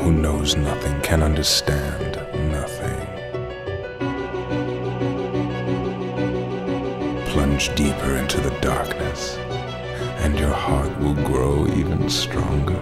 who knows nothing can understand nothing. Plunge deeper into the darkness, and your heart will grow even stronger.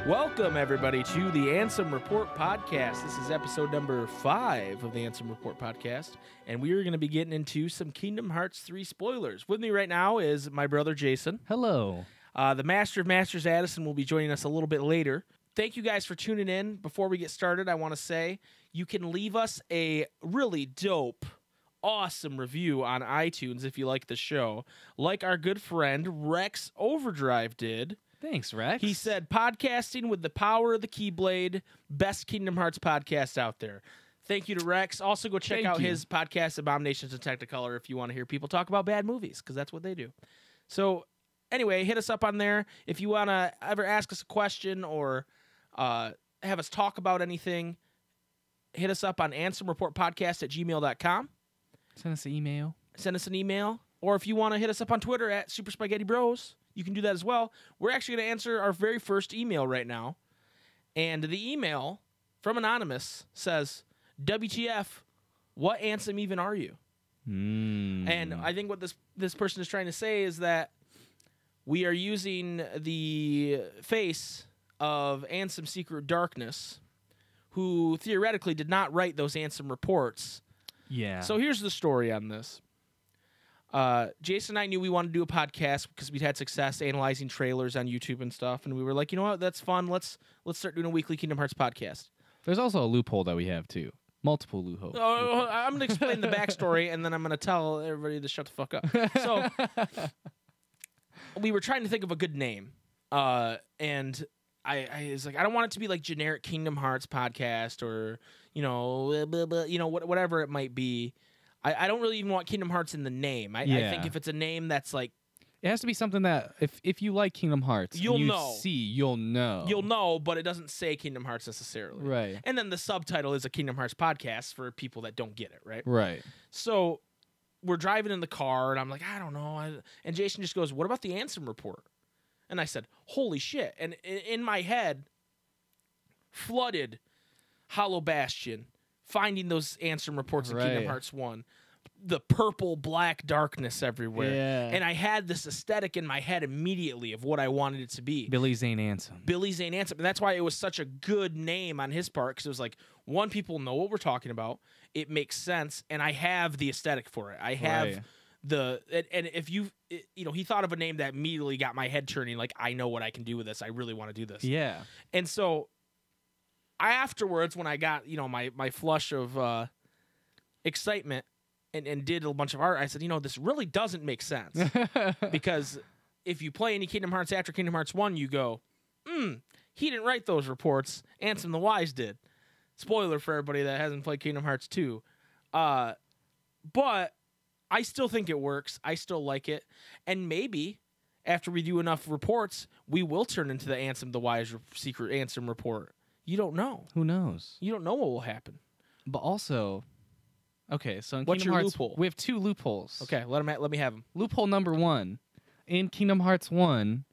Welcome, everybody, to the Ansem Report podcast. This is episode number 5 of the Ansem Report podcast, and we are going to be getting into some Kingdom Hearts 3 spoilers. With me right now is my brother, Jason. Hello. The Master of Masters, Addison, will be joining us a little bit later. Thank you guys for tuning in. Before we get started, I want to say you can leave us a really dope, awesome review on iTunes if you like the show, like our good friend Rex Overdrive did. Thanks, Rex. He said, podcasting with the power of the Keyblade, best Kingdom Hearts podcast out there. Thank you to Rex. Also, go check out his podcast, Abominations of Technicolor, if you want to hear people talk about bad movies, because that's what they do. So, anyway, hit us up on there. If you want to ever ask us a question or have us talk about anything, hit us up on answemreportpodcast@gmail.com. Send us an email. Send us an email. Or if you want to hit us up on Twitter at Super Spaghetti Bros, you can do that as well. We're actually going to answer our very first email right now. And the email from Anonymous says, WTF, what Ansem even are you? And I think what this person is trying to say is that we are using the face of Ansem Secret Darkness, who theoretically did not write those Ansem reports. Yeah. So here's the story on this. Jason and I knew we wanted to do a podcast because we'd had success analyzing trailers on YouTube and stuff, and we were like, you know what, that's fun. Let's start doing a weekly Kingdom Hearts podcast. There's also a loophole that we have, too. Multiple loopholes. Oh, I'm going to explain the backstory, and then I'm going to tell everybody to shut the fuck up. So we were trying to think of a good name, and I was like, I don't want it to be like generic Kingdom Hearts podcast or, whatever it might be. I don't really even want Kingdom Hearts in the name. I think if it's a name that's like... It has to be something that, if you like Kingdom Hearts, you'll know. You'll know, but it doesn't say Kingdom Hearts necessarily. Right. And then the subtitle is a Kingdom Hearts podcast for people that don't get it, right? Right. So we're driving in the car, and I'm like, I don't know. And Jason just goes, what about the Ansem Report? And I said, holy shit. And in my head, flooded Hollow Bastion, finding those Ansem reports in Kingdom Hearts 1. The purple, black darkness everywhere. Yeah. And I had this aesthetic in my head immediately of what I wanted it to be. Billy Zane Ansem. Billy Zane Ansem. And that's why it was such a good name on his part, because it was like, one, people know what we're talking about. It makes sense. And I have the aesthetic for it. I have and if he thought of a name that immediately got my head turning, like, I know what I can do with this. I really want to do this. Yeah. And so afterwards, when I got, my flush of excitement and did a bunch of art, I said, this really doesn't make sense. Because if you play any Kingdom Hearts after Kingdom Hearts 1, you go, he didn't write those reports. Ansem the Wise did. Spoiler for everybody that hasn't played Kingdom Hearts 2. But I still think it works. I still like it. And maybe after we do enough reports, we will turn into the Ansem the Wise secret Ansem report. You don't know. Who knows? You don't know what will happen. But also, okay, so in What's Kingdom your Hearts, loophole? we have 2 loopholes. Okay, let me have them. Loophole number 1. In Kingdom Hearts 1,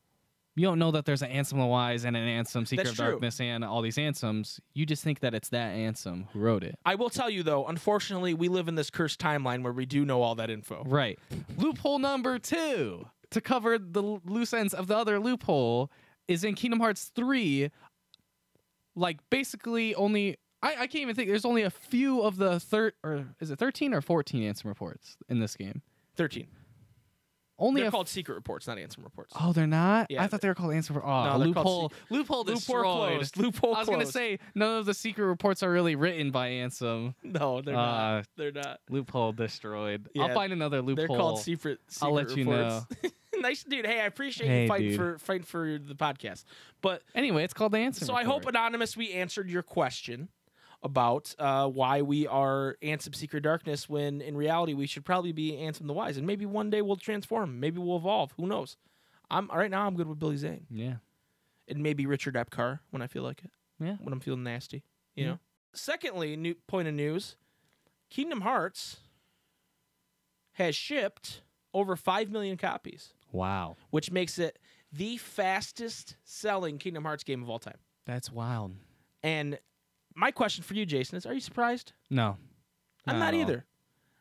you don't know that there's an Ansem the Wise and an Ansem Secret of Darkness and all these Ansems. You just think that it's that Ansem who wrote it. I will tell you, though, unfortunately, we live in this cursed timeline where we do know all that info. Right. Loophole number 2, to cover the loose ends of the other loophole, is in Kingdom Hearts 3, like, basically only... I can't even think. There's only a few of the... is it 13 or 14 Ansem reports in this game? 13. They're called secret reports, not Ansem reports. Oh, they're not? Yeah. I thought they were called Ansem reports. Oh, No, they're called loophole destroyed. Loophole I was going to say, none of the secret reports are really written by Ansem. No, they're not. They're not. Loophole destroyed. Yeah, I'll find another loophole. They're called secret I'll let you reports. know. Nice dude. Hey, I appreciate you fighting for the podcast. But anyway, it's called the Ansem So Report. I hope, Anonymous, we answered your question about why we are Ansem Secret Darkness when in reality we should probably be Ansem the Wise, and maybe one day we'll transform, maybe we'll evolve. Who knows? Right now I'm good with Billy Zane. Yeah, and maybe Richard Epcar when I feel like it. Yeah, when I'm feeling nasty. You know. Secondly, new point of news: Kingdom Hearts has shipped over 5 million copies, Wow. which makes it the fastest-selling Kingdom Hearts game of all time. That's wild. And my question for you, Jason, is: are you surprised? No. I'm not at all. either.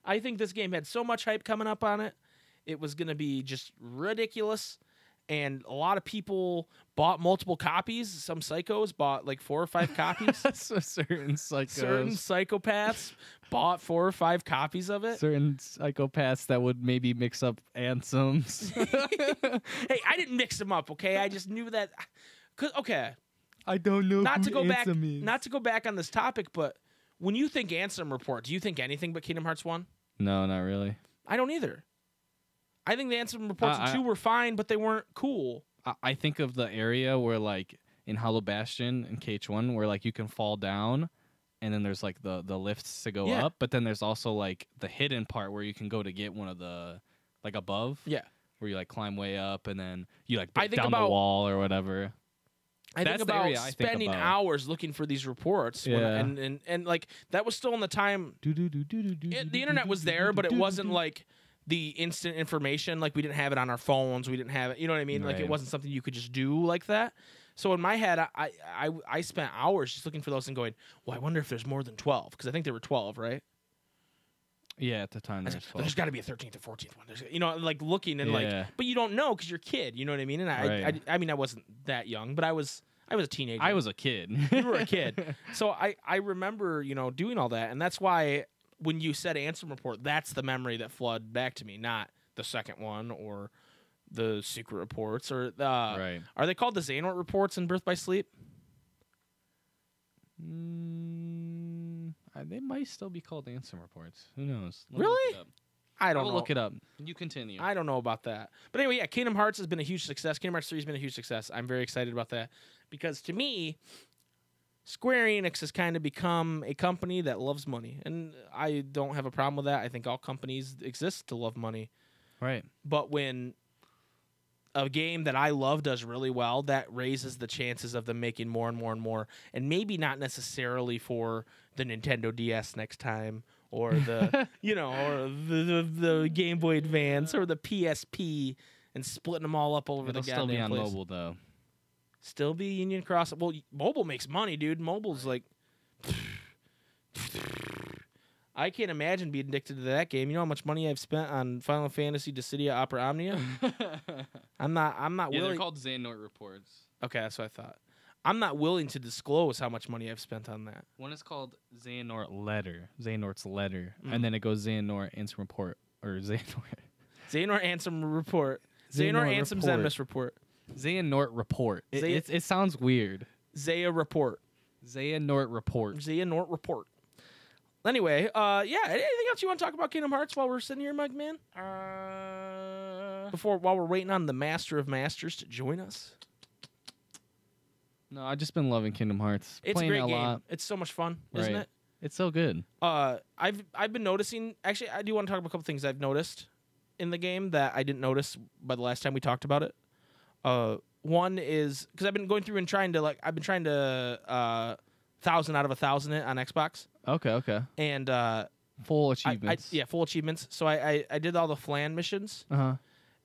I think this game had so much hype coming up on it. It was going to be just ridiculous. And a lot of people bought multiple copies. Some psychos bought like 4 or 5 copies. So certain psychos. Certain psychopaths bought 4 or 5 copies of it. Certain psychopaths that would maybe mix up Ansems. Hey, I didn't mix them up, okay? I just knew that. Okay, I don't know not who to go back, Ansem is. not to go back on this topic, but when you think Ansem Report, do you think anything but Kingdom Hearts 1? No, not really. I don't either. I think the Ansem Reports in 2 were fine, but they weren't cool. I think of the area where, like, in Hollow Bastion and KHIII, where, like, you can fall down, and then there's, like, the lifts to go up, but then there's also, like, the hidden part where you can go to get one of the, like, above. Yeah. Where you, like, climb way up, and then you, like, I break think down the about- wall or whatever. I That's think the about area I think spending about. hours looking for these reports. when- Yeah. and like, that was still in the time. The internet was there, but it wasn't like the instant information. Like, we didn't have it on our phones. We didn't have it. You know what I mean? Like, it Right. wasn't something you could just do like that. So in my head, I spent hours just looking for those and going, well, I wonder if there's more than 12, because I think there were 12, right? Yeah, at the time I there's said, there's got to be a 13th or 14th one. There's, you know, like looking and Yeah. like, but you don't know because you're a kid. You know what I mean? And Right. I mean, I wasn't that young, but I was a teenager. I was a kid. You were a kid. So I remember, you know, doing all that. And that's why when you said Ansem Report, that's the memory that flooded back to me, not the second one or the Secret Reports or the. Right. Are they called the Xehanort Reports in Birth by Sleep? They might still be called Ansem Reports. Who knows? Really? I I don't will know. look it up. You continue. I don't know about that. But anyway, yeah, Kingdom Hearts has been a huge success. Kingdom Hearts 3 has been a huge success. I'm very excited about that because to me, Square Enix has kind of become a company that loves money. And I don't have a problem with that. I think all companies exist to love money. Right. But when a game that I love does really well, that raises the chances of them making more and more and more. And maybe not necessarily for the Nintendo DS next time or the, you know, or the Game Boy Advance or the PSP and splitting them all up over It'll the still be goddamn on place. mobile though. Still be Union Cross. Well, mobile makes money, dude. Mobile's like... I can't imagine being addicted to that game. You know how much money I've spent on Final Fantasy Dissidia Opera Omnia? I'm not Yeah, willing... they're called Xehanort Reports. Okay, that's what I thought. I'm not willing to disclose how much money I've spent on that. One is called Xehanort Letter. Xehanort's Letter. And then it goes Xehanort Ansem Report. Or Xehanort. Xehanort Ansem Report. Xehanort Ansem Zenmus Report. Xehanort Report. It sounds weird. Zaya Report. Xehanort Report. Xehanort Report. Anyway, yeah, anything else you want to talk about Kingdom Hearts while we're sitting here, Mike, man? While we're waiting on the Master of Masters to join us? No, I've just been loving Kingdom Hearts. It's Playing a great it a game. lot. It's so much fun, isn't Right. it? It's so good. I've been noticing. Actually, I do want to talk about a couple things I've noticed in the game that I didn't notice by the last time we talked about it. One is because I've been going through and trying to 1,000 out of 1,000 it on Xbox. Okay. And Full achievements. full achievements. So I did all the flan missions,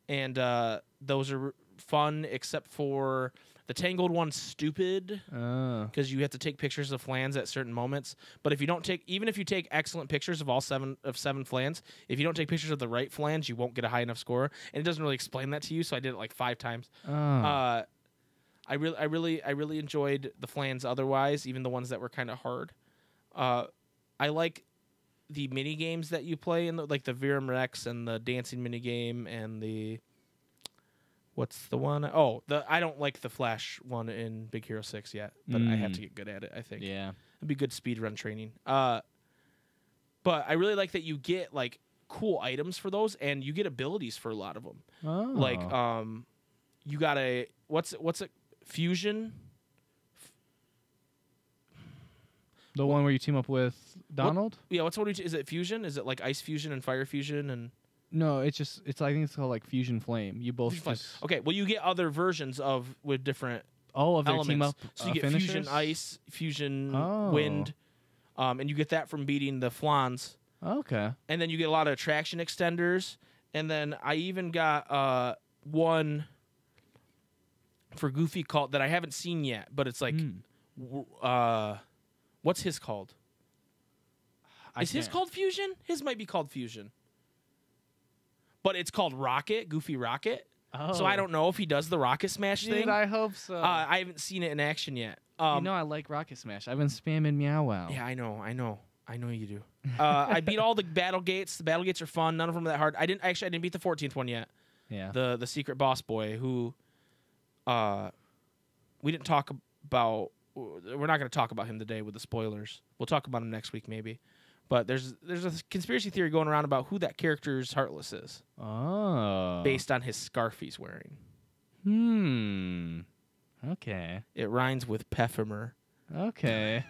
and those are fun except for the Tangled one's stupid because you have to take pictures of flans at certain moments. But if you don't even if you take excellent pictures of all seven flans, if you don't take pictures of the right flans, you won't get a high enough score. And it doesn't really explain that to you, so I did it like 5 times. I really enjoyed the flans otherwise, even the ones that were kind of hard. I like the mini games that you play in like the Virum Rex and the dancing mini game and the what's the one? Oh, I don't like the Flash one in Big Hero 6 yet, but I have to get good at it, I think. Yeah. It'd be good speedrun training. But I really like that you get like cool items for those and you get abilities for a lot of them. Oh. Like you got a what's it? Fusion? The one where you team up with Donald? What's is it fusion? Is it like ice fusion and fire fusion and No, I think it's called like Fusion Flame. You both just okay, well you get other versions with different of their elements. team up. So you get finishers? fusion ice, fusion wind, and you get that from beating the flans. Okay. And then you get a lot of attraction extenders And then I even got one for Goofy called that I haven't seen yet, but it's like, what's his called? Is his called Fusion? His might be called Fusion. But it's called Rocket, Goofy Rocket. Oh. So I don't know if he does the Rocket Smash Dude, thing. I hope so. I haven't seen it in action yet. I like Rocket Smash. I've been spamming Meow Wow. Yeah, I know you do. I beat all the battle gates. The battle gates are fun. None of them are that hard. I didn't beat the 14th one yet. Yeah. The secret boss boy who we didn't talk about. We're not going to talk about him today with the spoilers. We'll talk about him next week maybe. But there's a conspiracy theory going around about who that character's Heartless is. Oh. Based on his scarf he's wearing. Okay. It rhymes with Peffermer. Okay.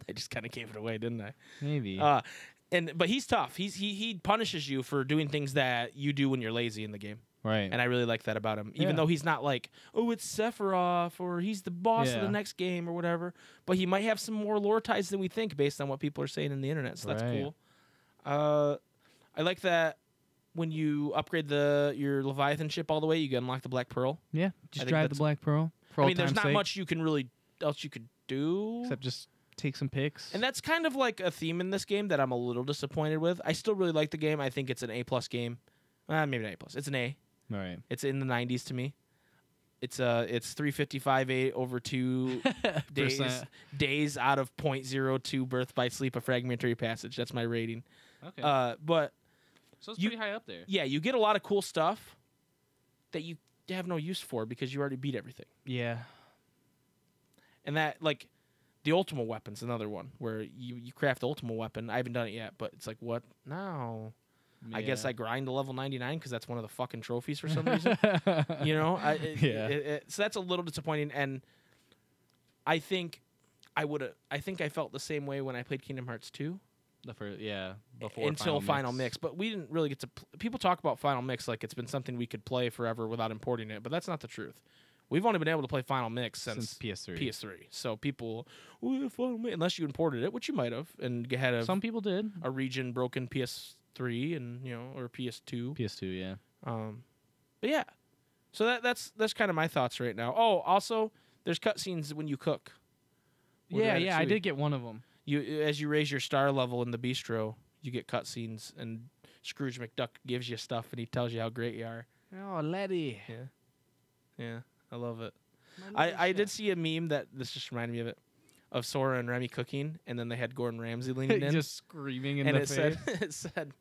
I just kind of gave it away, didn't I? Maybe. But he's tough. He punishes you for doing things that you do when you're lazy in the game. Right. And I really like that about him. Even though he's not like, oh, it's Sephiroth or he's the boss of the next game or whatever. But he might have some more lore ties than we think based on what people are saying in the internet. So that's cool. I like that when you upgrade your Leviathan ship all the way, you can unlock the Black Pearl. Yeah. Just drive the Black Pearl. For there's not much you can really else you could do. Except just take some pics. And that's kind of like a theme in this game that I'm a little disappointed with. I still really like the game. I think it's an A+ game. Maybe not A+. It's an A. Right. It's in the 90s to me. It's 355 over 2 days out of 0.02 birth by sleep, a fragmentary passage. That's my rating. Okay. But so it's pretty high up there. Yeah, you get a lot of cool stuff that you have no use for because you already beat everything. Yeah. And that, like, the Ultima Weapon's another one where you craft the Ultima Weapon. I haven't done it yet, but it's like, what? No. Yeah. I guess I grind to level 99 because that's one of the fucking trophies for some reason. You know? So that's a little disappointing. And I think I felt the same way when I played Kingdom Hearts 2. Before until Final Mix. But we didn't really get to... People talk about Final Mix like it's been something we could play forever without importing it, but that's not the truth. We've only been able to play Final Mix since PS3. So people, Final Mix, unless you imported it, which you might have, and had some people did a region broken PS3 and or PS2. PS2, yeah. But yeah, so that's kind of my thoughts right now. Oh, also, there's cutscenes when you cook. I did get one of them. As you raise your star level in the bistro, you get cutscenes, and Scrooge McDuck gives you stuff, and he tells you how great you are. Oh, laddie. Yeah. I love it. I did see a meme that this just reminded me of it, of Sora and Remy cooking, and then they had Gordon Ramsay leaning in, just screaming in and the face. It said,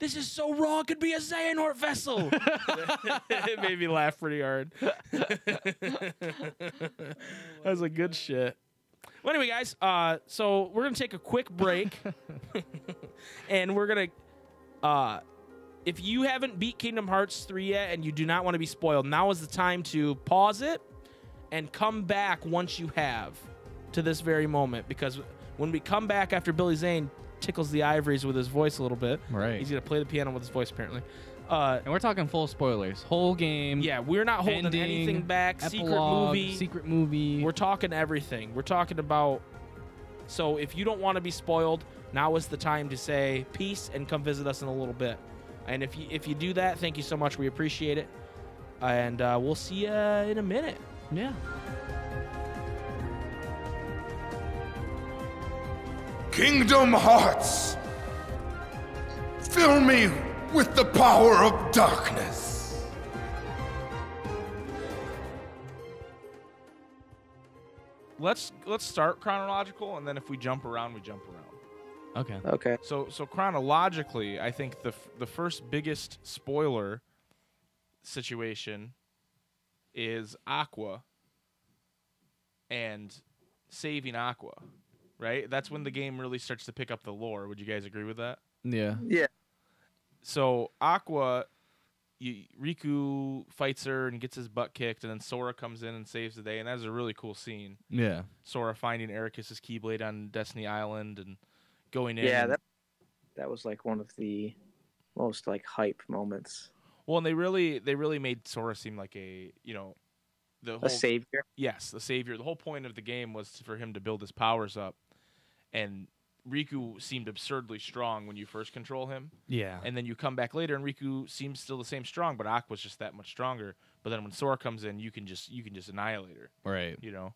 "This is so raw, it could be a Xehanort vessel." It made me laugh pretty hard. That was a good shit. Well, anyway, guys, so we're gonna take a quick break, and we're gonna. If you haven't beat Kingdom Hearts 3 yet and you do not want to be spoiled, now is the time to pause it and come back once you have to this very moment. Because when we come back after Billy Zane tickles the ivories with his voice a little bit, right? He's going to play the piano with his voice, apparently. And we're talking full spoilers. Whole game. Yeah, we're not holding anything back. Epilogue, secret movie. We're talking everything. We're talking about... So if you don't want to be spoiled, now is the time to say peace and come visit us in a little bit. And if you do that, thank you so much. We appreciate it. And we'll see you in a minute. Yeah. Kingdom Hearts, fill me with the power of darkness. Let's start chronological, and then if we jump around, we jump around. Okay. So chronologically, I think the first biggest spoiler situation is Aqua and saving Aqua, right? That's when the game really starts to pick up the lore. Would you guys agree with that? Yeah. Yeah. So Aqua, Riku fights her and gets his butt kicked, and then Sora comes in and saves the day, and that's a really cool scene. Yeah. Sora finding Ericus's Keyblade on Destiny Island and going in. Yeah, that was like one of the most like hype moments. Well, and they really made Sora seem like a savior. Yes, the savior. The whole point of the game was for him to build his powers up, and Riku seemed absurdly strong when you first control him, Yeah. and then you come back later and Riku seems still the same strong, but Aqua's just that much stronger. But then when Sora comes in, you can just annihilate her. Right. You know,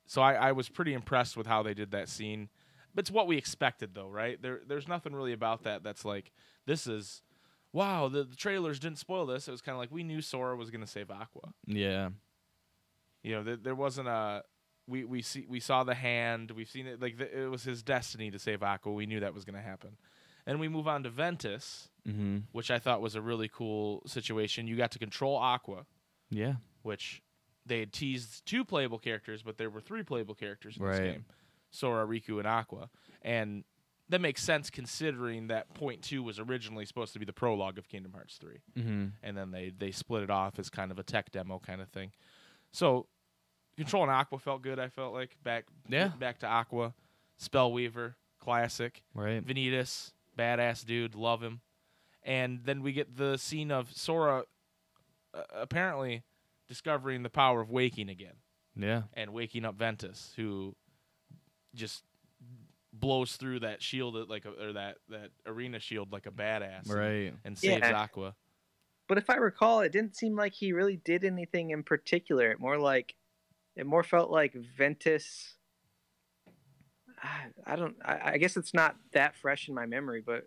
so I was pretty impressed with how they did that scene. But it's what we expected, though, right? There's nothing really about that that's like, this is, wow, the trailers didn't spoil this. It was kind of like we knew Sora was going to save Aqua. Yeah. You know, there wasn't a we saw the hand. We've seen it like it was his destiny to save Aqua. We knew that was going to happen. And we move on to Ventus, which I thought was a really cool situation. You got to control Aqua. Yeah. Which they had teased 2 playable characters, but there were 3 playable characters in this Right. game. Sora, Riku, and Aqua. And that makes sense considering that Point 2 was originally supposed to be the prologue of Kingdom Hearts 3. And then they split it off as kind of a tech demo kind of thing. So controlling Aqua felt good, I felt like. Back to Aqua. Spellweaver, classic. Right. Vanitas, badass dude, love him. And then we get the scene of Sora apparently discovering the power of waking again. Yeah. And waking up Ventus, who just blows through that shield that arena shield like a badass, Right. and saves Yeah. Aqua. But if I recall, it didn't seem like he really did anything in particular. It more felt like Ventus. I guess it's not that fresh in my memory, but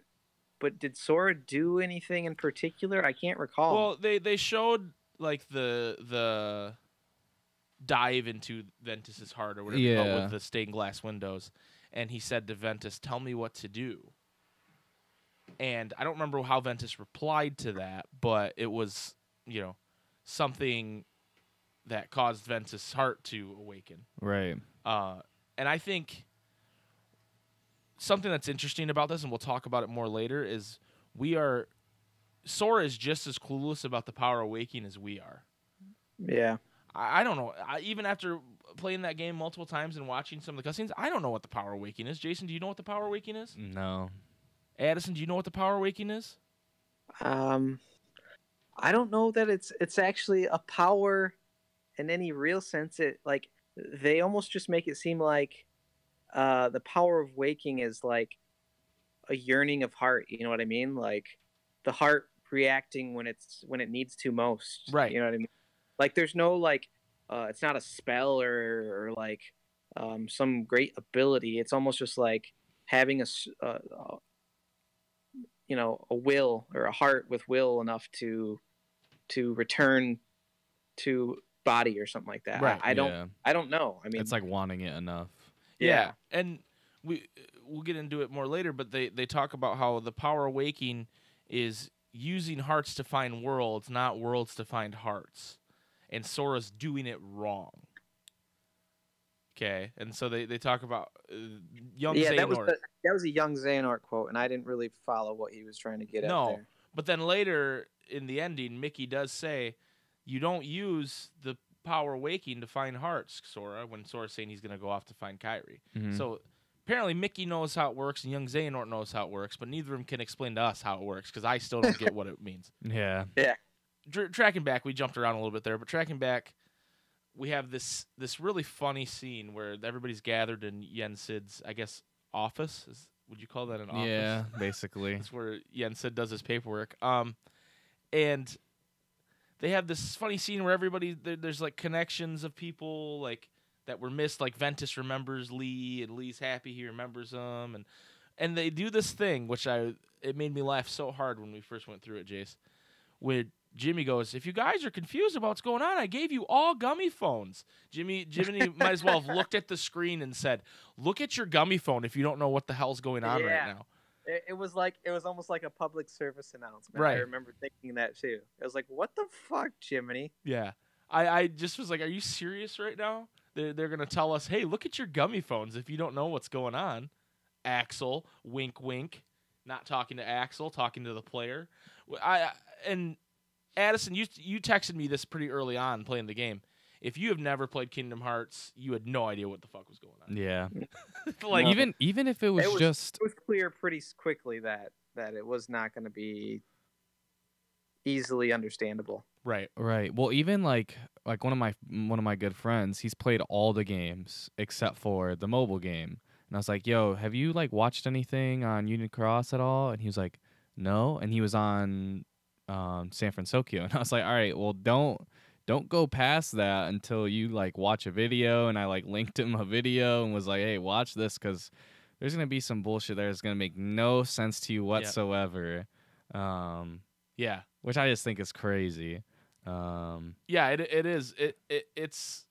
did Sora do anything in particular? I can't recall. Well, they showed like the dive into Ventus's heart or whatever you call it, Yeah. with the stained glass windows, and he said to Ventus, "Tell me what to do." And I don't remember how Ventus replied to that, but it was, you know, something that caused Ventus' heart to awaken. Right. And I think something that's interesting about this, and we'll talk about it more later, is Sora is just as clueless about the power of waking as we are. Yeah. I don't know. Even after playing that game multiple times and watching some of the cutscenes, I don't know what the power of waking is. Jason, do you know what the power of waking is? No. Addison, do you know what the power of waking is? I don't know that it's actually a power in any real sense. It like they almost just make it seem like the power of waking is like a yearning of heart. You know what I mean? Like the heart reacting when it needs to most. Right. You know what I mean? Like there's no like it's not a spell or like some great ability. It's almost just like having a will or a heart with will enough to return to body or something like that. Right. I don't know. I mean, It's like wanting it enough. Yeah. And we'll get into it more later, but they talk about how the power of waking is using hearts to find worlds, not worlds to find hearts. And Sora's doing it wrong. Okay, and so they talk about young Xehanort. That was a young Xehanort quote, and I didn't really follow what he was trying to get at there. But then later in the ending, Mickey does say, "You don't use the power of waking to find hearts, Sora." When Sora's saying he's going to go off to find KHIII. So apparently Mickey knows how it works, and young Xehanort knows how it works, but neither of them can explain to us how it works because I still don't get what it means. Yeah. Yeah. Tracking back, we jumped around a little bit there, but tracking back, we have this really funny scene where everybody's gathered in Yen Sid's, I guess, office. Would you call that an office? Yeah, basically. That's where Yen Sid does his paperwork. And they have this funny scene where there's like connections of people like that were missed. Like Ventus remembers Lee, and Lee's happy he remembers them, and they do this thing which it made me laugh so hard when we first went through it, Jace. Where Jimmy goes, "If you guys are confused about what's going on, I gave you all gummy phones." Jimmy might as well have looked at the screen and said, "Look at your gummy phone if you don't know what the hell's going on right now." It was almost like a public service announcement. Right. I remember thinking that too. I was like, "What the fuck, Jiminy?" Yeah. I just was like, "Are you serious right now? They're gonna tell us, hey, look at your gummy phones if you don't know what's going on." Axel, wink, wink, not talking to Axel, talking to the player. And Addison, you texted me this pretty early on playing the game. If you have never played Kingdom Hearts, you had no idea what the fuck was going on. Yeah. Like even if it was just it was clear pretty quickly that it was not going to be easily understandable. Right. right. Well, even like one of my good friends, he's played all the games except for the mobile game. And I was like, yo, have you like watched anything on Union Cross at all? And he was like, no. And he was on San Francisco. And I was like, all right, well, don't go past that until you like watch a video. And I like linked him a video and was like, hey, watch this because there's going to be some bullshit there that's going to make no sense to you whatsoever. Yeah. Which I just think is crazy. Yeah, it is. It's.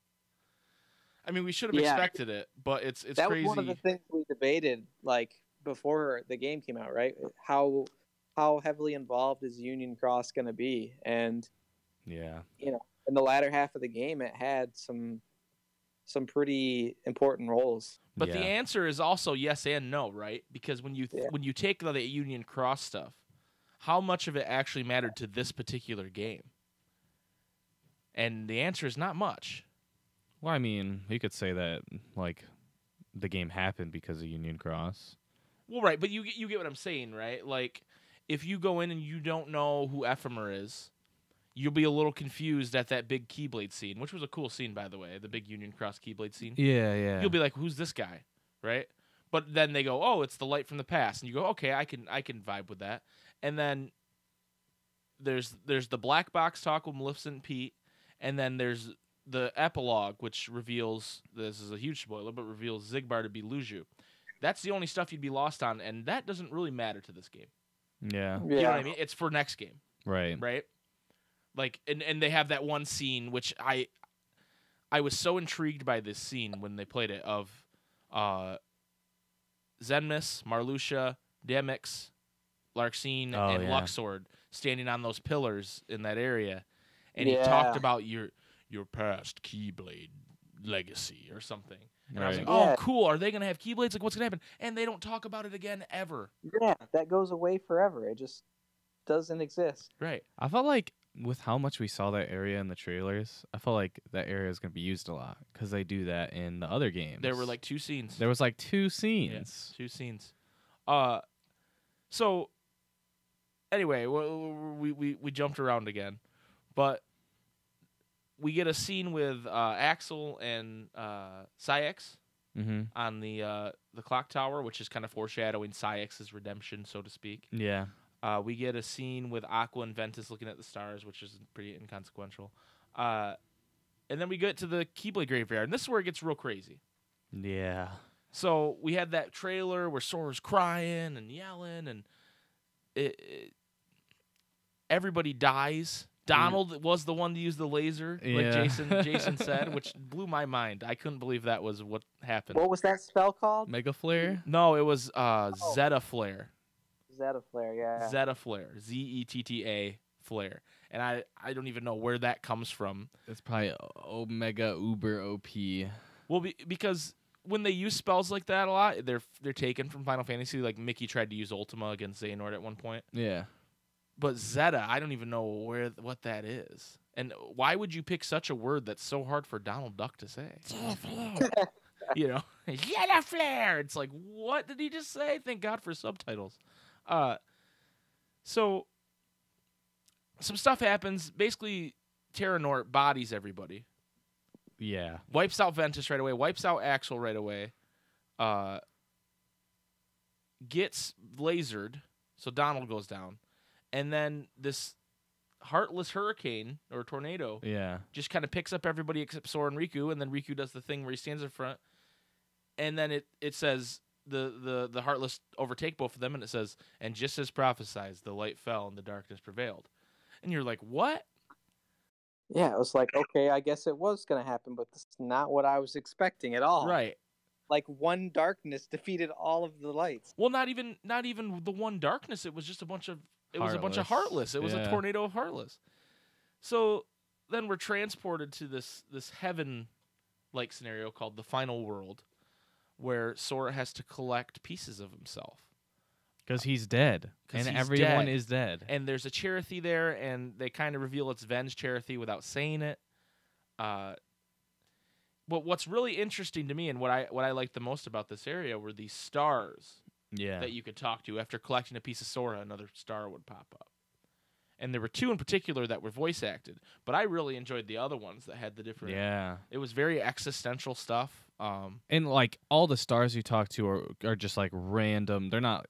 I mean, we should have expected it, but it's that crazy. was one of the things we debated, like before the game came out, right? How heavily involved is Union Cross going to be? And yeah, you know, in the latter half of the game, it had some pretty important roles. But the answer is also yes and no, right? Because when you take the Union Cross stuff, how much of it actually mattered to this particular game? And the answer is not much. Well, I mean, you could say that like the game happened because of Union Cross. Well, right, but you get what I'm saying, right? Like, if you go in and you don't know who Ephemer is, you'll be a little confused at that big Keyblade scene, which was a cool scene, by the way, the big Union Cross Keyblade scene. Yeah. You'll be like, who's this guy, right? But then they go, oh, it's the light from the past, and you go, okay, I can vibe with that. And then there's the black box talk with Maleficent and Pete, and then there's the epilogue, which reveals, this is a huge spoiler, but reveals Zigbar to be Luju. That's the only stuff you'd be lost on, and that doesn't really matter to this game. Yeah. You know what I mean? It's for next game. Right. Right? Like, and they have that one scene, which I was so intrigued by this scene when they played it, of Zenmus, Marluxia, Demix, Larxene, and Luxord standing on those pillars in that area. And he talked about your past Keyblade legacy or something. And I was like, oh, cool. Are they going to have Keyblades? Like, what's going to happen? And they don't talk about it again ever. Yeah, that goes away forever. It just doesn't exist. Right. I felt like with how much we saw that area in the trailers, I felt like that area is going to be used a lot because they do that in the other games. There were like 2 scenes. There was like 2 scenes. Yeah, 2 scenes. So, anyway, we jumped around again. But we get a scene with Axel and Syx on the clock tower, which is kind of foreshadowing Syx's redemption, so to speak. Yeah. We get a scene with Aqua and Ventus looking at the stars, which is pretty inconsequential. And then we get to the Keyblade Graveyard, and this is where it gets real crazy. Yeah. So we had that trailer where Sora's crying and yelling, and everybody dies. Donald was the one to use the laser, like Jason said, which blew my mind. I couldn't believe that was what happened. What was that spell called? Mega Flare? No, it was Zeta Flare. Zeta Flare, yeah. Zeta Flare. Zetta Flare. And I don't even know where that comes from. It's probably Omega Uber OP. Well, because when they use spells like that a lot, they're taken from Final Fantasy. Like Mickey tried to use Ultima against Xehanort at one point. Yeah. But Zeta, I don't even know what that is. And why would you pick such a word that's so hard for Donald Duck to say? Zeta Flare. You know? Zeta Flare! It's like, what did he just say? Thank God for subtitles. So some stuff happens. Basically, Terranort bodies everybody. Yeah. Wipes out Ventus right away. Wipes out Axel right away. Gets lasered. So Donald goes down. And then this heartless hurricane or tornado just kind of picks up everybody except Sora and Riku. And then Riku does the thing where he stands in front. And then it says the heartless overtake both of them. And it says, and just as prophesied, the light fell and the darkness prevailed. And you're like, what? Yeah, it was like, okay, I guess it was going to happen, but this is not what I was expecting at all. Right. Like one darkness defeated all of the lights. Well, not even the one darkness. It was just a bunch of heartless. It was a tornado of heartless. So then we're transported to this heaven-like scenario called the Final World, where Sora has to collect pieces of himself. Because he's dead. And everyone is dead. And there's a Cherith there, and they kind of reveal it's Ven's Cherith without saying it. But what's really interesting to me and what I liked the most about this area were these stars that you could talk to. After collecting a piece of Sora, another star would pop up. And there were 2 in particular that were voice acted. But I really enjoyed the other ones that had the different... Yeah. It was very existential stuff. And like all the stars you talk to are just like random. They're not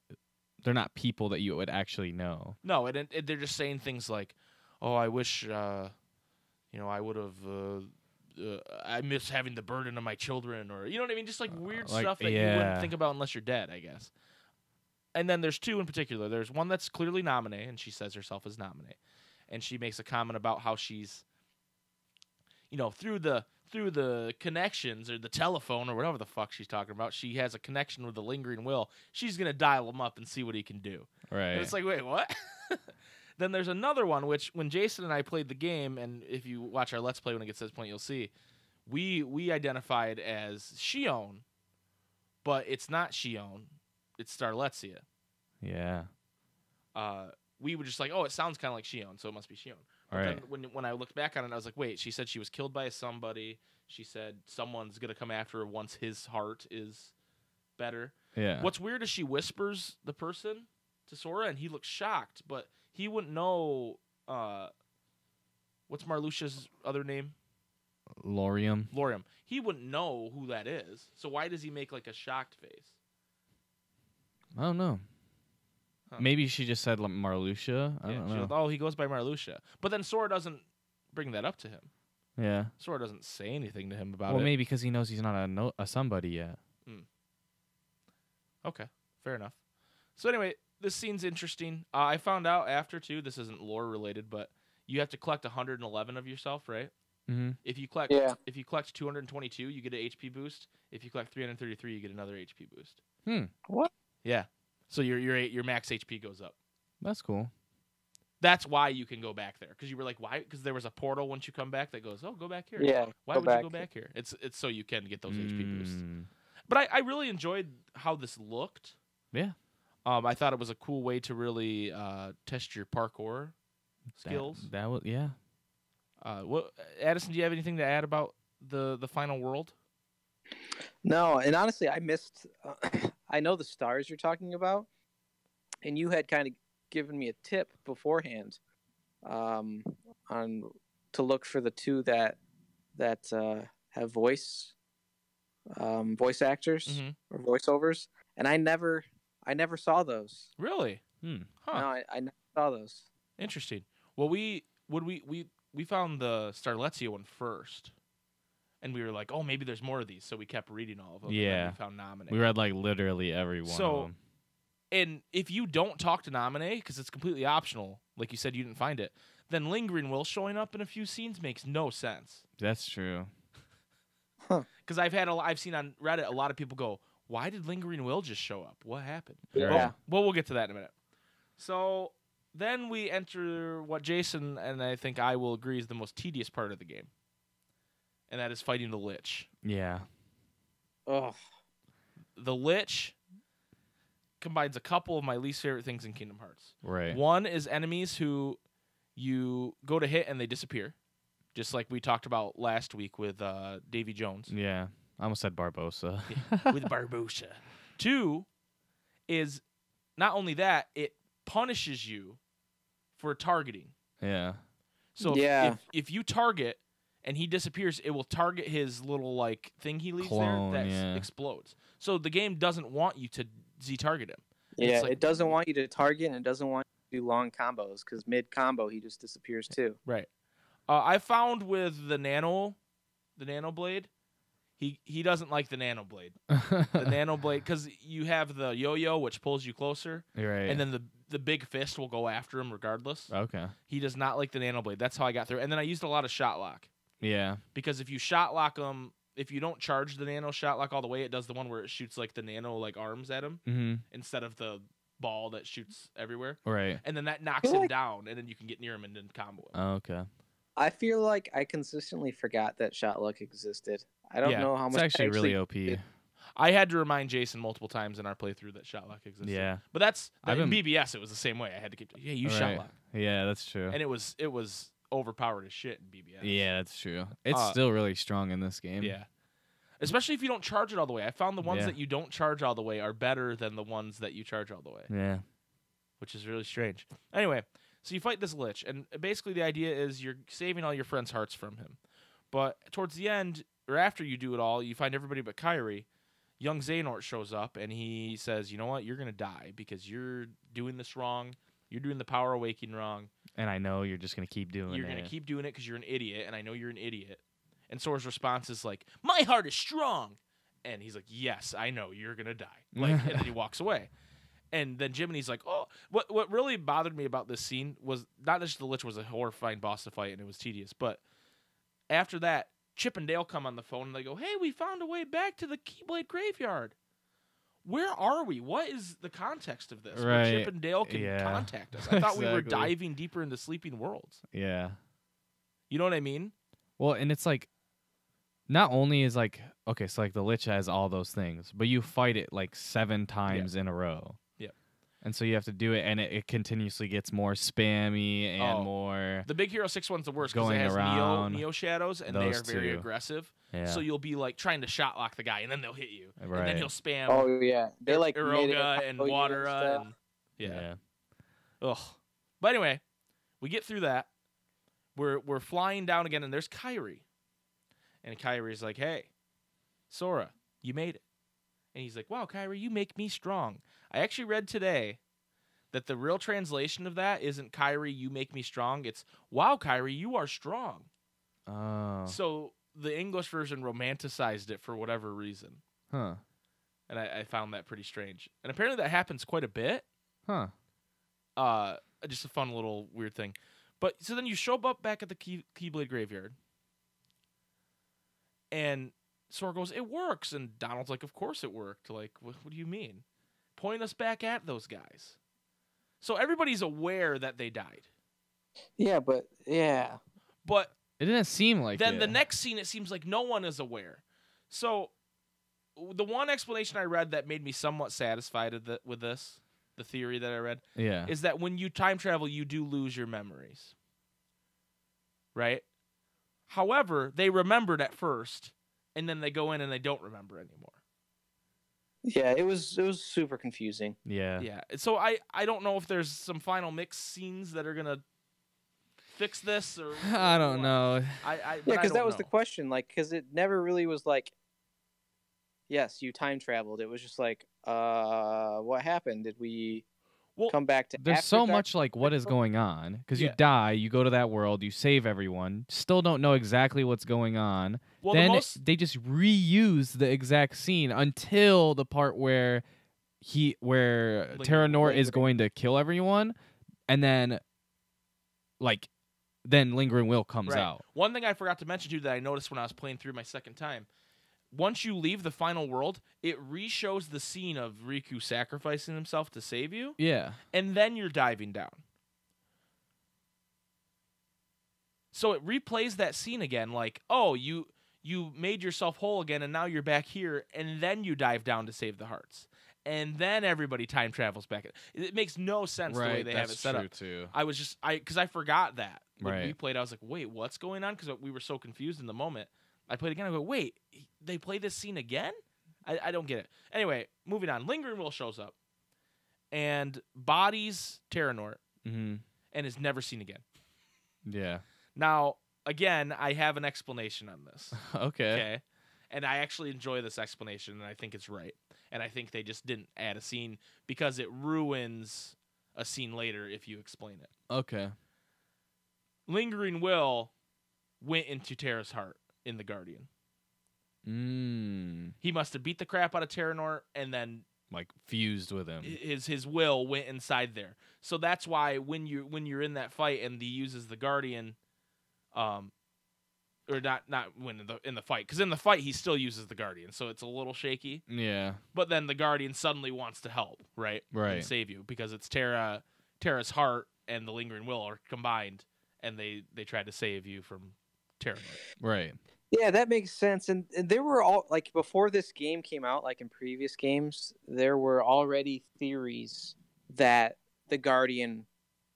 people that you would actually know. No, and they're just saying things like, "Oh, I wish, I would have. I miss having the burden of my children," or you know what I mean, just like weird stuff that you wouldn't think about unless you're dead, I guess. And then there's two in particular. There's one that's clearly Namine, and she says herself as Namine, and she makes a comment about how she's, through the connections or the telephone or whatever the fuck she's talking about, she has a connection with the lingering will. She's gonna dial him up and see what he can do. Right. And it's like, wait, what? Then there's another one, which when Jason and I played the game, and if you watch our Let's Play when it gets to this point, you'll see, we identified as Shion, but it's not Shion. It's Starletsia. Yeah. We were just like, oh, it sounds kind of like Shion, so it must be Shion. But Right. then when I looked back on it, I was like, wait, she said she was killed by somebody. She said someone's going to come after her once his heart is better. Yeah. What's weird is she whispers the person to Sora, and he looks shocked, but he wouldn't know. What's Marluxia's other name? Lorium. Lorium. He wouldn't know who that is. So why does he make like a shocked face? I don't know. Huh. Maybe she just said like Marluxia. I don't she know. goes, oh, he goes by Marluxia. But then Sora doesn't bring that up to him. Yeah. Sora doesn't say anything to him about Well, it. maybe because he knows he's not a somebody yet. Okay, fair enough. So anyway, this scene's interesting. I found out after, too, this isn't lore related, but you have to collect 111 of yourself, right? Mm-hmm. If you collect if you collect 222, you get an HP boost. If you collect 333, you get another HP boost. What? Yeah. So your max HP goes up. That's cool. That's why you can go back there, because you were like, why? Because there was a portal once you come back that goes, oh, go back here. Yeah. Why would you go back here? It's so you can get those HP boosts. But I really enjoyed how this looked. Yeah. I thought it was a cool way to really test your parkour skills. That was yeah. Addison, do you have anything to add about the final world? No, and honestly, I missed. I know the stars you're talking about, and you had kind of given me a tip beforehand, on to look for the two that have voice actors or voiceovers, and I never saw those. Really? No, I never saw those. Interesting. Well, we found the Starletsia one first, and we were like, oh, maybe there's more of these, so we kept reading all of them. Yeah. And then we found Namine. We read like literally every one of them. And if you don't talk to Namine, because it's completely optional, like you said, you didn't find it, then Lingering Will showing up in a few scenes makes no sense. That's true. Because I've seen on Reddit a lot of people go, why did Lingering Will just show up? What happened? Yeah. Well, we'll get to that in a minute. So then we enter what Jason and I think I will agree is the most tedious part of the game, and that is fighting the Lich. Yeah. Oh, The Lich combines a couple of my least favorite things in Kingdom Hearts. Right. One is enemies who you go to hit and they disappear, just like we talked about last week with Davy Jones. Yeah. I almost said Barbosa. With Barbosa. Two is not only that, it punishes you for targeting. Yeah. So Yeah. if you target and he disappears, it will target his little like thing he leaves Clone, there that yeah. explodes. So the game doesn't want you to Z-target him. yeah. It's like- It doesn't want you to target, and it doesn't want you to do long combos, because mid combo he just disappears too. Right. I found with the nano blade, he doesn't like the nano blade. The nano blade, because you have the yo-yo, which pulls you closer, You're right. and then the big fist will go after him regardless. Okay. He does not like the nano blade. That's how I got through. And then I used a lot of shot lock, Yeah. because if you shot lock him, if you don't charge the nano shot lock all the way, it does the one where it shoots like the nano like arms at him Mm-hmm. instead of the ball that shoots everywhere. Right. And then that knocks him down, and then you can get near him and then combo him. Okay. I feel like I consistently forgot that shot luck existed. I don't Yeah, know how It's much. actually really OP. I had to remind Jason multiple times in our playthrough that shot lock existed. Yeah. But that's I've in been- BBS. It was the same way. I had to keep. Yeah, you shot Right. lock, Yeah, that's true. and it was overpowered as shit in BBS. Yeah, that's true. It's Uh, still really strong in this game. Yeah. Especially if you don't charge it all the way. I found the ones Yeah. that you don't charge all the way are better than the ones that you charge all the way, Yeah. which is really strange. Anyway, so you fight this Lich, and basically the idea is you're saving all your friends' hearts from him. But towards the end, or after you do it all, you find everybody but KHIII. Young Xehanort shows up, and he says, you know what? You're going to die because you're doing this wrong. You're doing the power awakening wrong. And I know you're just going to keep doing it. You're going to keep doing it because you're an idiot, and I know you're an idiot. And Sora's response is like, my heart is strong. And he's like, yes, I know, you're going to die. Like, and then he walks away. And then Jiminy's like, oh, what really bothered me about this scene was not just the Lich was a horrifying boss to fight, and it was tedious, but after that, Chip and Dale come on the phone, and they go, hey, we found a way back to the Keyblade Graveyard. Where are we? What is the context of this? Right. Where Chip and Dale can contact us. I thought we were Exactly. diving deeper into Sleeping Worlds. Yeah. You know what I mean? Well, and it's like, not only is like, okay, so like the Lich has all those things, but you fight it like 7 times in a row. Yeah. And so you have to do it, and it continuously gets more spammy and more. The Big Hero 6 one's the worst because it Going has around. Neo shadows, and they Those are very two. aggressive. Yeah. So you'll be like trying to shot lock the guy, and then they'll hit you. And then Right. he'll spam Oh yeah, they like made it Iroga and oh, yeah, Watera. stuff. And, yeah. Ugh. But anyway, we get through that. We're flying down again, and there's KHIII. And KHIII's like, hey, Sora, you made it. And he's like, wow, KHIII, you make me strong. I actually read today that the real translation of that isn't KHIII, you make me strong. It's, wow, KHIII, you are strong. Oh. So the English version romanticized it for whatever reason. Huh. And I found that pretty strange. And apparently that happens quite a bit. Huh. Just a fun little weird thing. But so then you show up back at the Keyblade Graveyard. And Sora goes, it works. And Donald's like, of course it worked. Like, what do you mean? Point us back at those guys. So everybody's aware that they died. Yeah, but yeah. But It didn't seem like then it. the next scene, it seems like no one is aware. So the one explanation I read that made me somewhat satisfied with this, the theory that I read, Yeah. is that when you time travel, you do lose your memories. Right? However, they remembered at first, and then they go in and they don't remember anymore. Yeah, it was super confusing. Yeah. Yeah. So I don't know if there's some final mix scenes that are gonna fix this or I don't know. Yeah, because that was the question. Like, because it never really was like, yes, you time traveled. It was just like, what happened? Did we come back to? There's after so time much like what is travel? going on because you Yeah. die, you go to that world, you save everyone, still don't know exactly what's going on. Well, Then the most they just reuse the exact scene until the part where Terra Nor is going to kill everyone, and then Lingering Will comes right. out. One thing I forgot to mention too that I noticed when I was playing through my second time. Once you leave the final world, it re-shows the scene of Riku sacrificing himself to save you, Yeah. and then you're diving down. So it replays that scene again, like, oh, you made yourself whole again, and now you're back here, and then you dive down to save the hearts. And then everybody time travels back. It makes no sense the way they have it set up. Too. I was just, because I forgot that. When we Right. played, I was like, wait, what's going on? Because we were so confused in the moment. I played again. I go, wait, they play this scene again? I don't get it. Anyway, moving on. Lingering Will shows up and bodies Terra Nor Mm-hmm. and is never seen again. Yeah. Now, again, I have an explanation on this. Okay. Okay. And I actually enjoy this explanation, and I think it's right. And I think they just didn't add a scene because it ruins a scene later if you explain it. Okay. Lingering Will went into Terra's heart in the Guardian. Mm. He must have beat the crap out of Terra Nor, and then Like fused with him. his will went inside there. So that's why when you're in that fight and he uses the Guardian, or not when in the fight, because in the fight he still uses the Guardian, so it's a little shaky. Yeah. But then the Guardian suddenly wants to help, right? Right. And save you because it's Terra's heart and the Lingering Will are combined, and they try to save you from Terra Nor. Right. Yeah, that makes sense. And there were all like before this game came out, like in previous games, there were already theories that the Guardian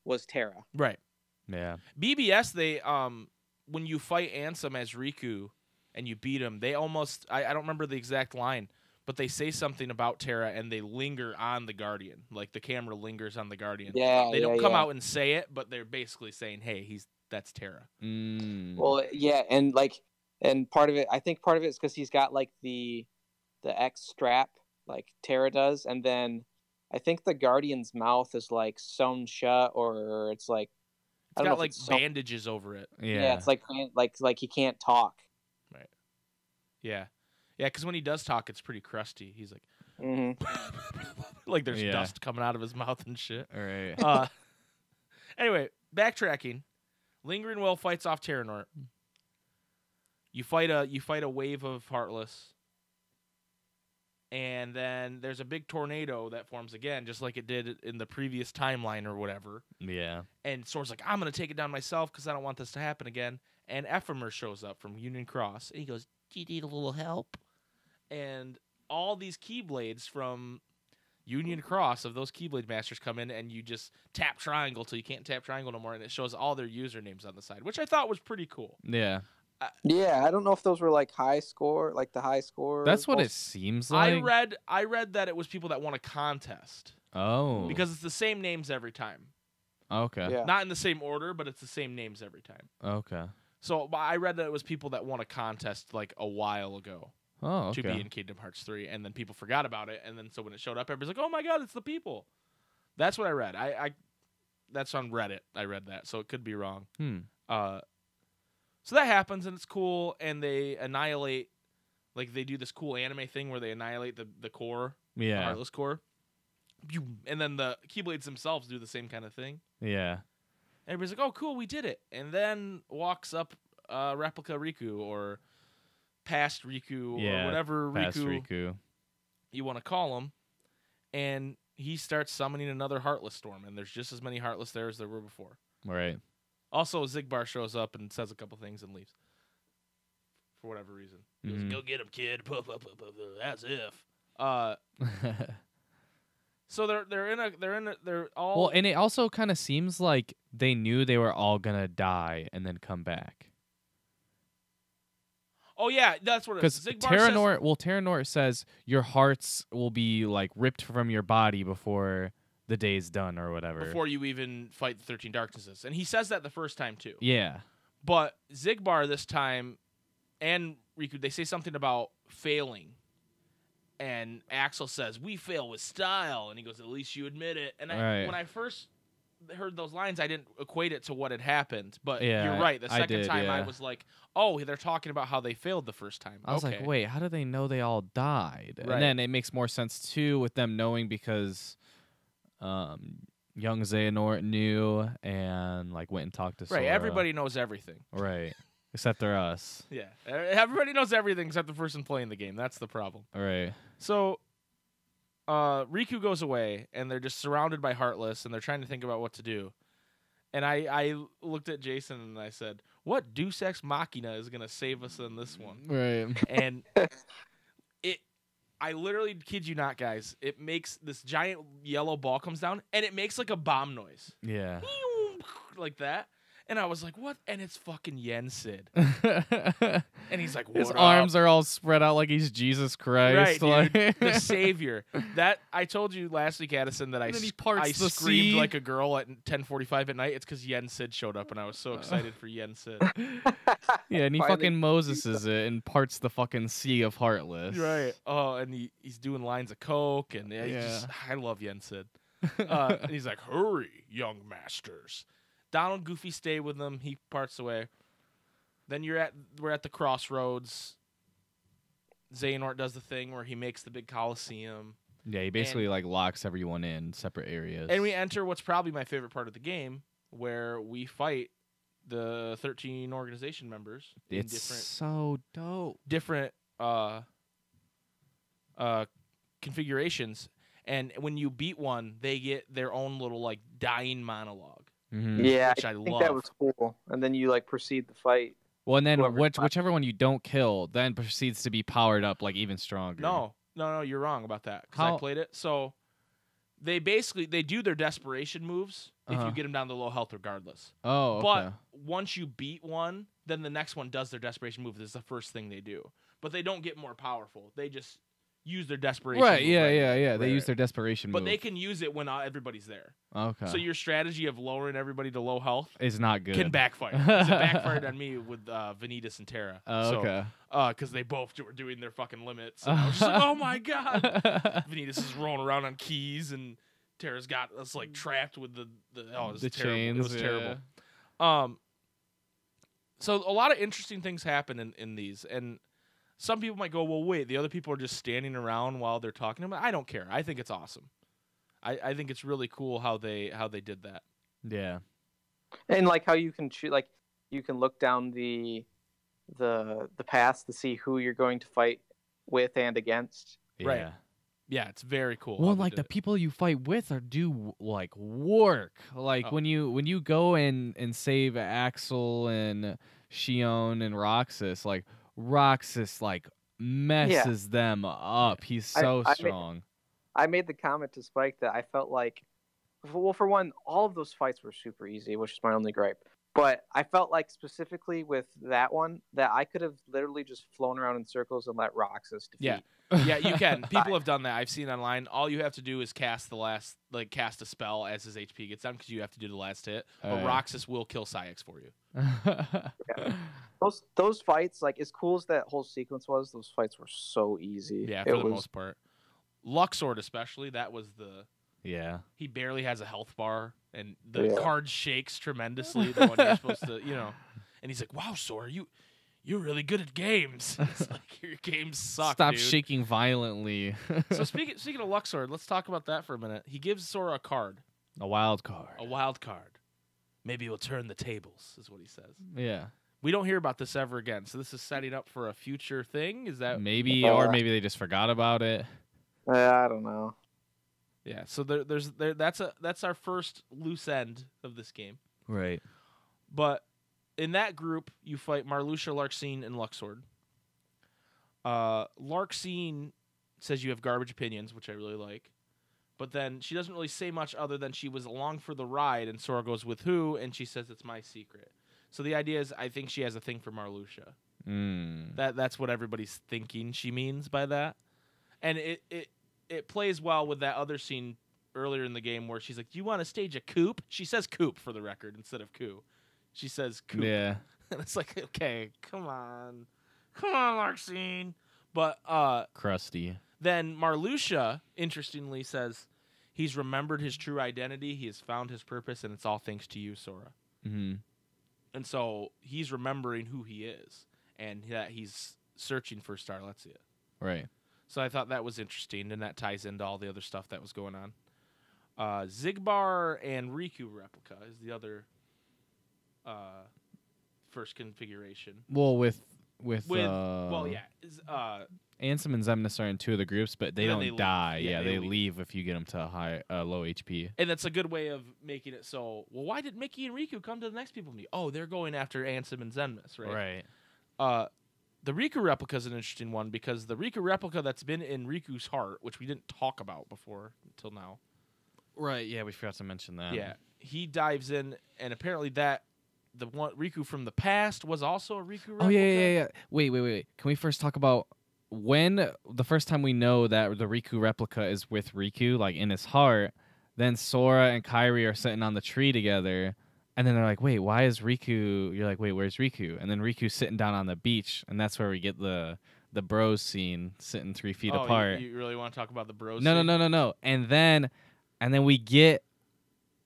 was Terra. Right. Yeah. BBS, they when you fight Ansem as Riku and you beat him, they almost I don't remember the exact line, but they say something about Terra and they linger on the Guardian. Like the camera lingers on the Guardian. Yeah, They don't come out and say it, but they're basically saying, "Hey, that's Terra." Mm. Well, yeah, and like And I think part of it is because he's got like the X strap, like Terra does, and then I think the Guardian's mouth is like sewn shut, or it's like I It's don't know got if like it's sewn. bandages over it. Yeah, it's like he can't talk. Right. Yeah. Yeah, because when he does talk, it's pretty crusty. He's like, Hmm. like there's Yeah. dust coming out of his mouth and shit. All right. Anyway, backtracking. Lingering Will fights off Terranort. You fight a wave of Heartless. And then there's a big tornado that forms again, just like it did in the previous timeline or whatever. Yeah. And Sora's like, I'm going to take it down myself because I don't want this to happen again. And Ephemer shows up from Union Cross. And he goes, do you need a little help? And all these Keyblades from Union Cross of those Keyblade Masters come in, and you just tap triangle till you can't tap triangle no more. And it shows all their usernames on the side, which I thought was pretty cool. Yeah. Yeah, I don't know if those were like high score, like the high score. That's what it seems like. I read that it was people that won a contest. Oh. Because it's the same names every time. Okay. Yeah. Not in the same order, but it's the same names every time. Okay. So I read that it was people that won a contest like a while ago Oh, okay. to be in Kingdom Hearts 3, and then people forgot about it, and then so when it showed up, everybody's like, "Oh my god, it's the people." That's what I read. I that's on Reddit. I read that, so it could be wrong. So that happens, and it's cool, and they annihilate, like they do this cool anime thing where they annihilate the core, the Yeah. Heartless core, and then the Keyblades themselves do the same kind of thing. Yeah. Everybody's like, "Oh, cool, we did it!" And then walks up replica Riku or past Riku Yeah, or whatever Past Riku Riku. you want to call him, and he starts summoning another Heartless Storm, and there's just as many Heartless there as there were before. Right. Also, Zigbar shows up and says a couple things and leaves for whatever reason. He goes, Mhm. "Go get him, kid." As if. So they're all Well, and it also kind of seems like they knew they were all gonna die and then come back. Oh yeah, that's what it Because is. Zigbar says, Terranort says your hearts will be like ripped from your body before the day's done or whatever. before you even fight the 13 Darknesses, and he says that the first time too. Yeah. But Zigbar this time and Riku, they say something about failing. And Axel says, "We fail with style." And he goes, "At least you admit it." And Right. when I first heard those lines, I didn't equate it to what had happened. But Yeah, you're right. The I second did, time I yeah. was like, oh, they're talking about how they failed the first time. I was okay. like, wait, how do they know they all died? Right. And then it makes more sense too with them knowing because young Xehanort knew and like went and talked to Right, Sora. everybody knows everything. Right. Except for us. Yeah, everybody knows everything except the person playing the game. That's the problem. Right. So Riku goes away, and they're just surrounded by Heartless, and they're trying to think about what to do. And I looked at Jason, and I said, what Deus Ex Machina is going to save us in this one? Right. And I literally kid you not, guys. It makes this giant yellow ball comes down, and it makes like a bomb noise. Yeah. Like that. And I was like, what? And it's fucking Yen Sid. His And he's like, what up? arms are all spread out like he's Jesus Christ. Right, dude. like The savior. That I told you last week, Addison, that I And then he parts I the screamed sea. like a girl at 10:45 at night. It's because Yen Sid showed up, and I was so excited for Yen Sid. Yeah, and he Finally- fucking Moseses it and parts the fucking sea of Heartless. Right. Oh, and he's doing lines of coke, and I love Yen Sid. And he's like, hurry, young masters. Donald and Goofy stay with them. He parts away. Then we're at the crossroads. Xehanort does the thing where he makes the big coliseum. Yeah, he basically like locks everyone in separate areas. And we enter what's probably my favorite part of the game, where we fight the 13 organization members in it's so dope. different configurations. And when you beat one, they get their own little like dying monologue. Mm-hmm. Yeah, Which I I think love. that was cool. And then you like proceed the fight. Well, and then Whoever- whichever one you don't kill then proceeds to be powered up like even stronger. No, you're wrong about that because I How- played it. So they do their desperation moves if Uh-huh. you get them down to low health regardless. Oh, okay. But once you beat one, then the next one does their desperation move. This is the first thing they do. But they don't get more powerful. use their desperation. Right, move, yeah. They Right, use right. their desperation But move. they can use it when everybody's there. Okay. So your strategy of lowering everybody to low health is not good. can backfire. 'Cause it backfired on me with Vanitas and Terra. Oh, okay. Because they both were doing their fucking limits. And I was just like, oh my god. Vanitas is rolling around on keys, and Terra's got us like trapped with the oh, it was The terrible. chains. It was yeah. terrible. So a lot of interesting things happen in these, and some people might go, well, wait, the other people are just standing around while they're talking about it. I don't care. I think it's awesome. I think it's really cool how they did that. Yeah. And like how you can choose, like you can look down the paths to see who you're going to fight with and against. Right. Yeah. Yeah, it's very cool. Well, how they like did the it. people you fight with do like work. Like Oh. when you go and save Axel and Shion and Roxas, like Roxas like messes them up. He's so strong. I made the comment to Spike that I felt like, well, for one, all of those fights were super easy, which is my only gripe. But I felt like specifically with that one that I could have literally just flown around in circles and let Roxas defeat. Yeah. Yeah, you can. People have done that. I've seen online. All you have to do is cast cast a spell as his HP gets down because you have to do the last hit. But Roxas will kill Syx for you. Yeah. Those fights, like as cool as that whole sequence was, those fights were so easy. Yeah, for the most part. Luxord especially, that was Yeah. he barely has a health bar, and the card shakes tremendously. The one you're supposed to, and he's like, "Wow, Sora, you're really good at games." It's like your games suck. Stop dude. shaking violently. So speaking of Luxord, let's talk about that for a minute. He gives Sora a card, A wild card. a wild card. Maybe he'll turn the tables, is what he says. Yeah. We don't hear about this ever again. So this is setting up for a future thing. Is that Maybe, or maybe they just forgot about it. I don't know. Yeah, so that's our first loose end of this game. Right. But in that group, you fight Marluxia, Larxene, and Luxord. Larxene says you have garbage opinions, which I really like. But then she doesn't really say much other than she was along for the ride, and Sora goes, with who? And she says it's my secret. So the idea is I think she has a thing for Marluxia. That's what everybody's thinking she means by that. And it plays well with that other scene earlier in the game where she's like, "Do you want to stage a coup?" She says "coup" for the record instead of "coup." She says "coup." Yeah. And it's like, okay, come on, Larxene. But Crusty. then Marluxia, interestingly, says he's remembered his true identity, he has found his purpose, and it's all thanks to you, Sora. Mm-hmm. And so he's remembering who he is, and that he's searching for Starletzia. Right. So I thought that was interesting, and that ties into all the other stuff that was going on. Zigbar and Riku replica is the other first configuration. Well, with Ansem and Xemnas are in two of the groups, but they Then don't they leave. die. Yeah, Yeah, they they leave. leave if you get them to low HP. And that's a good way of making it so, well, why did Mickey and Riku come to the next people meet? Oh, they're going after Ansem and Xemnas, right? Right. The Riku replica is an interesting one because the Riku replica that's been in Riku's heart, which we didn't talk about before until now. Right. Yeah, we forgot to mention that. Yeah, he dives in, and apparently the one Riku from the past was also a Riku replica. Oh yeah. Wait. Can we first talk about when the first time we know that the Riku replica is with Riku, like in his heart? Then Sora and KHIII are sitting on the tree together. And then they're like, wait, why is Riku? You're like, wait, where's Riku? And then Riku's sitting down on the beach, and that's where we get the bros scene, sitting 3 feet apart. You really want to talk about the bros? No. And then we get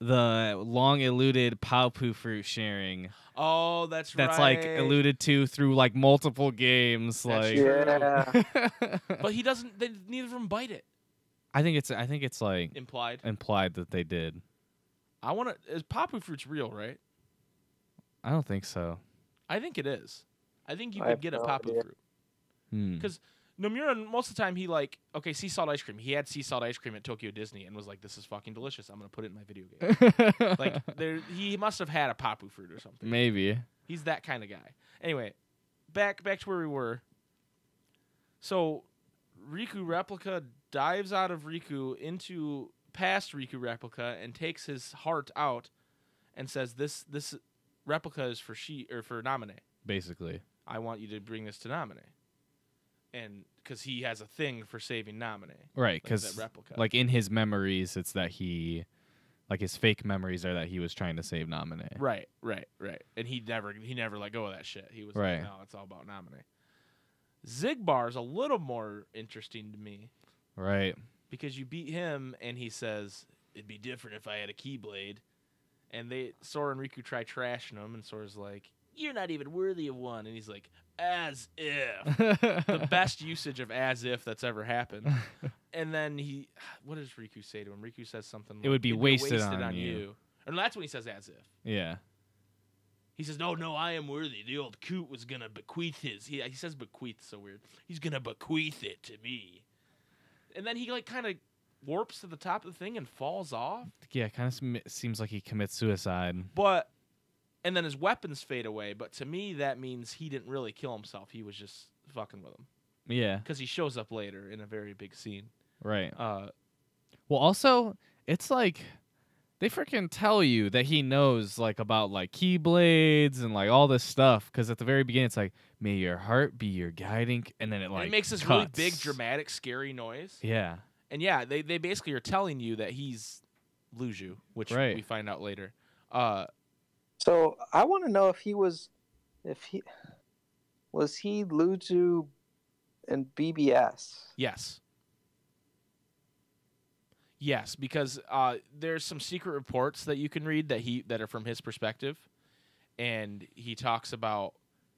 the long eluded Paupu fruit sharing. Oh, that's right. That's like alluded to through like multiple games. That's Like, true. Yeah. But he doesn't. Neither of them bite it. I think it's like Implied. implied that they did. I want to. Is Papu fruit's real, right? I don't think so. I think it is. I think you I could have get a no Papu idea. fruit. Hmm. Because Nomura, most of the time, he sea salt ice cream. He had sea salt ice cream at Tokyo Disney and was like, "This is fucking delicious. I'm gonna put it in my video game." Like, he must have had a Papu fruit or something. Maybe. He's that kind of guy. Anyway, back to where we were. So, Riku replica dives out of Riku into past Riku replica and takes his heart out, and says, "This replica is for Namine. Basically. I want you to bring this to Namine." And because he has a thing for saving Naminé. Right, Like because that replica. like in his memories, it's that he, like his fake memories are that he was trying to save Naminé. Right. And he never let go of that shit. He was Right. like, no, it's all about Naminé. Zigbar's a little more interesting to me Right. because you beat him and he says, it'd be different if I had a Keyblade. And Sora and Riku try trashing him, and Sora's like, you're not even worthy of one. And he's like, as if. The best usage of as if that's ever happened. And then what does Riku say to him? Riku says something like, It would be "It'd wasted on you." And that's when he says as if. Yeah. He says, no, I am worthy. The old coot was going to bequeath his. He says bequeath so weird. He's going to bequeath it to me. And then he like kind of warps to the top of the thing and falls off. Yeah, kind of seems like he commits suicide. And then his weapons fade away. But to me, that means he didn't really kill himself. He was just fucking with him. Yeah. Because he shows up later in a very big scene. Right. Uh, Well, also, it's like they freaking tell you that he knows like about like keyblades and like all this stuff. Because at the very beginning, it's like, may your heart be your guiding, and then it like it makes this cuts. really big, dramatic, scary noise. Yeah. And yeah, they basically are telling you that he's Luju, which Right. we find out later. So I want to know if he was Luju and BBS. Yes. Yes, because there's some secret reports that you can read that are from his perspective, and he talks about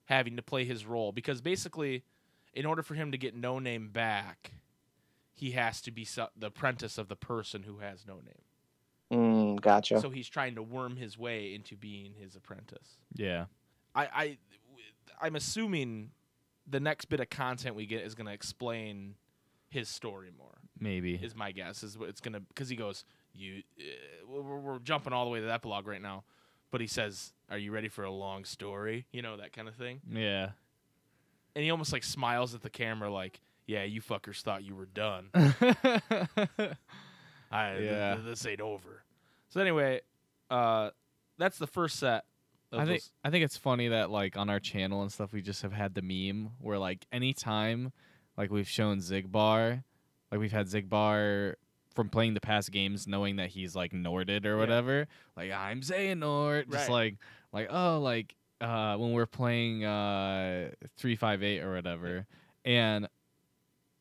having to play his role because basically, in order for him to get No Name back, he has to be the apprentice of the person who has No Name. Gotcha. So he's trying to worm his way into being his apprentice. Yeah. I'm assuming the next bit of content we get is going to explain his story more. Maybe. Is my guess. Is what it's going to, because he goes, we're jumping all the way to the epilogue right now, but he says, are you ready for a long story? You know, that kind of thing. Yeah. And he almost like smiles at the camera like, yeah, you fuckers thought you were done. Yeah. This ain't over. So anyway, that's the first set. I think it's funny that like on our channel and stuff we just have had the meme where like anytime like we've shown Zigbar, like we've had Zigbar from playing the past games knowing that he's like Norded or whatever, like I'm Xehanort, just Right. like oh like when we're playing 358 or whatever, and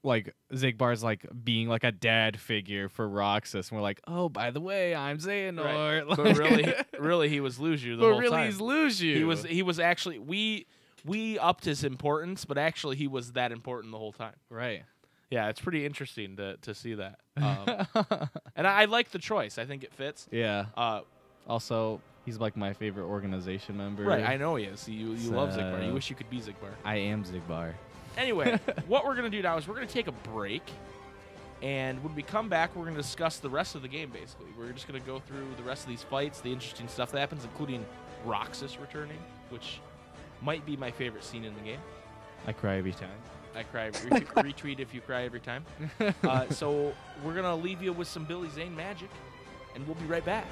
like Zigbar's like being like a dad figure for Roxas, and we're like, oh, by the way, I'm Xehanort. Right. Like, But really he was Luju the but whole really time. he's Luju. He was actually we upped his importance, but actually he was that important the whole time. right. Yeah, it's pretty interesting to see that. And I like the choice. I think it fits. Yeah. Also, he's like my favorite organization member. Right, I know he is. You love Zigbar. You So- wish you could be Zigbar. I am Zigbar. Anyway, what we're going to do now is we're going to take a break. And when we come back, we're going to discuss the rest of the game, basically. We're just going to go through the rest of these fights, the interesting stuff that happens, including Roxas returning, which might be my favorite scene in the game. I cry every time. I cry. Retweet if you cry every time. So we're going to leave you with some Billy Zane magic, and we'll be right back.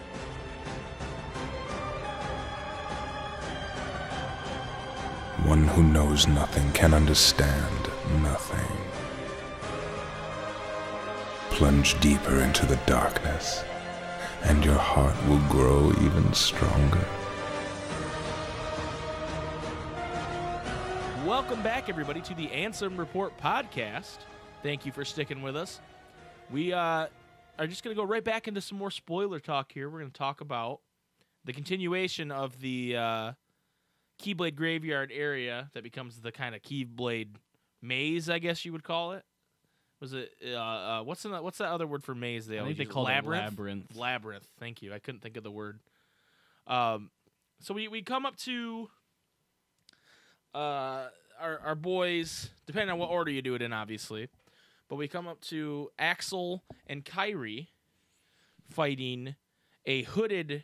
One who knows nothing can understand nothing. Plunge deeper into the darkness, and your heart will grow even stronger. Welcome back, everybody, to the Ansem Report podcast. Thank you for sticking with us. We are just going to go right back into some more spoiler talk here. We're going to talk about the continuation of the Keyblade Graveyard area that becomes the kind of Keyblade maze, I guess you would call it. Was it what's that other word for maze? They I always think they use? call it Labyrinth. labyrinth. Labyrinth. Thank you. I couldn't think of the word. So we come up to our boys, depending on what order you do it in, obviously. But we come up to Axel and KHIII fighting a hooded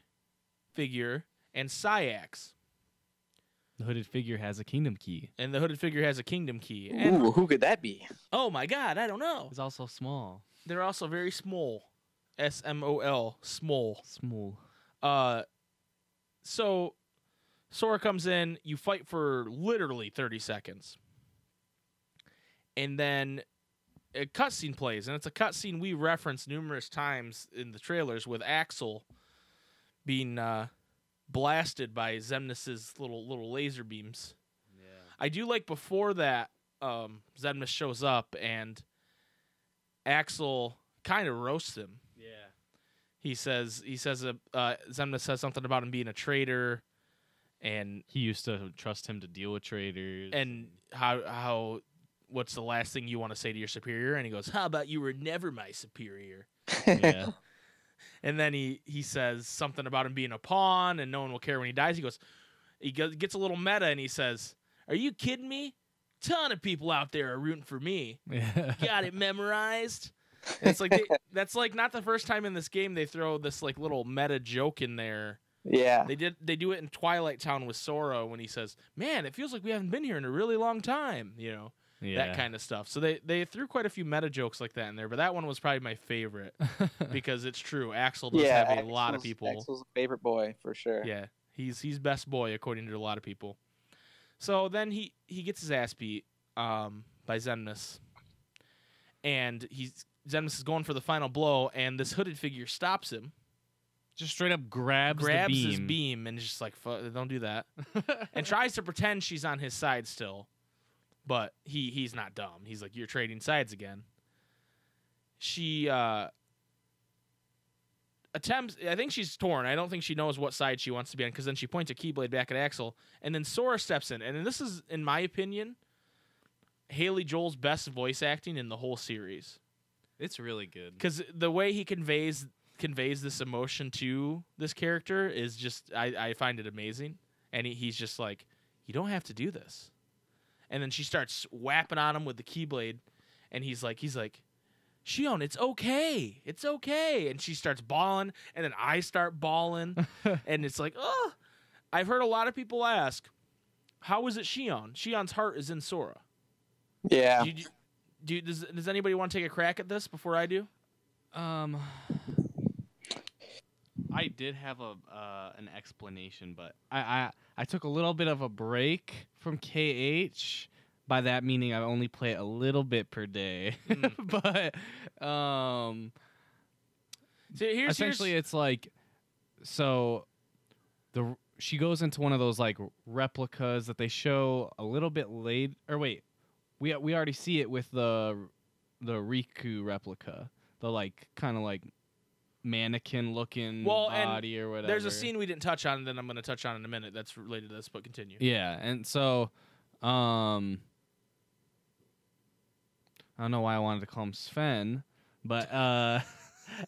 figure and Syax. The hooded figure has a kingdom key. And the hooded figure has a kingdom key. And, Ooh, who could that be? oh my god, I don't know. He's also small. They're also very small. S-M-O-L, small. Small. So Sora comes in, you fight for literally 30 seconds. And then a cutscene plays, and it's a cutscene we referenced numerous times in the trailers with Axel being blasted by Xemnas' little laser beams. Yeah. I do like before that, Xemnas shows up and Axel kind of roasts him. Yeah. Xemnas says something about him being a traitor, and He used to trust him to deal with traitors. and how what's the last thing you want to say to your superior? And he goes, "How about you were never my superior?" yeah. And then he says something about him being a pawn and no one will care when he dies. He gets a little meta and he says, "Are you kidding me? Ton of people out there are rooting for me. Yeah. Got it memorized." And it's like that's like not the first time in this game they throw this like little meta joke in there. Yeah. They do it in Twilight Town with Sora when he says, "Man, it feels like we haven't been here in a really long time," that kind of stuff. So they threw quite a few meta jokes like that in there, but that one was probably my favorite because it's true. Axel does have a lot of people. Axel's a favorite boy for sure. Yeah, he's best boy according to a lot of people. So then he gets his ass beat by Xemnas, and Xemnas is going for the final blow, and this hooded figure stops him, Just straight up grabs his beam, and is just like, "Don't do that," and tries to pretend she's on his side still, but he's not dumb. He's like, "You're trading sides again." She attempts. I think she's torn. I don't think she knows what side she wants to be on because then she points a Keyblade back at Axel, and then Sora steps in. And this is, in my opinion, Haley Joel's best voice acting in the whole series It's really good. because the way he conveys this emotion to this character is just I find it amazing. And he's just like, "You don't have to do this." And then she starts whapping on him with the Keyblade, and he's like. "Shion, it's okay. It's okay." And she starts bawling, and then I start bawling. And it's like, oh. I've heard a lot of people ask, how is it Shion? Shion's heart is in Sora. Yeah. Does anybody want to take a crack at this before I do? I did have an explanation, but I took a little bit of a break from KH. By that meaning, I only play it a little bit per day. But essentially, it's like, so she goes into one of those like replicas that they show a little bit late. Or wait, we already see it with the Riku replica, the like kind of like mannequin looking body or whatever. There's a scene we didn't touch on that I'm going to touch on in a minute that's related to this, but continue. Yeah, and so I don't know why I wanted to call him Sven, but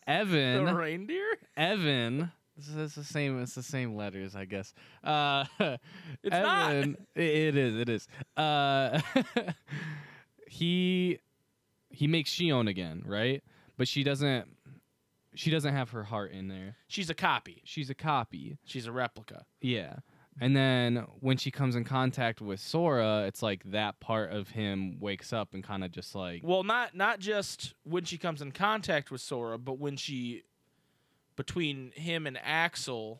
Evan. The reindeer? Evan. It's the same. It's the same letters, I guess. It's Evan, not. It is. He makes Shion again, right? But she doesn't have her heart in there. She's a copy. She's a copy. She's a replica. Yeah. And then when she comes in contact with Sora, it's like that part of him wakes up and kind of just like... Well, not just when she comes in contact with Sora, but when between him and Axel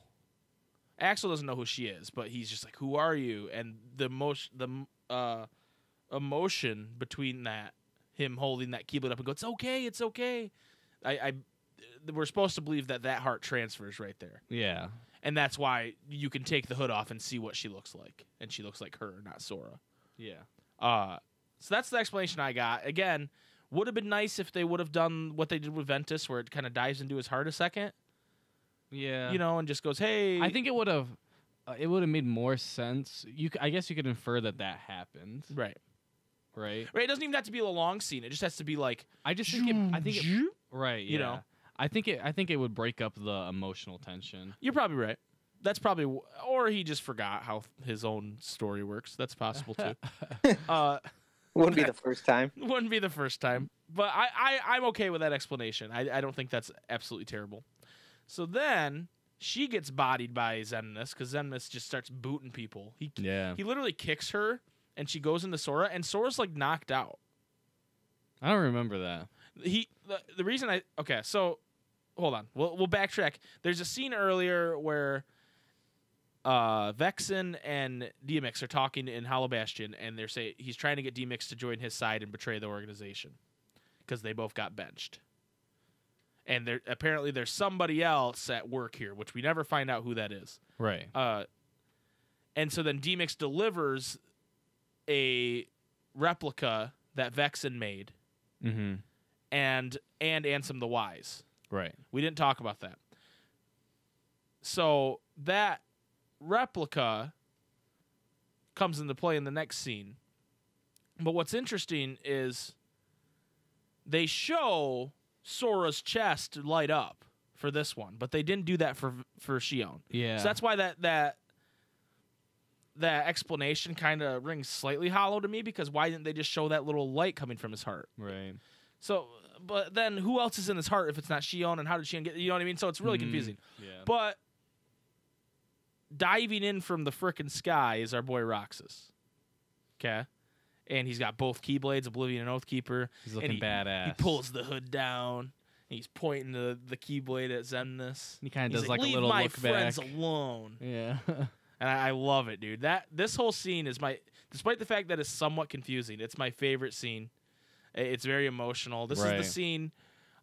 doesn't know who she is, but he's just like, "Who are you?" And the emotion between that, him holding that Keyblade up and go, "It's okay, it's okay." We're supposed to believe that heart transfers right there. Yeah. And that's why you can take the hood off and see what she looks like. And she looks like her, not Sora. Yeah. So that's the explanation I got. Again, would have been nice if they would have done what they did with Ventus, where it kind of dives into his heart a second. Yeah. And just goes, "Hey." I think it would have made more sense. I guess you could infer that happened. Right. Right. It doesn't even have to be a long scene. It just has to be like, right. You know. I think it would break up the emotional tension. You're probably right. That's probably, or he just forgot how his own story works. That's possible too. Wouldn't be the first time. Wouldn't be the first time. But I'm okay with that explanation. I don't think that's absolutely terrible. So then she gets bodied by Xemnas because Xemnas just starts booting people. He literally kicks her, and she goes into Sora, and Sora's like knocked out. I don't remember that. The reason so hold on. We'll backtrack. There's a scene earlier where Vexen and DMX are talking in Hollow Bastion, and they're saying he's trying to get DMX to join his side and betray the organization because they both got benched. And apparently there's somebody else at work here, which we never find out who that is. Right. And so then DMX delivers a replica that Vexen made, Mm-hmm. and Ansem the Wise. Right. We didn't talk about that. So that replica comes into play in the next scene. But what's interesting is they show Sora's chest light up for this one, but they didn't do that for Shion. Yeah. So that's why that explanation kind of rings slightly hollow to me, because why didn't they just show that little light coming from his heart? Right. So, but then who else is in his heart if it's not Shion, and how did Shion get, you know what I mean? So it's really confusing. Yeah. But diving in from the frickin' sky is our boy Roxas. Okay? And he's got both Keyblades, Oblivion and Oathkeeper. He's looking badass. He pulls the hood down, and he's pointing the Keyblade at Xemnas. He kind of does He's like a leave little my look friends back. alone. Yeah. And I love it, dude. This whole scene is despite the fact that it's somewhat confusing, it's my favorite scene. It's very emotional. This is the scene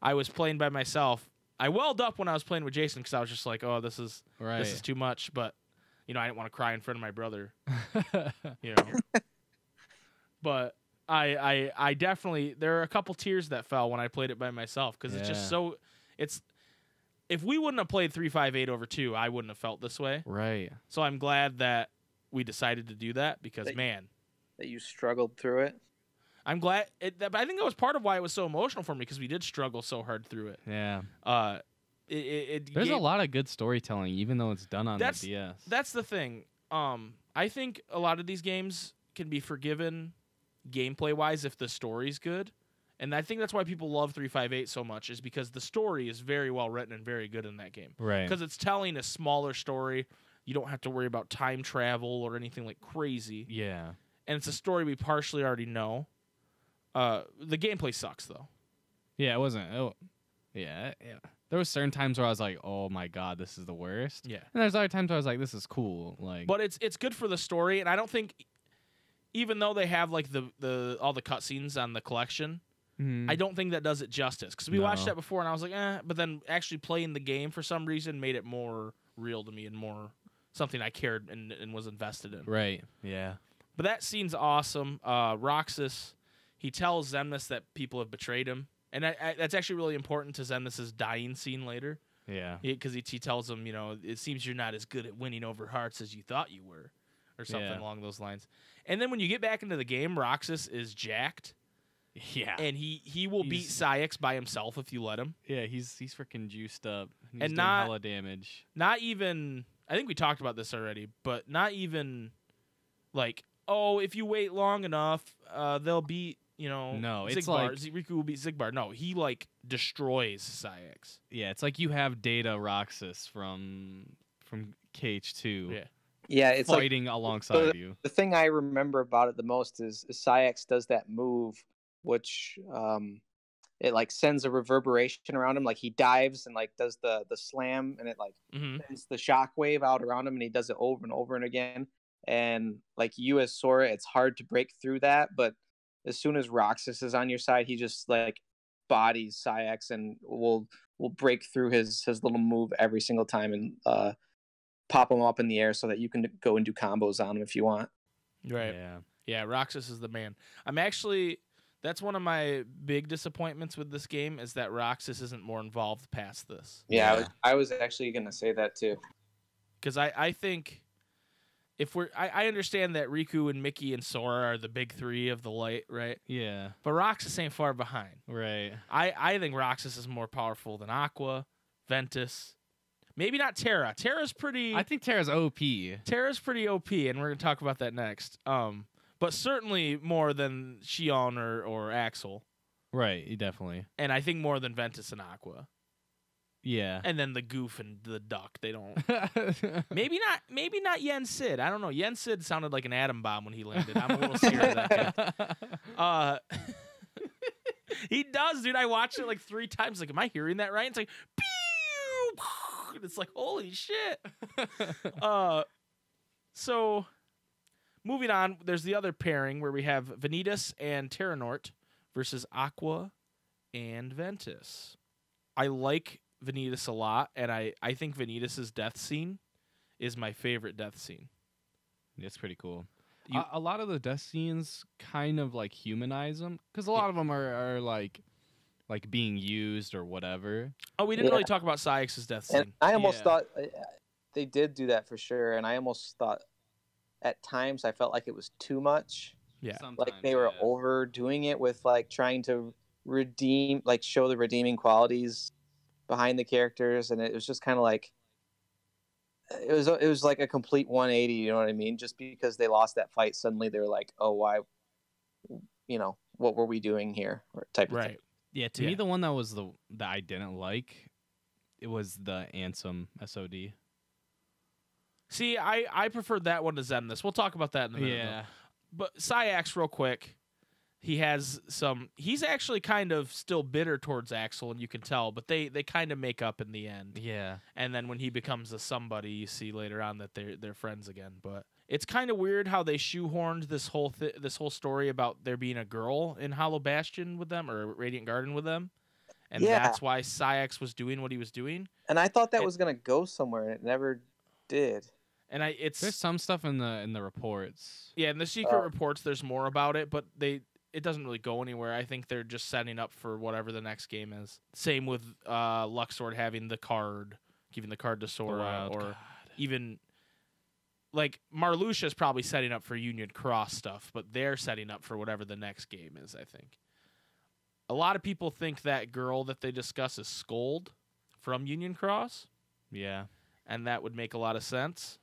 I was playing by myself. I welled up when I was playing with Jason because I was just like, oh, this is too much. But, I didn't want to cry in front of my brother. But I definitely, there are a couple tears that fell when I played it by myself because it's just so, if we wouldn't have played 358 over 2, I wouldn't have felt this way. Right. So I'm glad that we decided to do that because, that you struggled through it. I'm glad. But I think that was part of why it was so emotional for me because we did struggle so hard through it. Yeah. There's a lot of good storytelling, even though it's done on the DS. That's the thing. I think a lot of these games can be forgiven gameplay-wise if the story's good. And I think that's why people love 358 so much, is because the story is very well written and very good in that game. Right. Because it's telling a smaller story. You don't have to worry about time travel or anything like crazy. Yeah. And it's a story we partially already know. The gameplay sucks, though. Yeah, it wasn't. Yeah. There was certain times where I was like, "Oh my god, this is the worst." Yeah. And there's other times where I was like, "This is cool." Like, but it's good for the story, and I don't think, even though they have like the all the cutscenes on the collection, I don't think that does it justice. Because we watched that before, and I was like, but then actually playing the game for some reason made it more real to me and more something I cared and was invested in. Right. Yeah. But that scene's awesome. Roxas, he tells Xemnas that people have betrayed him. And that's actually really important to Xemnas' dying scene later. Yeah. Because he tells him, it seems you're not as good at winning over hearts as you thought you were. Or something along those lines. And then when you get back into the game, Roxas is jacked. Yeah. And he will beat Saïx by himself if you let him. Yeah, he's freaking juiced up. He's and doing not hella damage. Not even, I think we talked about this already, but not even like, oh, if you wait long enough, they'll beat, no, Zigbar. it's like Riku will beat Zigbar. No, he like destroys Saïx. Yeah, it's like you have Data Roxas from KH2. Yeah. Yeah, it's fighting like, alongside you. The thing I remember about it the most is Saïx does that move, which it like sends a reverberation around him. Like he dives and like does the slam, and it like sends the shockwave out around him, and he does it over and over and again. And like you as Sora, it's hard to break through that, but as soon as Roxas is on your side, he just like bodies Saïx and will break through his little move every single time and pop him up in the air so that you can go and do combos on him if you want. Right. Yeah, Roxas is the man. That's one of my big disappointments with this game, is that Roxas isn't more involved past this. Yeah. I was actually going to say that too. Because I think if I understand that Riku and Mickey and Sora are the big three of the light, right? Yeah. But Roxas ain't far behind. Right. I think Roxas is more powerful than Aqua, Ventus. Maybe not Terra. Terra's pretty... I think Terra's OP. Terra's pretty OP, and we're going to talk about that next. But certainly more than Shion or Axel. Right, definitely. And I think more than Ventus and Aqua. Yeah. And then the Goof and the Duck, they don't... maybe not Yen Sid. I don't know. Yen Sid sounded like an atom bomb when he landed. I'm a little scared of that guy. He does, dude. I watched it like 3 times. Like, am I hearing that right? It's like... Pew! And it's like, holy shit. So, moving on, there's the other pairing where we have Vanitas and Terranort versus Aqua and Ventus. I like Vanitas a lot, and I think Vanitas' death scene is my favorite death scene. It's pretty cool. You- A lot of the death scenes kind of like humanize them, because a lot of them are like being used or whatever. Oh, we didn't Yeah. really talk about Sayex's death scene. And I almost Yeah. thought they did do that for sure, and I almost thought at times I felt like it was too much. Yeah. Like they were overdoing it with like trying to redeem, like show the redeeming qualities behind the characters, and it was just kind of like it was like a complete 180. You know what I mean? Just because they lost that fight, suddenly they're like, oh, why? You know, what were we doing here? Or type of thing. Right. Yeah, to me, the one that was that I didn't like, it was the Ansem SOD. See, I preferred that one to Zenithus. We'll talk about that in a minute. though. But Sayax, real quick, he's actually kind of still bitter towards Axel, and you can tell, but they kind of make up in the end. Yeah. And then when he becomes a somebody, you see later on that they're friends again. But it's kind of weird how they shoehorned this whole story about there being a girl in Hollow Bastion with them, or Radiant Garden with them. And Yeah. that's why Sayax was doing what he was doing. And I thought that was gonna go somewhere, and it never did. And There's some stuff in the reports. Yeah, in the secret reports, there's more about it, but it doesn't really go anywhere. I think they're just setting up for whatever the next game is. Same with Luxord having the card, giving the card to Sora, or even like Marluxia is probably setting up for Union Cross stuff, but they're setting up for whatever the next game is, I think. A lot of people think that girl that they discuss is Scold from Union Cross, Yeah. and that would make a lot of sense.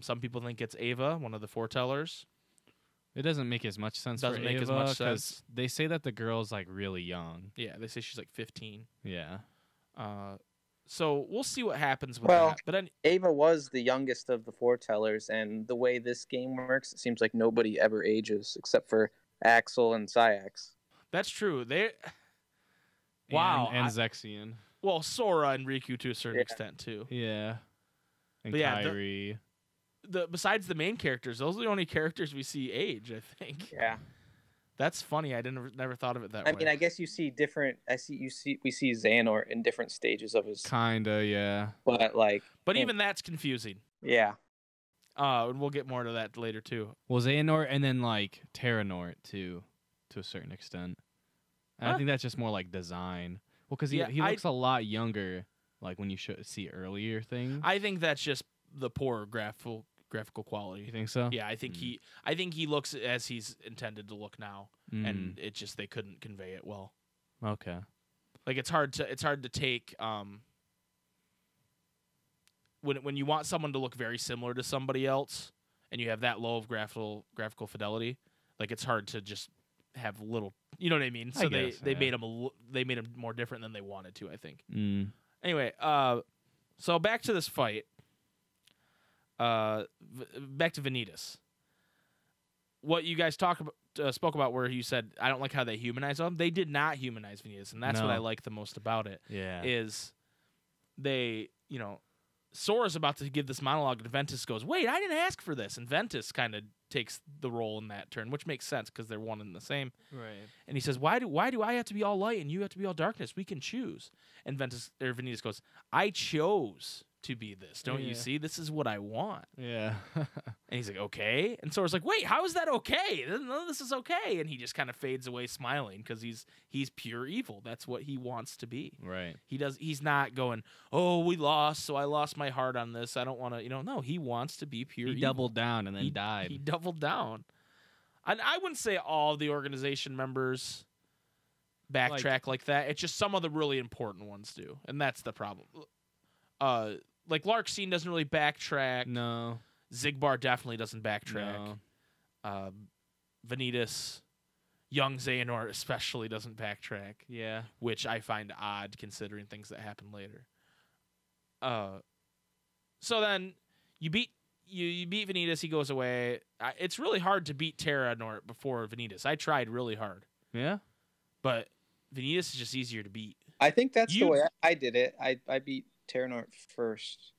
Some people think it's Ava, one of the foretellers. It doesn't make as much sense. Doesn't for make as Ava, much 'cause sense. They say that the girl's like really young. Yeah, they say she's like 15. Yeah. So we'll see what happens with Well, that. But then, Ava was the youngest of the foretellers, and the way this game works, it seems like nobody ever ages except for Axel and Sayax. that's true. Wow. And Zexion. Well, Sora and Riku to a certain Yeah. extent too. Yeah. And But yeah, Kairi. Besides the main characters, those are the only characters we see age, I think. Yeah. That's funny. I never thought of it that I way. mean, I guess you see different. We see Xehanort in different stages of his. Kinda, yeah. But like, but even that's confusing. yeah, And we'll get more to that later too. Well, Xehanort and then like Terranort too, to a certain extent. And Huh? I think that's just more like design. Well, because Yeah, he looks a lot younger, like when you see earlier things. I think that's just the poor graphical quality. You think so? Yeah, I think he looks as he's intended to look now, and it just they couldn't convey it well. Okay. Like it's hard to take when you want someone to look very similar to somebody else, and you have that low of graphical fidelity. Like it's hard to just have little, you know what I mean? So guess, they yeah. made him more different than they wanted to, I think. Mm. Anyway, so back to this fight. Back to Vanitas. What you guys spoke about, where you said I don't like how they humanize them. They did not humanize Vanitas, and that's what No. I like the most about it. Yeah. Is they, Sora's about to give this monologue, and Ventus goes, "Wait, I didn't ask for this," and Ventus kind of takes the role in that turn, which makes sense because they're one and the same. Right. And he says, "Why do I have to be all light and you have to be all darkness? We can choose." And Vanitas goes, "I chose to be this. Don't you Yeah. see? This is what I want." Yeah. And he's like, "Okay." And Sora's like, "Wait, how is that okay? None of this is okay." And he just kind of fades away smiling because he's pure evil. That's what he wants to be. Right. He's not going, "Oh, we lost, so I lost my heart on this. I don't want to," no, he wants to be pure He evil. doubled down and then died. He doubled down. And I wouldn't say all the organization members backtrack like that. It's just some of the really important ones do. And that's the problem. Like Larkstein doesn't really backtrack. No. Zigbar definitely doesn't backtrack. No. Vanitas, young Xehanort especially doesn't backtrack, Yeah. which I find odd considering things that happen later. So then you beat Vanitas, he goes away. It's really hard to beat Terranort before Vanitas. I tried really hard, Yeah. but Vanitas is just easier to beat. I think that's You- the way I did it. I beat Terranort first.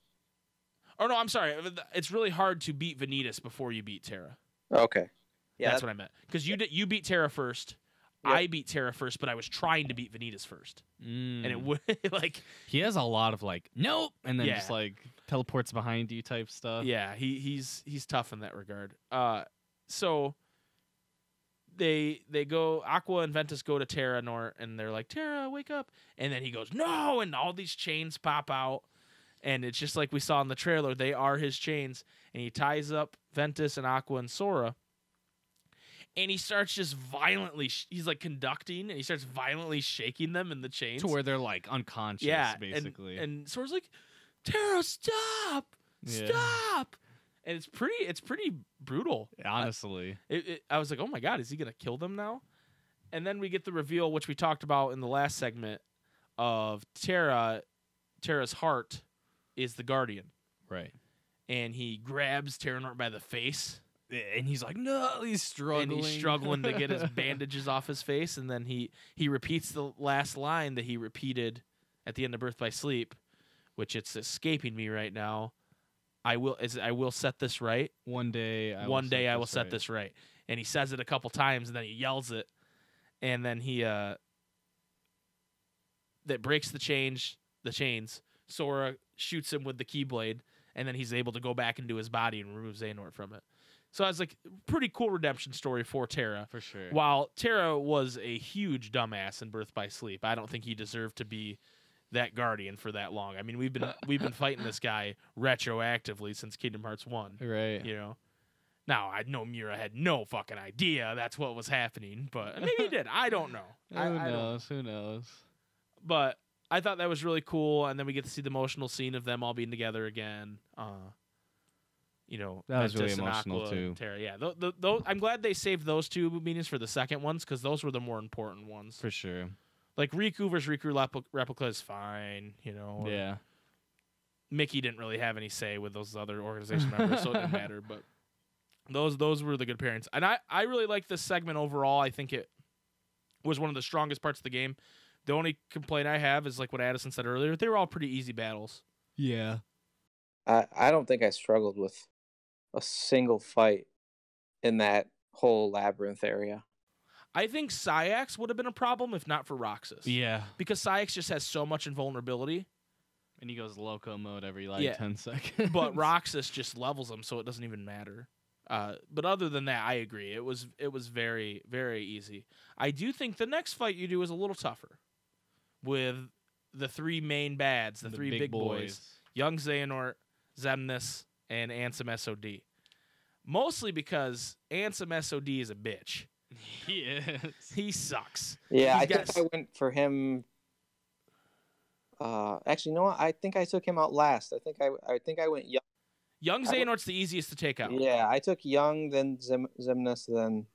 Oh no, I'm sorry. It's really hard to beat Vanitas before you beat Terra. Okay. Yeah, That's what I meant. Because you beat Terra first. Yep. I beat Terra first, but I was trying to beat Vanitas first, and it would like He has a lot of like nope, and then Yeah. just like teleports behind you type stuff. yeah, he's tough in that regard. So they go Aqua and Ventus go to Terra Nort, and they're like, Terra, wake up, and then he goes no, and all these chains pop out, and it's just like we saw in the trailer. They are his chains, and he ties up Ventus and Aqua and Sora. And he starts just violently, he's like conducting, and he starts violently shaking them in the chains. To where they're like unconscious, Yeah, basically. And Sora's like, Terra, stop! Yeah. Stop! And it's pretty brutal. Honestly. I was like, oh my god, is he going to kill them now? And then we get the reveal, which we talked about in the last segment, of Terra's heart is the Guardian. Right. And he grabs Terra Nort by the face. And he's like, no, he's struggling. And he's struggling to get his bandages off his face, and then he repeats the last line that he repeated at the end of Birth by Sleep, which it's escaping me right now. I will set this right. One day I will set this right. And he says it a couple times, and then he yells it, and then he that breaks the chains. Sora shoots him with the Keyblade, and then he's able to go back into his body and remove Xehanort from it. So I was like, pretty cool redemption story for Terra. For sure. While Terra was a huge dumbass in Birth by Sleep, I don't think he deserved to be that Guardian for that long. I mean, we've been fighting this guy retroactively since Kingdom Hearts 1. Right. You know. Now, I know Mira had no fucking idea that's what was happening, but maybe he did. I don't know. Who knows? But I thought that was really cool, and then we get to see the emotional scene of them all being together again. You know, that was really Ventus and emotional Aqua too. and Terra. Yeah, those, I'm glad they saved those two meetings for the second ones, because those were the more important ones. For sure. Like Riku versus Riku replica is fine, you know. Yeah. Mickey didn't really have any say with those other organization members, so it didn't matter. But those were the good pairings, and I really like this segment overall. I think it was one of the strongest parts of the game. The only complaint I have is like what Addison said earlier. They were all pretty easy battles. Yeah. I don't think I struggled with a single fight in that whole labyrinth area. I think Sayax would have been a problem if not for Roxas. Yeah. Because Sayax just has so much invulnerability. And he goes loco mode every 10 seconds. But Roxas just levels him, so it doesn't even matter. But other than that, I agree. It was very, very easy. I do think the next fight you do is a little tougher with the three main bads, the three big boys. Young Xehanort, Xemnas, and Ansem SOD. Mostly because Ansem SOD is a bitch. He is. He sucks. Yeah, He's I think I went for him. Actually, you know what? I think I took him out last. I think I went young. Young Xehanort's the easiest to take out. Yeah, I took young, then Xemnas, then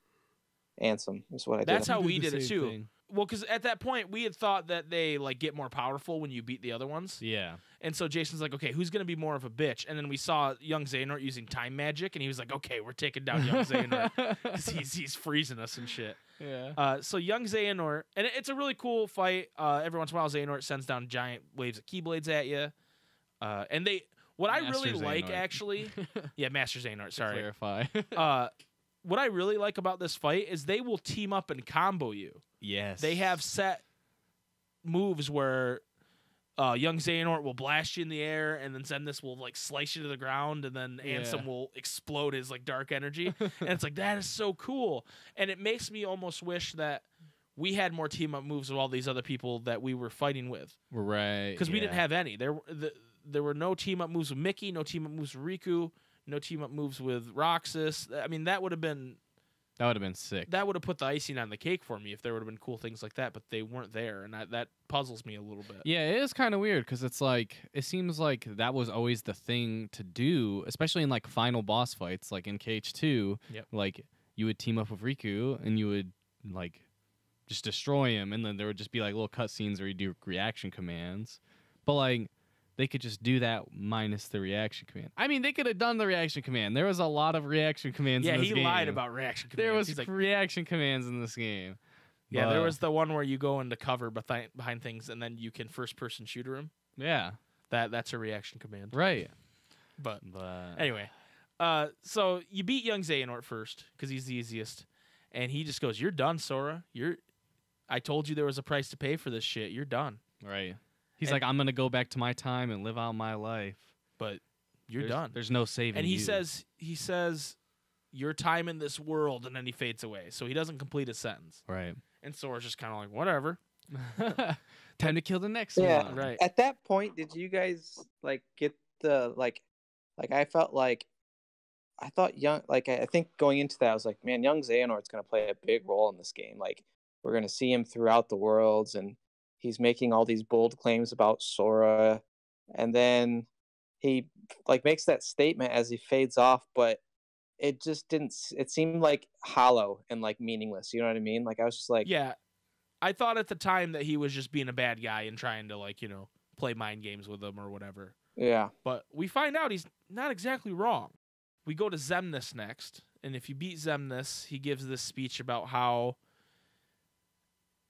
Ansem. Is what I did. That's how we did it too. Well, because at that point we had thought that they like get more powerful when you beat the other ones. Yeah. And so Jason's like, okay, who's gonna be more of a bitch? And then we saw young Xehanort using time magic, and he was like, okay, we're taking down young Xehanort because he's freezing us and shit. Yeah. So young Xehanort, and it's a really cool fight. Every once in a while, Xehanort sends down giant waves of Keyblades at you. And what I really like actually, yeah, Master Xehanort. Sorry. To clarify. What I really like about this fight is they will team up and combo you. Yes. They have set moves where young Xehanort will blast you in the air, and then Xemnas will like slice you to the ground, and then Ansem will explode his like dark energy. And it's like, that is so cool. And it makes me almost wish that we had more team up moves with all these other people that we were fighting with. Right. Because we didn't have any. There were no team up moves with Mickey, no team up moves with Riku, no team up moves with Roxas. I mean, that would have been sick. That would have put the icing on the cake for me if there would have been cool things like that, but they weren't there, and that puzzles me a little bit. Yeah, it is kind of weird because it's like it seems like that was always the thing to do, especially in like final boss fights, like in KHIII. Yep. Like you would team up with Riku and you would like just destroy him, and then there would just be like little cutscenes where you do reaction commands, but like they could just do that minus the reaction command. I mean, they could have done the reaction command. There was a lot of reaction commands in this game. Yeah, he lied about reaction commands. There was reaction commands in this game. Yeah, there was the one where you go into cover behind things, and then you can first-person shooter him. Yeah. That's a reaction command. Right. But anyway, so you beat young Xehanort first because he's the easiest, and he just goes, "You're done, Sora. I told you there was a price to pay for this shit. You're done." Right. He's like, I'm gonna go back to my time and live out my life, but you're done. There's no saving. And he you. says, "Your time in this world," and then he fades away. So he doesn't complete a sentence. Right. And Sora's just kind of like, whatever. Time to kill the next Yeah. one. Right. At that point, did you guys like get the like I felt like I thought I think going into that I was like, man, young Xehanort's gonna play a big role in this game. Like we're gonna see him throughout the worlds, and he's making all these bold claims about Sora, and then he like makes that statement as he fades off, but it just didn't. It seemed like hollow and like meaningless. You know what I mean? Like I was just like, Yeah. I thought at the time that he was just being a bad guy and trying to play mind games with them or whatever. yeah, But we find out he's not exactly wrong. We go to Xemnas next, and if you beat Xemnas, he gives this speech about how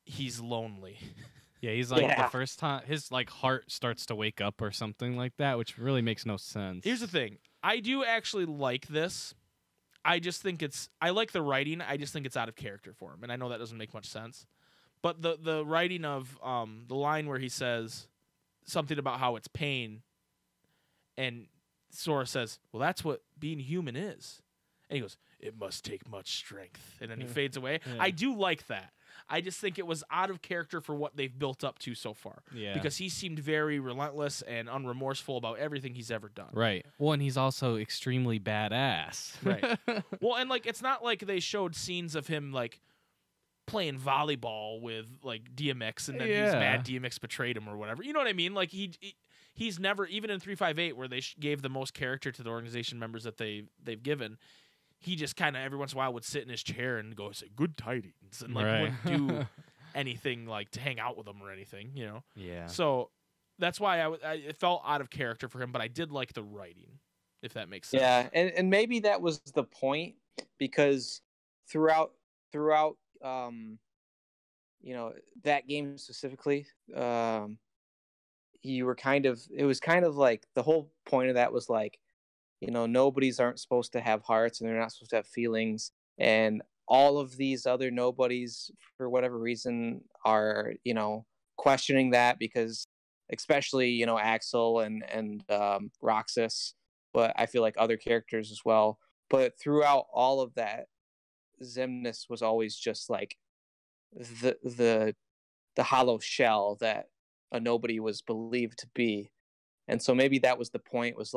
he's lonely. Yeah, he's like Yeah. the first time his like heart starts to wake up or something like that, which really makes no sense. Here's the thing. I do actually like this. I just think I like the writing. I just think it's out of character for him, and I know that doesn't make much sense. But the writing of the line where he says something about how it's pain, and Sora says, "Well, that's what being human is," and he goes, "It must take much strength," and then he fades away. Yeah. I do like that. I just think it was out of character for what they've built up to so far. Yeah. Because he seemed very relentless and unremorseful about everything he's ever done. Right. Well, and he's also extremely badass. Right. Well, and it's not like they showed scenes of him playing volleyball with DMX, and then he's mad DMX betrayed him or whatever. You know what I mean? Like he's never, even in 358 where they gave the most character to the organization members that they've given. He just kind of every once in a while would sit in his chair and go say good tidings and wouldn't do anything to hang out with them or anything, you know. Yeah. So that's why it felt out of character for him, but I did like the writing, if that makes sense. yeah, and maybe that was the point because throughout that game specifically, you were it was kind of like the whole point of that was nobodies aren't supposed to have hearts and they're not supposed to have feelings, and all of these other nobodies for whatever reason are questioning that, because especially Axel and Roxas, but I feel like other characters as well. But throughout all of that, Xemnas was always just like the hollow shell that a nobody was believed to be. And so maybe that was the point, was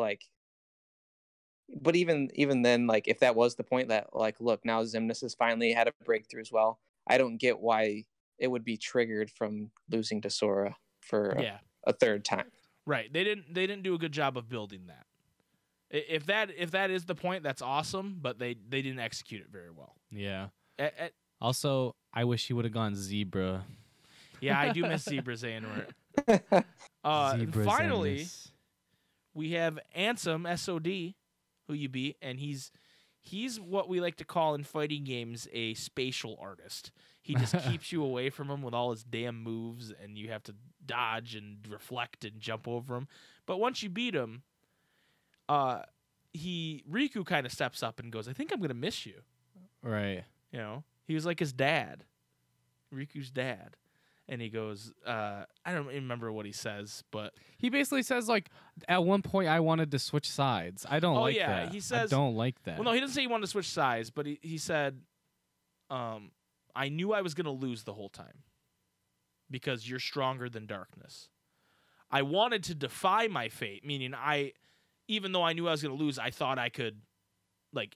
but even then, if that was the point, that look, now Xemnas has finally had a breakthrough as well, I don't get why it would be triggered from losing to Sora for a third time. Right. They didn't do a good job of building that. If that is the point, that's awesome, but they didn't execute it very well. Yeah. Also, I wish he would have gone Zebra. Yeah, I do miss Zebra Xehanort. Zebra Finally, Xemnas. we have Ansem SOD, who you beat, and he's what we like to call in fighting games a spatial artist. He just keeps you away from him with all his damn moves, and you have to dodge and reflect and jump over him. But once you beat him, Riku kind of steps up and goes, "I think I'm gonna miss you." Right. He was like his dad, Riku's dad. And he goes, I don't remember what he says, but he basically says at one point I wanted to switch sides. I don't like that. He says, I don't like that. Well, no, he doesn't say he wanted to switch sides, but he said, I knew I was going to lose the whole time because you're stronger than darkness. I wanted to defy my fate, meaning even though I knew I was going to lose, I thought I could,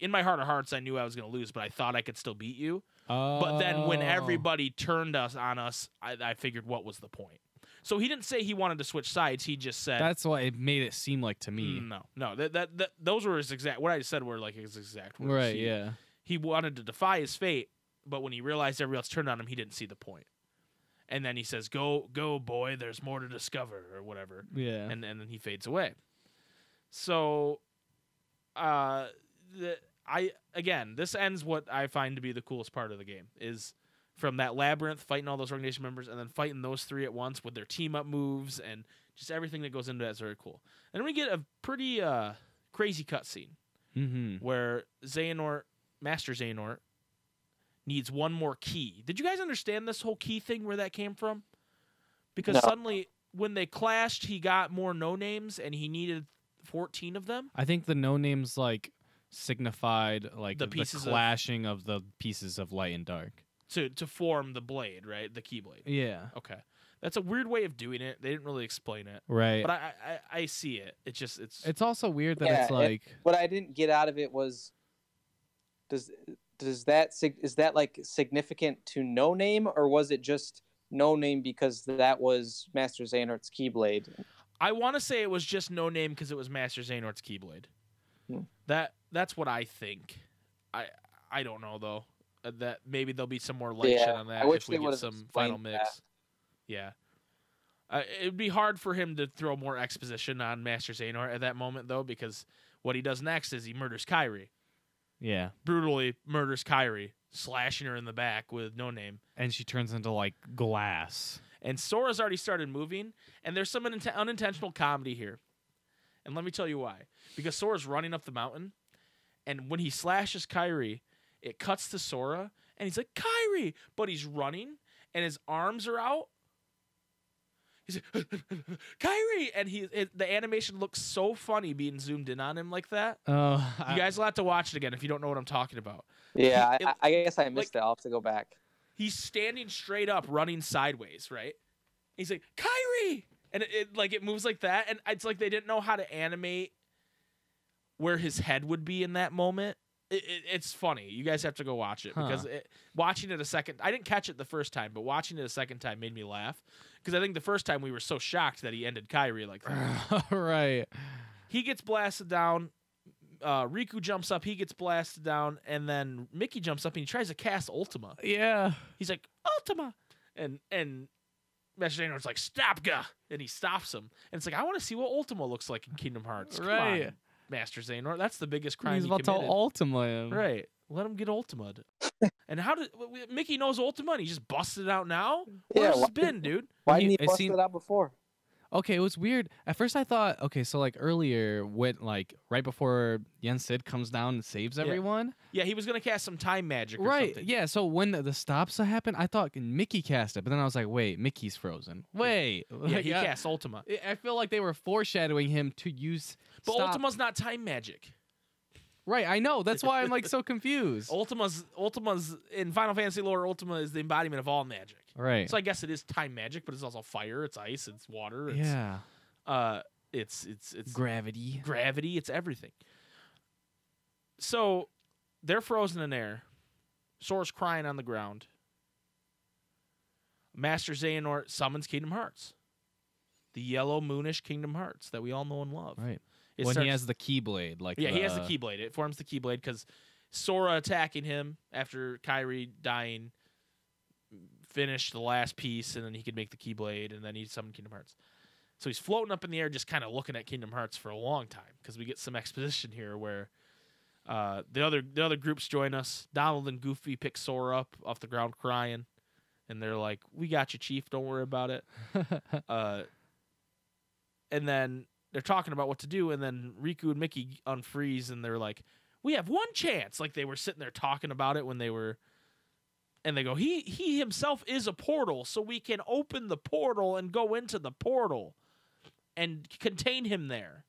in my heart of hearts, I knew I was going to lose, but I thought I could still beat you. But then when everybody turned on us, I figured what was the point. So he didn't say he wanted to switch sides. He just said that's what it made it seem like to me. No. That those were his exact. What I said were his exact words. Right. He wanted to defy his fate, but when he realized everybody else turned on him, he didn't see the point. And then he says, "Go, boy. There's more to discover," or whatever. Yeah. And then he fades away. So, this ends what I find to be the coolest part of the game, is from that labyrinth, fighting all those organization members, and then fighting those three at once with their team up moves and just everything that goes into that is very cool. And we get a pretty crazy cutscene where Master Xehanort, needs one more key. Did you guys understand this whole key thing, where that came from? Because suddenly, when they clashed, he got more no-names, and he needed 14 of them. I think the no-names, like, signified, like, the pieces clashing of the pieces of light and dark. To form the blade, right? The Keyblade. Yeah. Okay. That's a weird way of doing it. They didn't really explain it. Right. But I see it. It's also weird that it's like... what I didn't get out of it was... Is that like significant to No Name, or was it just No Name because that was Master Xehanort's Keyblade? I want to say it was just No Name because it was Master Xehanort's Keyblade. That's what I think. I don't know though. That maybe there'll be some more light shit on that if we get some final mix. Yeah. It'd be hard for him to throw more exposition on Master Xehanort at that moment though, because what he does next is he murders KHIII. Yeah. Brutally murders KHIII, slashing her in the back with No Name. And she turns into, like, glass. And Sora's already started moving, and there's some unintentional comedy here. And let me tell you why. Because Sora's running up the mountain, and when he slashes KHIII, it cuts to Sora, and he's like, KHIII! But he's running, and his arms are out. He's like, KHIII! And the animation looks so funny being zoomed in on him like that. Oh, you guys will have to watch it again if you don't know what I'm talking about. Yeah, I guess I missed it. I'll have to go back. He's standing straight up, running sideways, right? He's like, KHIII! And it moves like that, and it's like they didn't know how to animate where his head would be in that moment. It's funny. You guys have to go watch it because watching it a second, I didn't catch it the first time, but watching it a second time made me laugh because I think the first time we were so shocked that he ended KHIII like that. Right. He gets blasted down. Riku jumps up. He gets blasted down, and then Mickey jumps up and he tries to cast Ultima. Yeah. He's like Ultima, and Master Xehanort's like stop, ga, and he stops him. And it's like I want to see what Ultima looks like in Kingdom Hearts. Come on, Master Xehanort. That's the biggest crime he's he about committed. to Ultima him. Right. Let him get Ultima'd. And how did Mickey knows Ultima and he just busted it out now? Where's it been, dude? Why didn't he bust it out before? Okay, it was weird. At first I thought, okay, so like earlier when like right before Yen Sid comes down and saves everyone. Yeah, he was gonna cast some time magic or right. something. Yeah, so when the stops happened, I thought Mickey cast it, but then I was like, wait, Mickey's frozen. Wait. Yeah, he cast Ultima. I feel like they were foreshadowing him to use But Ultima's not time magic. Right, I know. That's why I'm like so confused. Ultima's in Final Fantasy lore, Ultima is the embodiment of all magic. Right. So I guess it is time magic, but it's also fire, it's ice, it's water, it's it's gravity. Gravity, it's everything. So they're frozen in air. Sora's crying on the ground. Master Xehanort summons Kingdom Hearts. The yellow moonish Kingdom Hearts that we all know and love. Right. He has the Keyblade, he has the Keyblade. It forms the Keyblade because Sora attacking him after KHIII dying finished the last piece, and then he could make the Keyblade, and then he summoned Kingdom Hearts. So he's floating up in the air, just kind of looking at Kingdom Hearts for a long time because we get some exposition here where the other groups join us. Donald and Goofy pick Sora up off the ground crying, and they're like, "We got you, Chief. Don't worry about it." And then they're talking about what to do, and then Riku and Mickey unfreeze, and they're like, "We have one chance." Like they were sitting there talking about it when they were, and they go, "He himself is a portal, so we can open the portal and go into the portal, and contain him there."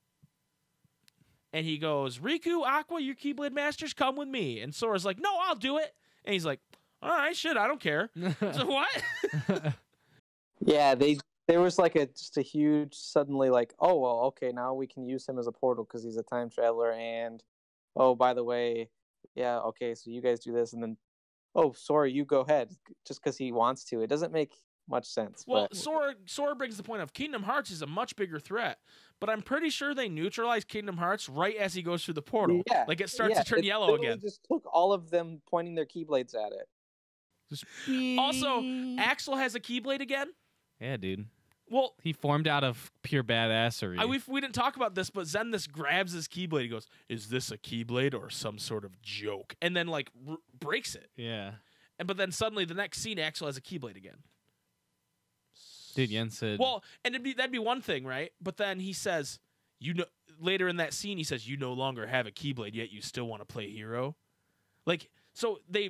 And he goes, "Riku, Aqua, your Keyblade Masters, come with me." And Sora's like, "No, I'll do it." And he's like, "All right, shit, I don't care." So what? Yeah, there was like just a huge suddenly like, oh well, okay, now we can use him as a portal because he's a time traveler, and oh by the way, yeah, okay, so you guys do this, and then oh Sora, you go ahead just because he wants to. It doesn't make much sense. Well, but Sora brings the point of Kingdom Hearts is a much bigger threat, but I'm pretty sure they neutralize Kingdom Hearts right as he goes through the portal. Yeah, like it starts to turn yellow again. Just took all of them pointing their Keyblades at it. Also, Axel has a Keyblade again. Yeah, dude. Well, he formed out of pure badassery. We didn't talk about this, but Zeniths grabs his Keyblade. He goes, "Is this a Keyblade or some sort of joke?" And then like breaks it. Yeah. But then suddenly the next scene, Axel has a Keyblade again. Dude, Yen said. Well, and that'd be one thing, right? But then he says, you know, later in that scene, he says, "You no longer have a Keyblade, yet you still want to play hero." Like, so they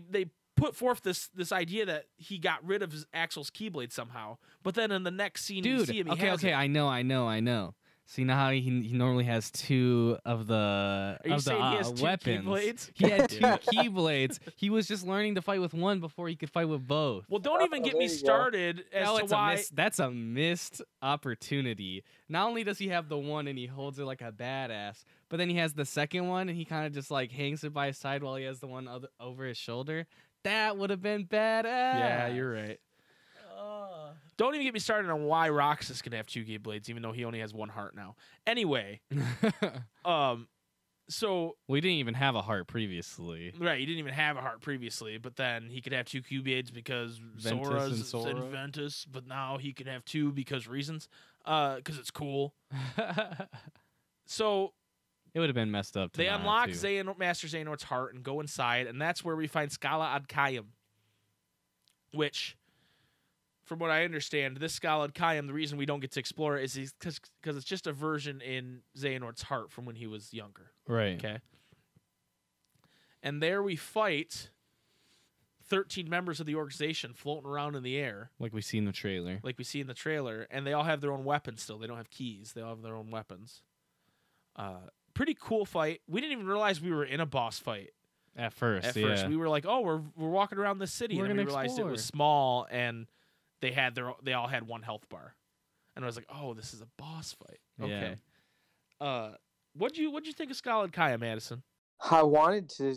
put forth this idea that he got rid of Axel's Keyblade somehow, but then in the next scene, you Dude, see him. okay, I know. See, now how he normally has two of the Are you saying he has two weapons. Keyblades? He had two Keyblades. He was just learning to fight with one before he could fight with both. Well, don't even get there me you go. started as to why. That's a missed opportunity. Not only does he have the one and he holds it like a badass, but then he has the second one and he kind of just like hangs it by his side while he has the one over his shoulder. That would have been badass. Yeah, you're right. Don't even get me started on why Roxas can have two Keyblades, even though he only has one heart now. Anyway, so we didn't even have a heart previously. right, he didn't even have a heart previously, but then he could have two Keyblades because Ventus Sora's and Sora. and Ventus, but now he can have two because reasons, because it's cool. So It would have been messed up. To they not unlock too. Master Xehanort's heart and go inside, and that's where we find Scala ad Caem, which, from what I understand, this Scala ad Caem, the reason we don't get to explore it is because it's just a version in Xehanort's heart from when he was younger. Right. Okay. And there we fight 13 members of the organization floating around in the air, Like we see in the trailer. like we see in the trailer, and they all have their own weapons still. They don't have keys. They all have their own weapons. Pretty cool fight. We didn't even realize we were in a boss fight. At first, At yeah. first, we were like, "Oh, we're walking around this city," We're and then we gonna realized it was explore. small, and they all had one health bar, and I was like, "Oh, this is a boss fight." Okay. What'd you think of Scala ad Caem, Addison? I wanted to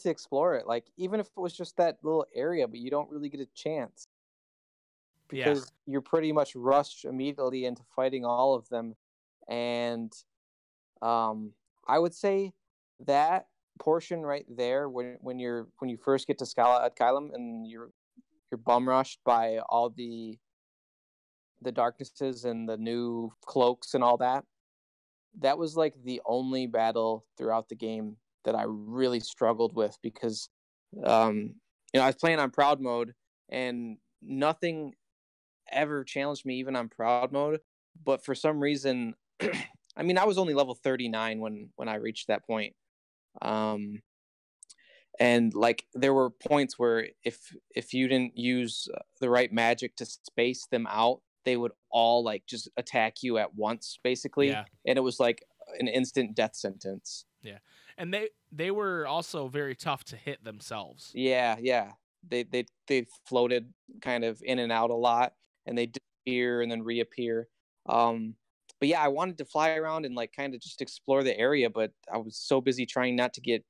explore it, like even if it was just that little area, but you don't really get a chance because you're pretty much rushed immediately into fighting all of them, and I would say that portion right there when you first get to Scala ad Caem and you're bum rushed by all the darknesses and the new cloaks and all that. That was like the only battle throughout the game that I really struggled with because I was playing on proud mode and nothing ever challenged me even on proud mode, but for some reason I mean, I was only level 39 when I reached that point. And like there were points where if you didn't use the right magic to space them out, they would all like just attack you at once, basically. Yeah. And it was like an instant death sentence. Yeah, and they were also very tough to hit themselves. Yeah. They floated kind of in and out a lot, and they disappear and then reappear. But yeah, I wanted to fly around and like kind of just explore the area, but I was so busy trying not to get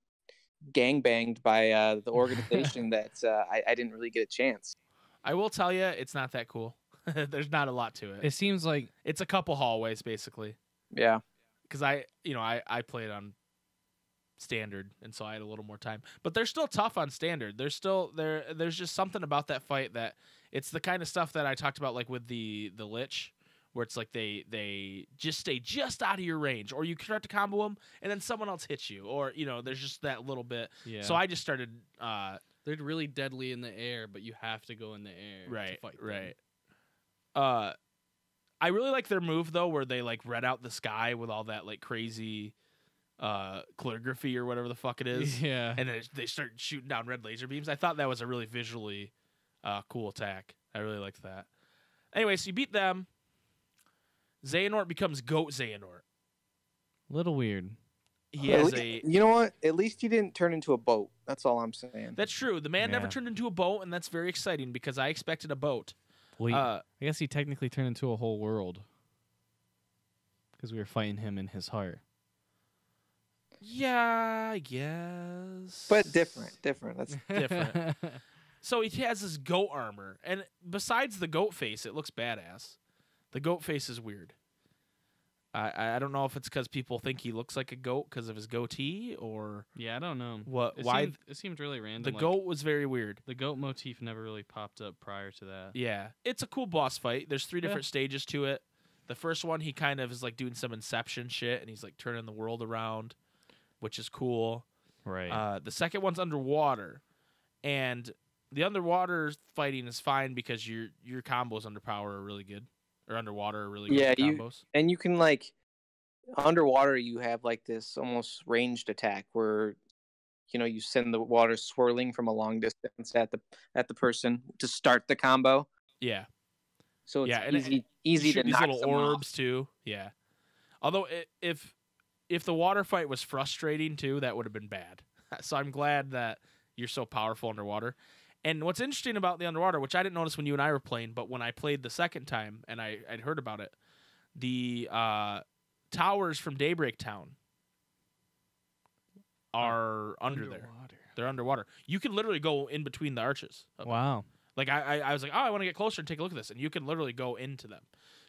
gangbanged by the organization that I didn't really get a chance. I will tell you, it's not that cool. There's not a lot to it. It seems like It's a couple hallways basically. Yeah. Because I played on standard, and so I had a little more time. But they're still tough on standard. There's just something about that fight that it's the kind of stuff that I talked about, like with the Lich, where it's like they just stay just out of your range, or you start to combo them, and then someone else hits you, or there's just that little bit. yeah. So I just started. they're really deadly in the air, but you have to go in the air to Right, fight them. right. I really like their move though, where they like red out the sky with all that like crazy calligraphy or whatever the fuck it is, Yeah. and then they start shooting down red laser beams. I thought that was a really visually cool attack. I really liked that. Anyway, so you beat them. Xehanort becomes Goat Xehanort. Little weird. He has You know what? At least he didn't turn into a boat. That's all I'm saying. That's true. The man never Yeah. turned into a boat, and that's very exciting because I expected a boat. Well, I guess he technically turned into a whole world because we were fighting him in his heart. Yeah, I guess. But different. That's Different. So he has this goat armor, and besides the goat face, it looks badass. The goat face is weird. I don't know if it's because people think he looks like a goat because of his goatee, or Yeah, I don't know. what. It Why Seemed, it seemed really random. the like, goat was very weird. The goat motif never really popped up prior to that. Yeah, it's a cool boss fight. There's 3 Yeah. different stages to it. The first one, he kind of is like doing some Inception shit, and he's like turning the world around, which is cool. Right. The second one's underwater, and the underwater fighting is fine because your combos under power are really good. or underwater are really good Yeah, for combos. and you can like underwater. You have like this almost ranged attack where you send the water swirling from a long distance at the person to start the combo. Yeah. So it's Yeah, and easy you to shoot these knock little someone orbs off. too. Yeah. Although if the water fight was frustrating too, that would have been bad. So I'm glad that you're so powerful underwater. And what's interesting about the underwater, which I didn't notice when you and I were playing, but when I played the second time and I'd heard about it, the towers from Daybreak Town are under there. They're underwater. You can literally go in between the arches. Wow. Like I was like, oh, I want to get closer and take a look at this, and you can literally go into them.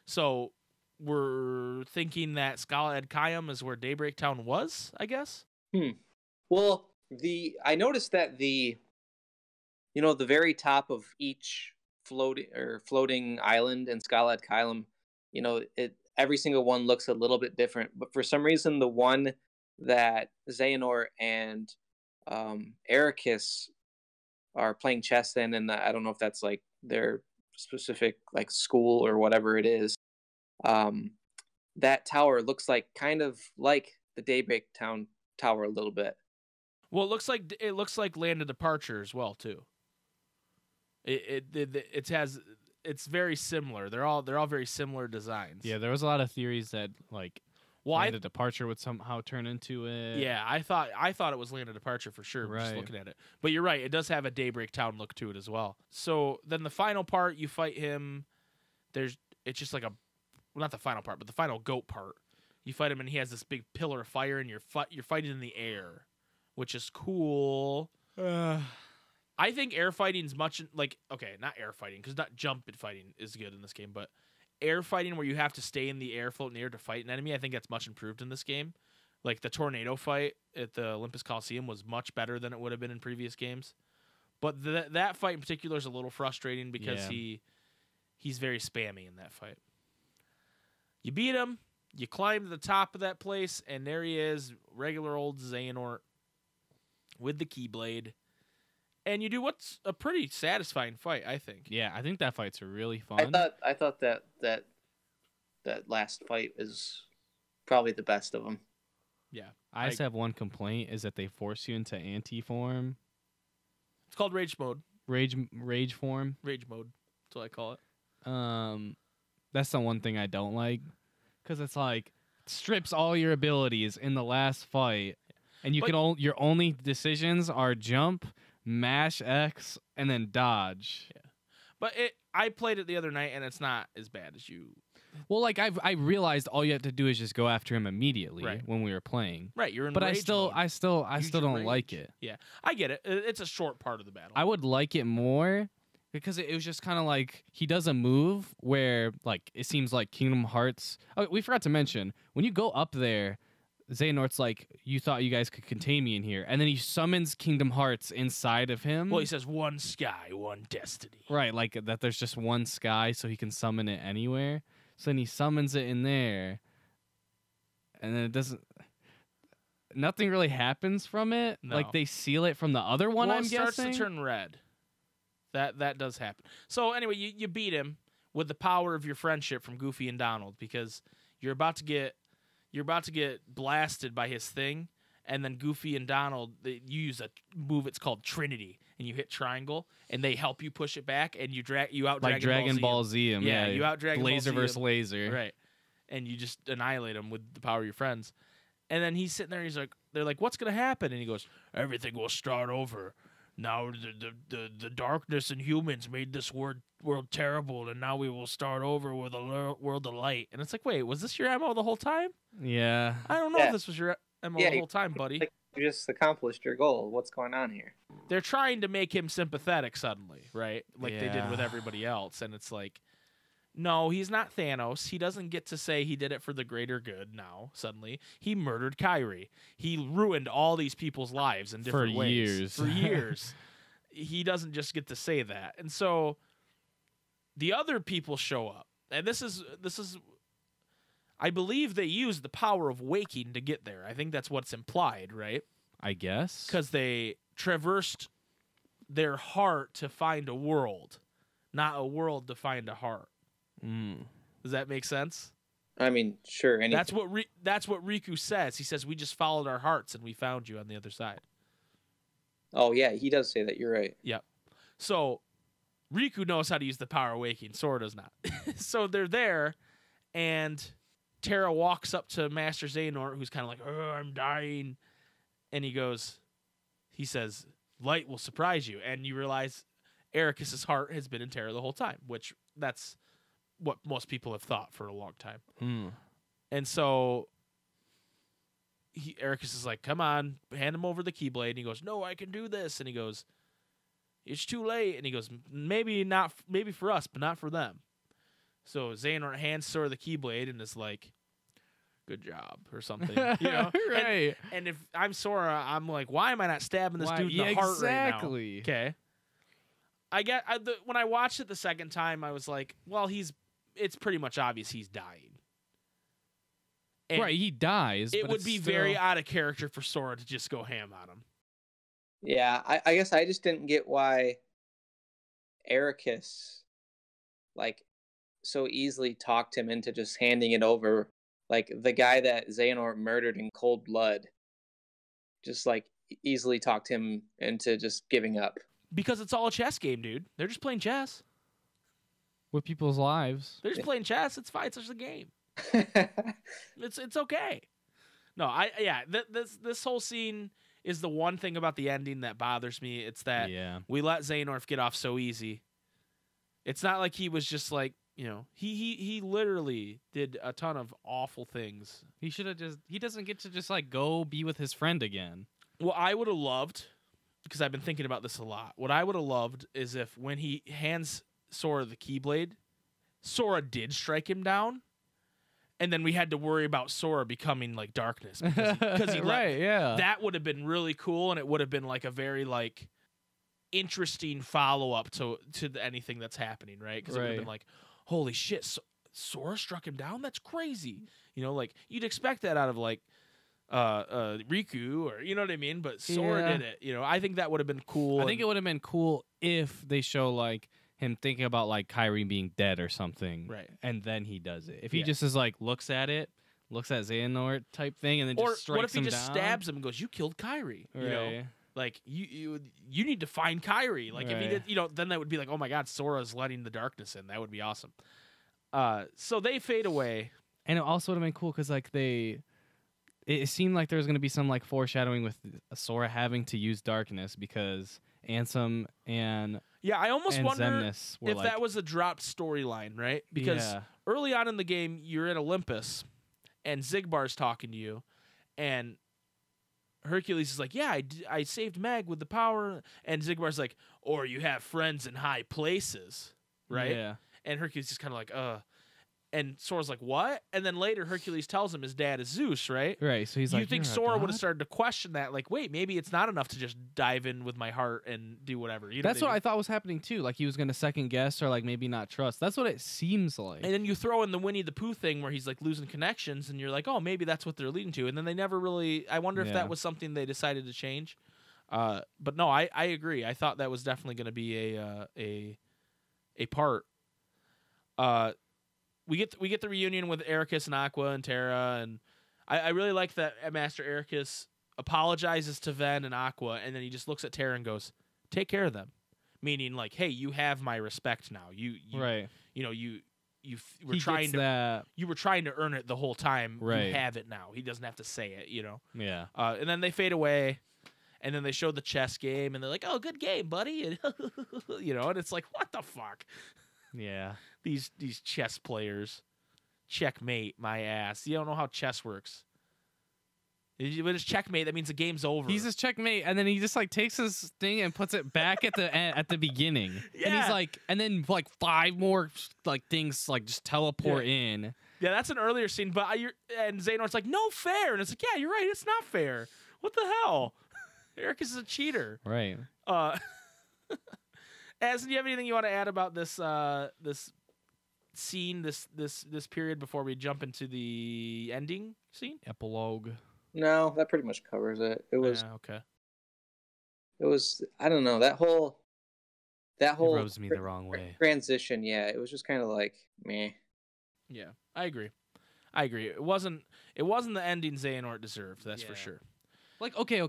So we're thinking that Scala KHIII is where Daybreak Town was, I guess. Well, I noticed that the very top of each floating island in Scala KHIII, every single one looks a little bit different. But for some reason, the one that Xehanort and Ericus are playing chess in, and I don't know if that's like their specific like school or whatever it is. That tower looks like kind of like the Daybreak Town tower a little bit. Well, it looks like Land of Departure as well too. It's very similar. They're all very similar designs. Yeah, there was a lot of theories that like Land of Departure would somehow turn into it. Yeah, I thought it was Land of Departure for sure. Right. Just looking at it, but you're right. It does have a Daybreak Town look to it as well. So then the final part, you fight him. It's just like not the final part, but the final goat part. You fight him, and he has this big pillar of fire, and you're fighting in the air, which is cool. I think air fighting's much like not air fighting because not jump fighting is good in this game, but air fighting where you have to stay in the air, float in the air to fight an enemy. I think that's much improved in this game. Like the tornado fight at the Olympus Coliseum was much better than it would have been in previous games. But that fight in particular is a little frustrating because he's very spammy in that fight. You beat him, you climb to the top of that place, and there he is, regular old Xehanort with the Keyblade. And you do what's a pretty satisfying fight, I think. Yeah, I think that fight's really fun. I thought that last fight is probably the best of them. Yeah. I just have one complaint is that they force you into anti-form. It's called Rage Mode. Rage form. Rage Mode. That's what I call it. That's the one thing I don't like. Because it's like, strips all your abilities in the last fight. And your only decisions are jump, mash X, and then dodge. Yeah. But I played it the other night, and it's not as bad as you. Well, like I realized all you have to do is just go after him immediately Right. when we were playing. Right, you're in But rage mode. I still Use your don't rage. like it. Yeah, I get it. It's a short part of the battle. I would like it more because it was just kind of like he does a move where like it seems like Kingdom Hearts. Oh, we forgot to mention when you go up there, Xehanort's like, you thought you guys could contain me in here, and then he summons Kingdom Hearts inside of him. Well, he says one sky, one destiny. Right, like that. There's just one sky, so he can summon it anywhere. So then he summons it in there, and then it doesn't. Nothing really happens from it. No. Like they seal it from the other one. Well, I'm it starts guessing. to turn red. That does happen. So anyway, you beat him with the power of your friendship from Goofy and Donald because you're about to get blasted by his thing, and then Goofy and Donald you use a move. It's called Trinity, and you hit triangle, and they help you push it back, and you out like Dragon Ball Z. Yeah, you out Dragon Ball Z laser versus laser. Right, and you just annihilate him with the power of your friends. And then he's sitting there. They're like, "What's gonna happen?" And he goes, "Everything will start over. Now the darkness and humans made this world terrible, and now we will start over with a world of light." And it's like, wait, was this your MO the whole time? Yeah. I don't know if this was your MO the whole time, buddy. Like, you just accomplished your goal. What's going on here? They're trying to make him sympathetic suddenly, right? Like they did with Yeah. everybody else, and it's like, no, he's not Thanos. He doesn't get to say he did it for the greater good now, suddenly. He murdered KHIII. He ruined all these people's lives in different ways. years. For years. He doesn't just get to say that. And so the other people show up. And this is I believe they used the power of waking to get there. I think that's what's implied, right? I guess. Because they traversed their heart to find a world, not a world to find a heart. Does that make sense? I mean, sure. Anything. That's what Riku says. He says we just followed our hearts and we found you on the other side. Oh yeah, he does say that. You're right. Yep. So Riku knows how to use the power of waking. Sora does not. So they're there, and Terra walks up to Master Xehanort, who's kind of like, "Oh, I'm dying," and he says, "Light will surprise you," and you realize Ericus's heart has been in Terra the whole time, which that's what most people have thought for a long time. And so Ericus is like, "Come on, hand him over the Keyblade." And he goes, "No, I can do this." And he goes, "It's too late." And he goes, maybe for us, but not for them. So Xehanort hands Sora the Keyblade and is like, "Good job," or something. You know? Right. And if I'm Sora, I'm like, why am I not stabbing this dude in the heart exactly. right now? Okay. When I watched it the second time, I was like, well, it's pretty much obvious he's dying. And right, he dies. It but would be still... very out of character for Sora to just go ham on him. Yeah, I guess I just didn't get why Ericus, like, so easily talked him into just handing it over. Like, the guy that Xehanort murdered in cold blood, just, like, easily talked him into just giving up. Because it's all a chess game, dude. They're just playing chess. With people's lives. They're just playing chess. It's fine. It's just a game. It's okay. No, this whole scene is the one thing about the ending that bothers me. It's that we let Xehanort get off so easy. It's not like he was just like, you know, he literally did a ton of awful things. He doesn't get to just like go be with his friend again. Well, I would have loved, because I've been thinking about this a lot. What I would have loved is if when he hands Sora the Keyblade, Sora did strike him down. And then we had to worry about Sora becoming like darkness because he right, yeah. That would have been really cool, and it would have been like a very like interesting follow up to anything that's happening, right? Because it would have been like, holy shit, Sora struck him down. That's crazy, you know. Like you'd expect that out of like Riku, or you know what I mean. But Sora did it, you know. I think that would have been cool. I think it would have been cool if they show like him thinking about like KHIII being dead or something, right? And then he does it. If he just is like looks at Xehanort type thing, and then just strikes him down. Or what if he just stabs him and goes, "You killed KHIII," you know? Like you need to find KHIII. Like if he did, you know, then that would be like, oh my god, Sora's letting the darkness in. That would be awesome. So they fade away, and it also would have been cool because like it seemed like there was going to be some like foreshadowing with Sora having to use darkness because Ansem and I almost wonder Xemnas if that was a dropped storyline, right? Because early on in the game, you're in Olympus, and Zigbar's talking to you, and Hercules is like, "Yeah, I saved Meg with the power," and Zigbar's like, "Or you have friends in high places, right?" Yeah. And Hercules is kind of like, And Sora's like, "What?" And then later, Hercules tells him his dad is Zeus, right? Right. So he's like, you think Sora would have started to question that? Like, wait, maybe it's not enough to just dive in with my heart and do whatever. You know That's what I thought was happening too. Like he was going to second guess or like maybe not trust. That's what it seems like. And then you throw in the Winnie the Pooh thing where he's like losing connections, and you're like, oh, maybe that's what they're leading to. And then they never really. I wonder if that was something they decided to change. But no, I agree. I thought that was definitely going to be a part. We get the reunion with Ericus and Aqua and Terra, and I really like that Master Ericus apologizes to Ven and Aqua, and then he just looks at Terra and goes, "Take care of them," meaning like, "Hey, you have my respect now. You right. You know, you were trying to you were trying to earn it the whole time. Right. You have it now. He doesn't have to say it. You know. Yeah. And then they fade away, and then they show the chess game, and they're like, "Oh, good game, buddy," and you know, and it's like, what the fuck. Yeah. These chess players. Checkmate, my ass. You don't know how chess works. When it's checkmate, that means the game's over. He's just checkmate, and then he just like takes his thing and puts it back at the beginning. Yeah. And he's like, and then like 5 more like things like just teleport in. Yeah, that's an earlier scene, but and Xehanort's like, "No fair," and it's like, "Yeah, you're right. It's not fair. What the hell?" Ericus is a cheater. Right. As, do you have anything you want to add about this scene, this period before we jump into the ending scene? Epilogue. No, that pretty much covers it. It was okay. It was, I don't know, that whole it rubs me the wrong way. transition. Yeah, it was just kind of like meh. Yeah, I agree. It wasn't the ending Xehanort deserved. That's for sure. Like, okay.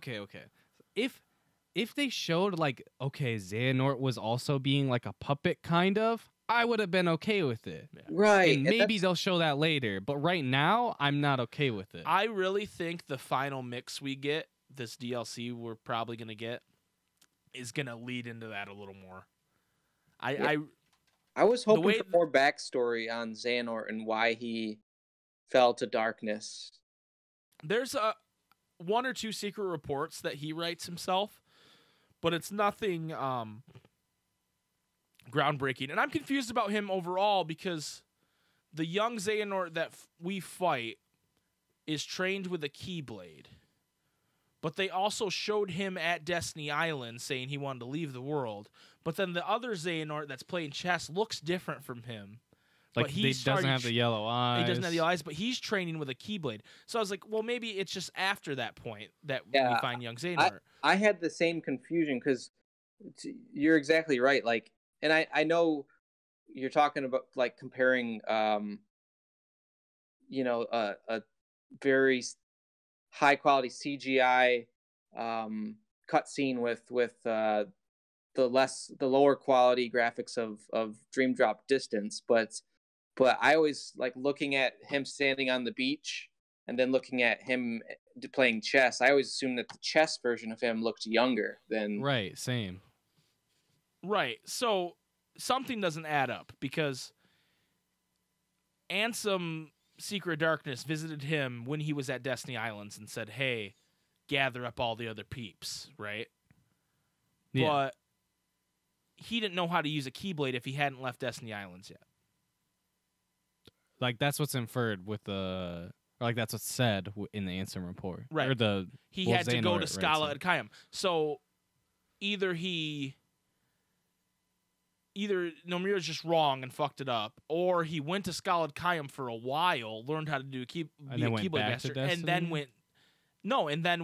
If they showed like, okay, Xehanort was also being like a puppet, kind of, I would have been okay with it. Yeah. Right. And maybe they'll show that later, but right now, I'm not okay with it. I really think the final mix we get, this DLC we're probably gonna get, is gonna lead into that a little more. I was hoping for more backstory on Xehanort and why he fell to darkness. There's one or two secret reports that he writes himself, but it's nothing groundbreaking. And I'm confused about him overall because the young Xehanort that we fight is trained with a Keyblade. But they also showed him at Destiny Island saying he wanted to leave the world. But then the other Xehanort that's playing chess looks different from him. Like, but he doesn't have the yellow eyes. He doesn't have the eyes, but he's training with a Keyblade. So I was like, well, maybe it's just after that point that we find young Xehanort. I had the same confusion because you're exactly right. Like, and I know you're talking about like comparing, a very high quality CGI cutscene with the lower quality graphics of Dream Drop Distance, but I always like looking at him standing on the beach and then looking at him playing chess. I always assumed that the chess version of him looked younger than Right, same. Right. So something doesn't add up because Ansem Secret Darkness visited him when he was at Destiny Islands and said, "Hey, gather up all the other peeps," right? Yeah. But he didn't know how to use a Keyblade if he hadn't left Destiny Islands yet. Like, that's what's inferred with the... Or like, that's what's said in the Ansem Report. Right. Or he had to go to Xehanort Scala writes at KHIII. So either Nomura's just wrong and fucked it up, or he went to Scala at KHIII for a while, learned how to do be a Keyblade master, and then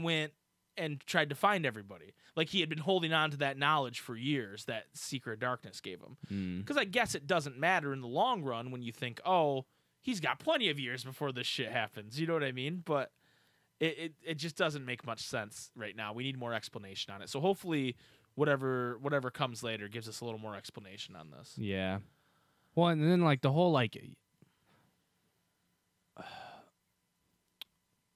went and tried to find everybody. Like, he had been holding on to that knowledge for years that Secret Darkness gave him. Because I guess it doesn't matter in the long run when you think, oh, he's got plenty of years before this shit happens. You know what I mean? But it just doesn't make much sense right now. We need more explanation on it. So hopefully whatever comes later gives us a little more explanation on this. Yeah. Well, and then like the whole like...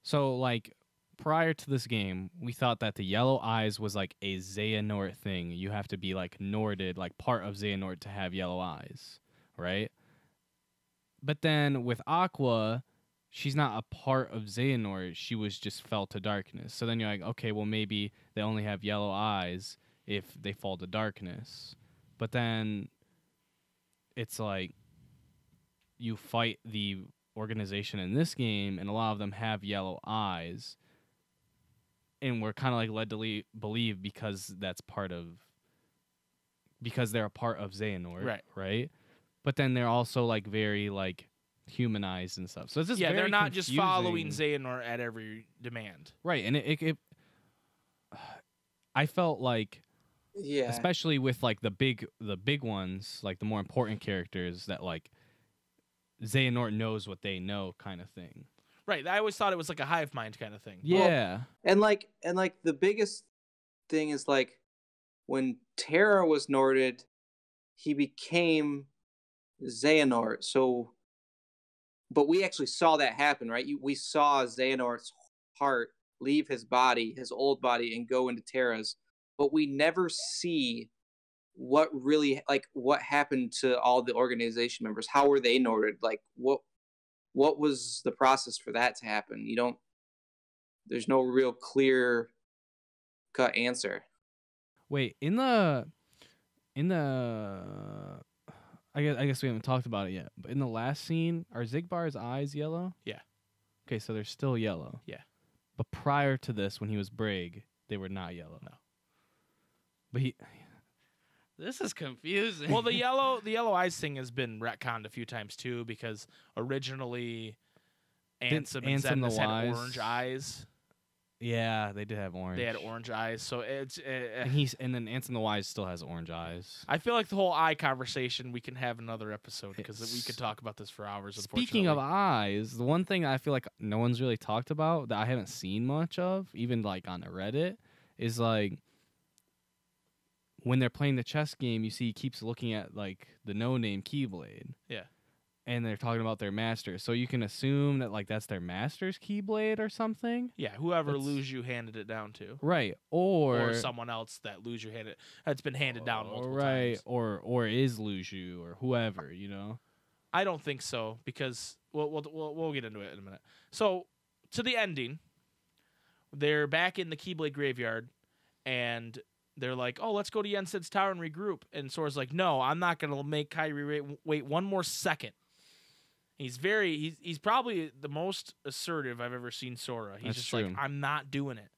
So like... Prior to this game, we thought that the yellow eyes was like a Xehanort thing. You have to be like Norded, like part of Xehanort to have yellow eyes, right? But then with Aqua, she's not a part of Xehanort. She was just fell to darkness. So then you're like, okay, well maybe they only have yellow eyes if they fall to darkness. But then it's like you fight the organization in this game, and a lot of them have yellow eyes. And we're kind of like led to believe because they're a part of Xehanort, right? But then they're also like very like humanized and stuff. So it's just they're not confusing. just following Xehanort at every demand, right? And it I felt like, especially with like the big ones, like the more important characters, that like Xehanort knows what they know, kind of thing. Right. I always thought it was like a hive mind kind of thing. Yeah. Well, and the biggest thing is like when Terra was Norded, he became Xehanort. So, but we actually saw that happen, right? We saw Xehanort's heart leave his body, his old body, and go into Terra's. But we never see what happened to all the organization members. How were they Norded? Like what was the process for that to happen? There's no real clear cut answer. Wait, in the I guess we haven't talked about it yet, but in the last scene, are Zigbar's eyes yellow? Yeah. Okay, so they're still yellow. Yeah. But prior to this, when he was Brig, they were not yellow. No. But this is confusing. Well, the yellow eyes thing has been retconned a few times too, because originally Ansem and Zeniths had orange eyes. Yeah, they did have orange. They had orange eyes, so it's. And then Ansem the Wise still has orange eyes. I feel like the whole eye conversation we can have another episode because we could talk about this for hours. Speaking of eyes, the one thing I feel like no one's really talked about that I haven't seen much of, even like on the Reddit, is like when they're playing the chess game, you see he keeps looking at like the no-name Keyblade. Yeah. And they're talking about their master. So you can assume that like that's their master's Keyblade or something. Yeah, whoever Luju handed it down to. Right. Or someone else that Luju handed that's been handed down multiple right. times. Or is Luju or whoever, you know? I don't think so because we'll get into it in a minute. So to the ending, they're back in the Keyblade graveyard and they're like, "Oh, let's go to Yensid's tower and regroup." And Sora's like, "No, I'm not going to make KHIII wait one more second." He's probably the most assertive I've ever seen Sora. He's That's just true. like, "I'm not doing it."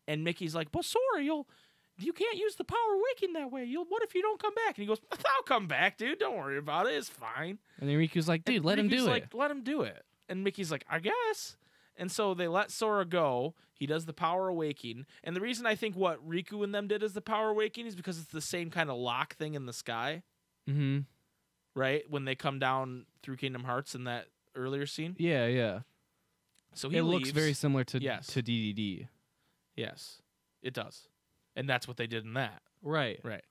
And Mickey's like, "But Sora, you can't use the power waking that way. What if you don't come back?" And he goes, "I'll come back, dude. Don't worry about it. It's fine." And then Riku's like, "Dude, let him do it." Let him do it. And Mickey's like, "I guess." And so they let Sora go. He does the power awakening. And the reason I think what Riku and them did as the power awakening is because it's the same kind of lock thing in the sky. Mm-hmm. Right? When they come down through Kingdom Hearts in that earlier scene. Yeah, yeah. So he it leaves. looks very similar to Yes. to DDD. Yes, it does. And that's what they did in that. Right. Right.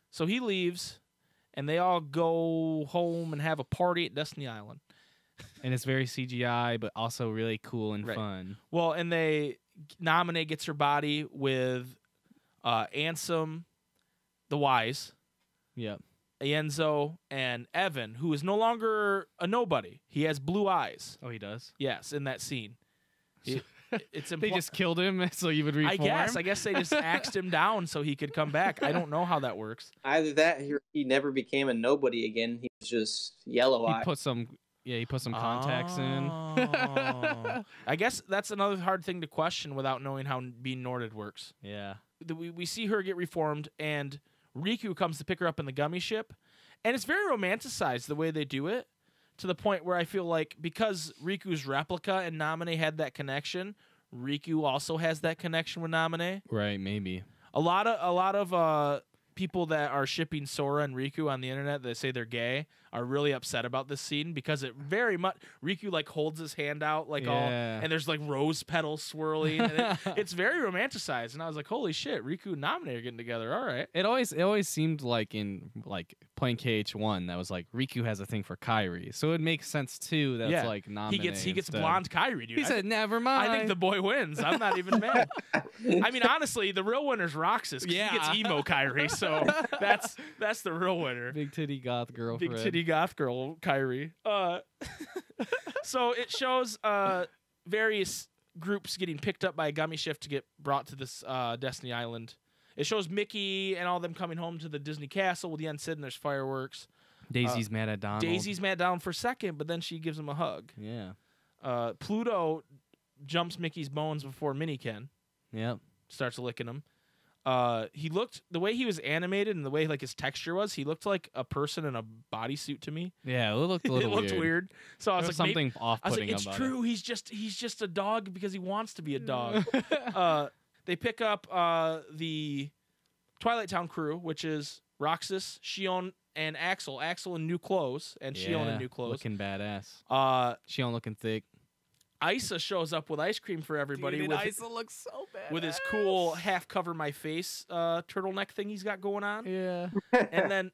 So he leaves, and they all go home and have a party at Destiny Island. And it's very CGI, but also really cool and Right. fun. Well, and Namine gets her body with Ansem the Wise, Yep. Ienzo, and Evan, who is no longer a nobody. He has blue eyes. Oh, he does? Yes, in that scene. It's They just killed him so you would reform? I guess they just axed him down so he could come back. I don't know how that works. Either that, or he never became a nobody again. He was just yellow eyed. He put some contacts in. I guess that's another hard thing to question without knowing how being Norded works. Yeah. We see her get reformed, and Riku comes to pick her up in the gummy ship, and it's very romanticized the way they do it, to the point where I feel like because Riku's replica and Namine had that connection, Riku also has that connection with Namine. Right, maybe. A lot of people that are shipping Sora and Riku on the internet that say they're gay are really upset about this scene because it very much Riku like holds his hand out like all and there's like rose petals swirling and it's very romanticized, and I was like, holy shit, Riku and Namine are getting together. All right. It always seemed like in like playing KH1 that was like Riku has a thing for KHIII, so it makes sense too. That's like Namine. He gets instead. blonde KHIII, dude. He said, "Never mind." I think the boy wins. I'm not even mad. I mean, honestly, the real winner's Roxas. Yeah. He gets emo KHIII, so that's the real winner. Big titty goth girlfriend. Big titty goth girl KHIII. So it shows various groups getting picked up by a gummy ship to get brought to this Destiny Island. It shows Mickey and all them coming home to the Disney castle with Yen Sid, and there's fireworks. Daisy's mad at Donald. Daisy's mad down for a second, but then she gives him a hug. Yeah. Pluto jumps Mickey's bones before Minnie can. Yep. Starts licking him. He looked, the way he was animated and the way like his texture was, he looked like a person in a bodysuit to me. Yeah, it looked a little it looked weird. So I was like, something off-putting it's about true. it. He's just a dog because he wants to be a dog. They pick up the Twilight Town crew, which is Roxas, Shion, and Axel. Axel in new clothes, and Shion in new clothes. Looking badass. Shion looking thick. Isa shows up with ice cream for everybody. Dude, with Isa looks so bad. with his cool half cover my face turtleneck thing he's got going on. Yeah. and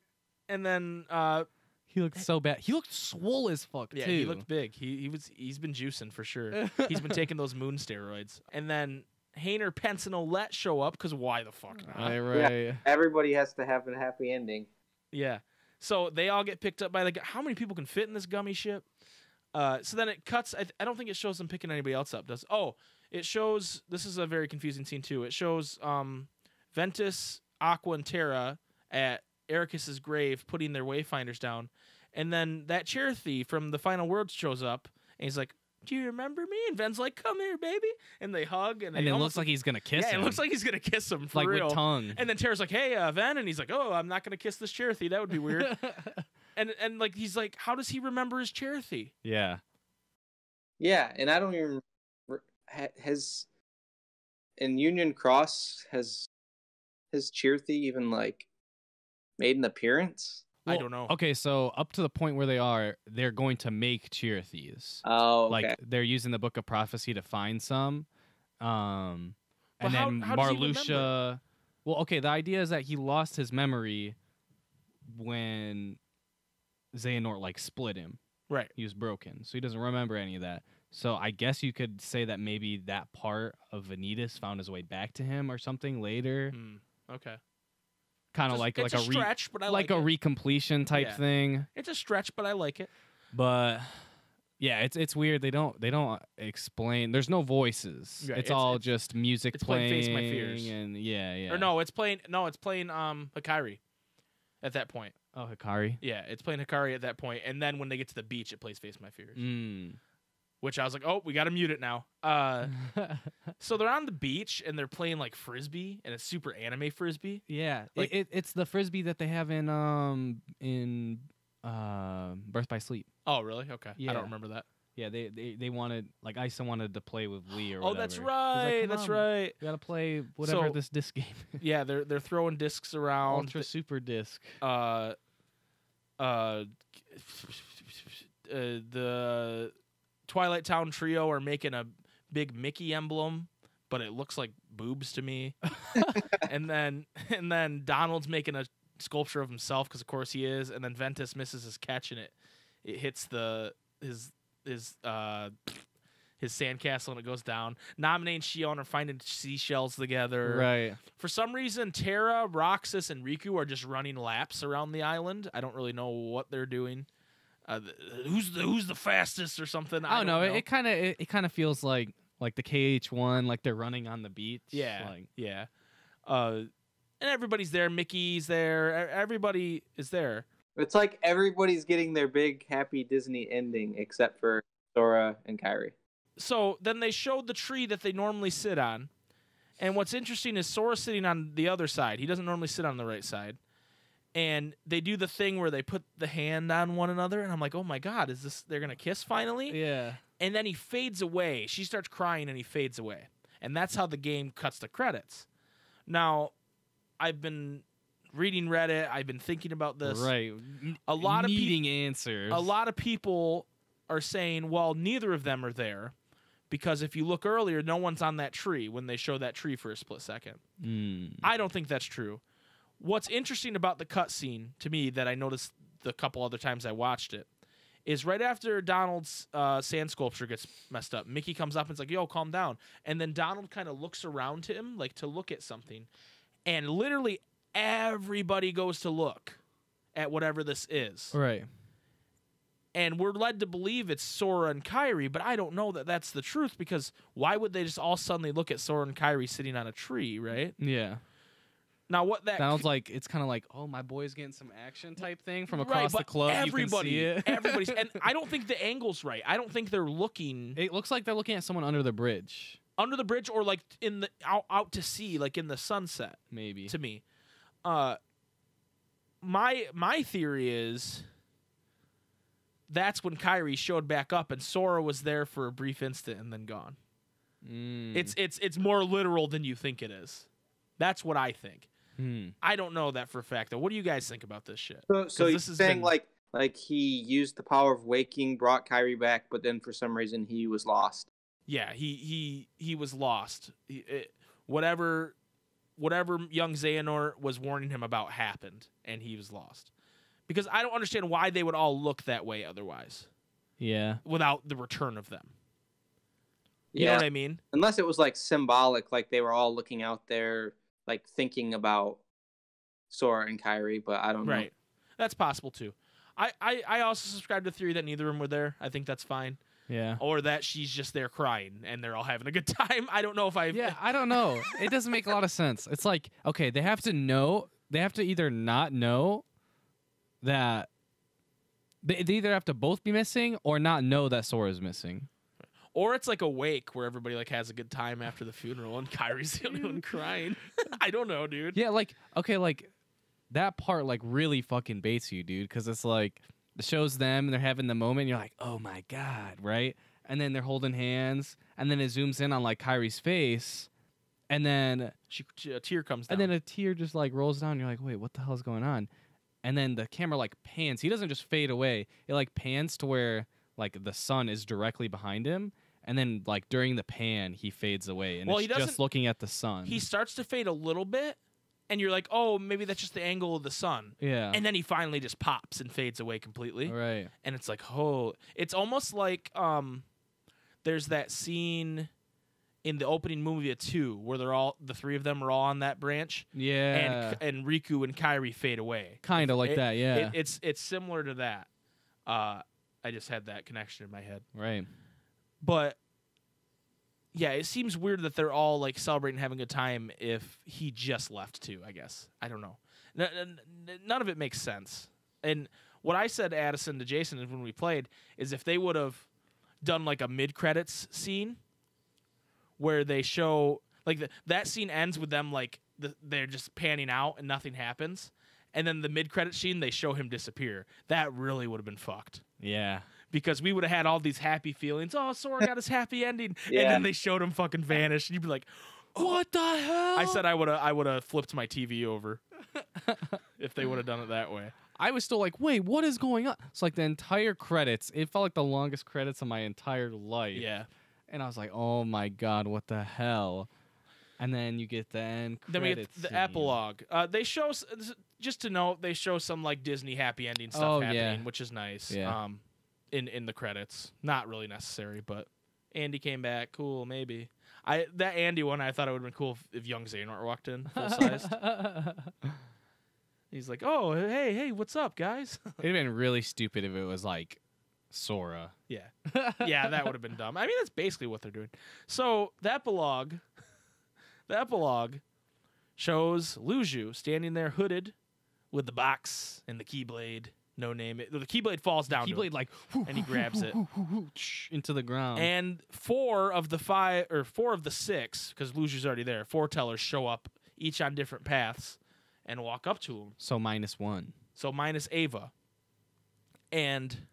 then He looked so bad. He looked swole as fuck yeah, too. he looked big. He's been juicing for sure. He's been taking those moon steroids. And then Hayner, Pence, and Olette show up because why the fuck not? Right. Everybody has to have a happy ending. Yeah. So they all get picked up by how many people can fit in this gummy ship? So then it cuts. I don't think it shows them picking anybody else up. Does it shows? This is a very confusing scene too. It shows Ventus, Aqua, and Terra at Ericus's grave putting their wayfinders down, and then that Cherthi from the Final Words shows up, and he's like, "Do you remember me?" And Ven's like, "Come here, baby," and they hug, and it looks like he's gonna kiss him. it looks like he's gonna kiss him for like real. with tongue. And then Terra's like, "Hey, Ven," and he's like, "Oh, I'm not gonna kiss this Cherthi. That would be weird." and like he's like, "How does he remember his Cherthi?" Yeah. Yeah, and I don't even has in Union Cross has Chirithy even like made an appearance? I don't know. Okay, so up to the point where they're going to make Chirithy's. Oh, okay. Like they're using the Book of Prophecy to find some. And Well, then how does he remember Marluxia. Well, okay, the idea is that he lost his memory when Xehanort like split him. Right. He was broken, so he doesn't remember any of that. So I guess you could say that maybe that part of Vanitas found his way back to him or something later. Okay. Kind of like it's a stretch, but I like like a it. recompletion type Yeah. thing. It's a stretch, but I like it. But yeah, it's weird. They don't explain. There's no voices. Right, It's all just music it's playing playing. Face My Fears. And yeah. Or no, it's playing Hikari at that point. Oh, Hikari. Yeah, it's playing Hikari at that point, and then when they get to the beach, it plays Face My Fears. Mm. Which I was like, oh, we got to mute it now. So they're on the beach and they're playing like frisbee, and it's super anime frisbee. Yeah, Like- it's the frisbee that they have in Birth by Sleep. Oh, really? Okay, I Yeah. don't remember that. Yeah, they wanted like Ison wanted to play with Lee or Oh, whatever. that's He's right. like, "Come That's on, right. We gotta play whatever So- this disc game. Yeah, they're throwing discs around. Ultra Super Disc. The Twilight Town trio are making a big Mickey emblem, but it looks like boobs to me. and then Donald's making a sculpture of himself because of course he is, and then Ventus misses his catch and it hits his sandcastle and it goes down. Naminé and Shion are finding seashells together. Right. For some reason, Terra, Roxas, and Riku are just running laps around the island. I don't really know what they're doing. Who's the fastest or something? I don't know. It kind of feels like the KHIII, like they're running on the beach. Yeah, Like, yeah. And everybody's there. Mickey's there. Everybody is there. It's like everybody's getting their big happy Disney ending except for Sora and Kairi. So then they showed the tree that they normally sit on. And what's interesting is Sora's sitting on the other side. He doesn't normally sit on the right side. And they do the thing where they put the hand on one another. And I'm like, oh my God, they're going to kiss finally? yeah. And then he fades away. She starts crying and he fades away. And that's how the game cuts the credits. Now, I've been reading Reddit. I've been thinking about this. Right. A lot of needing answers. A lot of people are saying, well, neither of them are there. Because if you look earlier, no one's on that tree when they show that tree for a split second. I don't think that's true. What's interesting about the cutscene to me that I noticed the couple other times I watched it is right after Donald's sand sculpture gets messed up, Mickey comes up and is like, yo, calm down. And then Donald kind of looks around to him like to look at something. And literally everybody goes to look at whatever this is. Right. And we're led to believe it's Sora and Kairi, but I don't know that that's the truth because why would they just all suddenly look at Sora and Kairi sitting on a tree, right? Yeah. Now, what that Sounds like it's kind of like, oh, my boy's getting some action type thing from right, across the but club. everybody, You can see it. everybody's, and I don't think the angle's right. I don't think they're looking It looks like they're looking at someone under the bridge. under the bridge or like in the out to sea, like in the sunset. Maybe. To me, my theory is that's when Kairi showed back up and Sora was there for a brief instant and then gone. It's more literal than you think it is. That's what I think. I don't know that for a fact though. What do you guys think about this shit? So you're this has saying been- like he used the power of waking, brought Kairi back, but then for some reason he was lost. Yeah, he was lost. Whatever young Xehanort was warning him about happened, and he was lost. Because I don't understand why they would all look that way otherwise, Yeah. without the return of them. You Yeah, know what I mean? unless it was like symbolic, like they were all looking out there, like thinking about Sora and Kairi, but I don't know. Right. That's possible too. I also subscribe to the theory that neither of them were there. I think that's fine. Yeah. Or that she's just there crying and they're all having a good time. I don't know if I. Yeah, I don't know. It doesn't make a lot of sense. It's like, okay, they have to know. They have to either not know that they either have to both be missing or not know that Sora's missing. Or it's like a wake where everybody like has a good time after the funeral and Kairi's the only one crying. I don't know, dude. Yeah, like, okay, like that part like really fucking baits you, dude, because it's like it shows them and they're having the moment and you're like, oh my God, right? And then they're holding hands and then it zooms in on like Kairi's face And then a tear comes down. And then a tear just like rolls down. And you're like, wait, what the hell's going on? And then the camera like pans. He doesn't just fade away. It like pans to where like the sun is directly behind him. And then like during the pan, he fades away. And it's just looking at the sun. He starts to fade a little bit. And you're like, oh, maybe that's just the angle of the sun. Yeah. And then he finally just pops and fades away completely. Right. And it's like, oh, it's almost like there's that scene in the opening movie of 2 where the 3 of them are all on that branch. Yeah. And Riku and KHIII fade away. Kind of like that, yeah. It's similar to that. I just had that connection in my head. Right. But yeah, it seems weird that they're all like celebrating having a good time if he just left too, I guess. I don't know. None of it makes sense. And what I said, Addison, to Jason when we played is if they would have done like a mid-credits scene where they show like that scene ends with them like they're just panning out and nothing happens. And then the mid-credit scene, they show him disappear. That really would have been fucked. Yeah. Because we would have had all these happy feelings. Oh, Sora got his happy ending. Yeah. And then they showed him fucking vanish. And you'd be like, what the hell? I said I would have flipped my TV over if they would have done it that way. I was still like, wait, what is going on? It's like the entire credits. It felt like the longest credits of my entire life. Yeah. And I was like, oh my God, what the hell? And then you get the end Then we get the scene. epilogue. They show, just to note, they show some like Disney happy ending stuff happening, which is nice. Yeah. In the credits. Not really necessary, but Andy came back. Cool, maybe. That Andy one, I thought it would have been cool if young Xehanort walked in full-sized. He's like, oh, hey, what's up, guys? It'd have been really stupid if it was like Sora. Yeah. Yeah, that would have been dumb. I mean, that's basically what they're doing. So the epilogue shows Luju standing there hooded with the box and the Keyblade. No name. The Keyblade falls down. Keyblade like, and he grabs it into the ground. And 4 of the 6, because Luju's already there, 4 tellers show up, each on different paths, and walk up to him. So -1. So minus Ava. And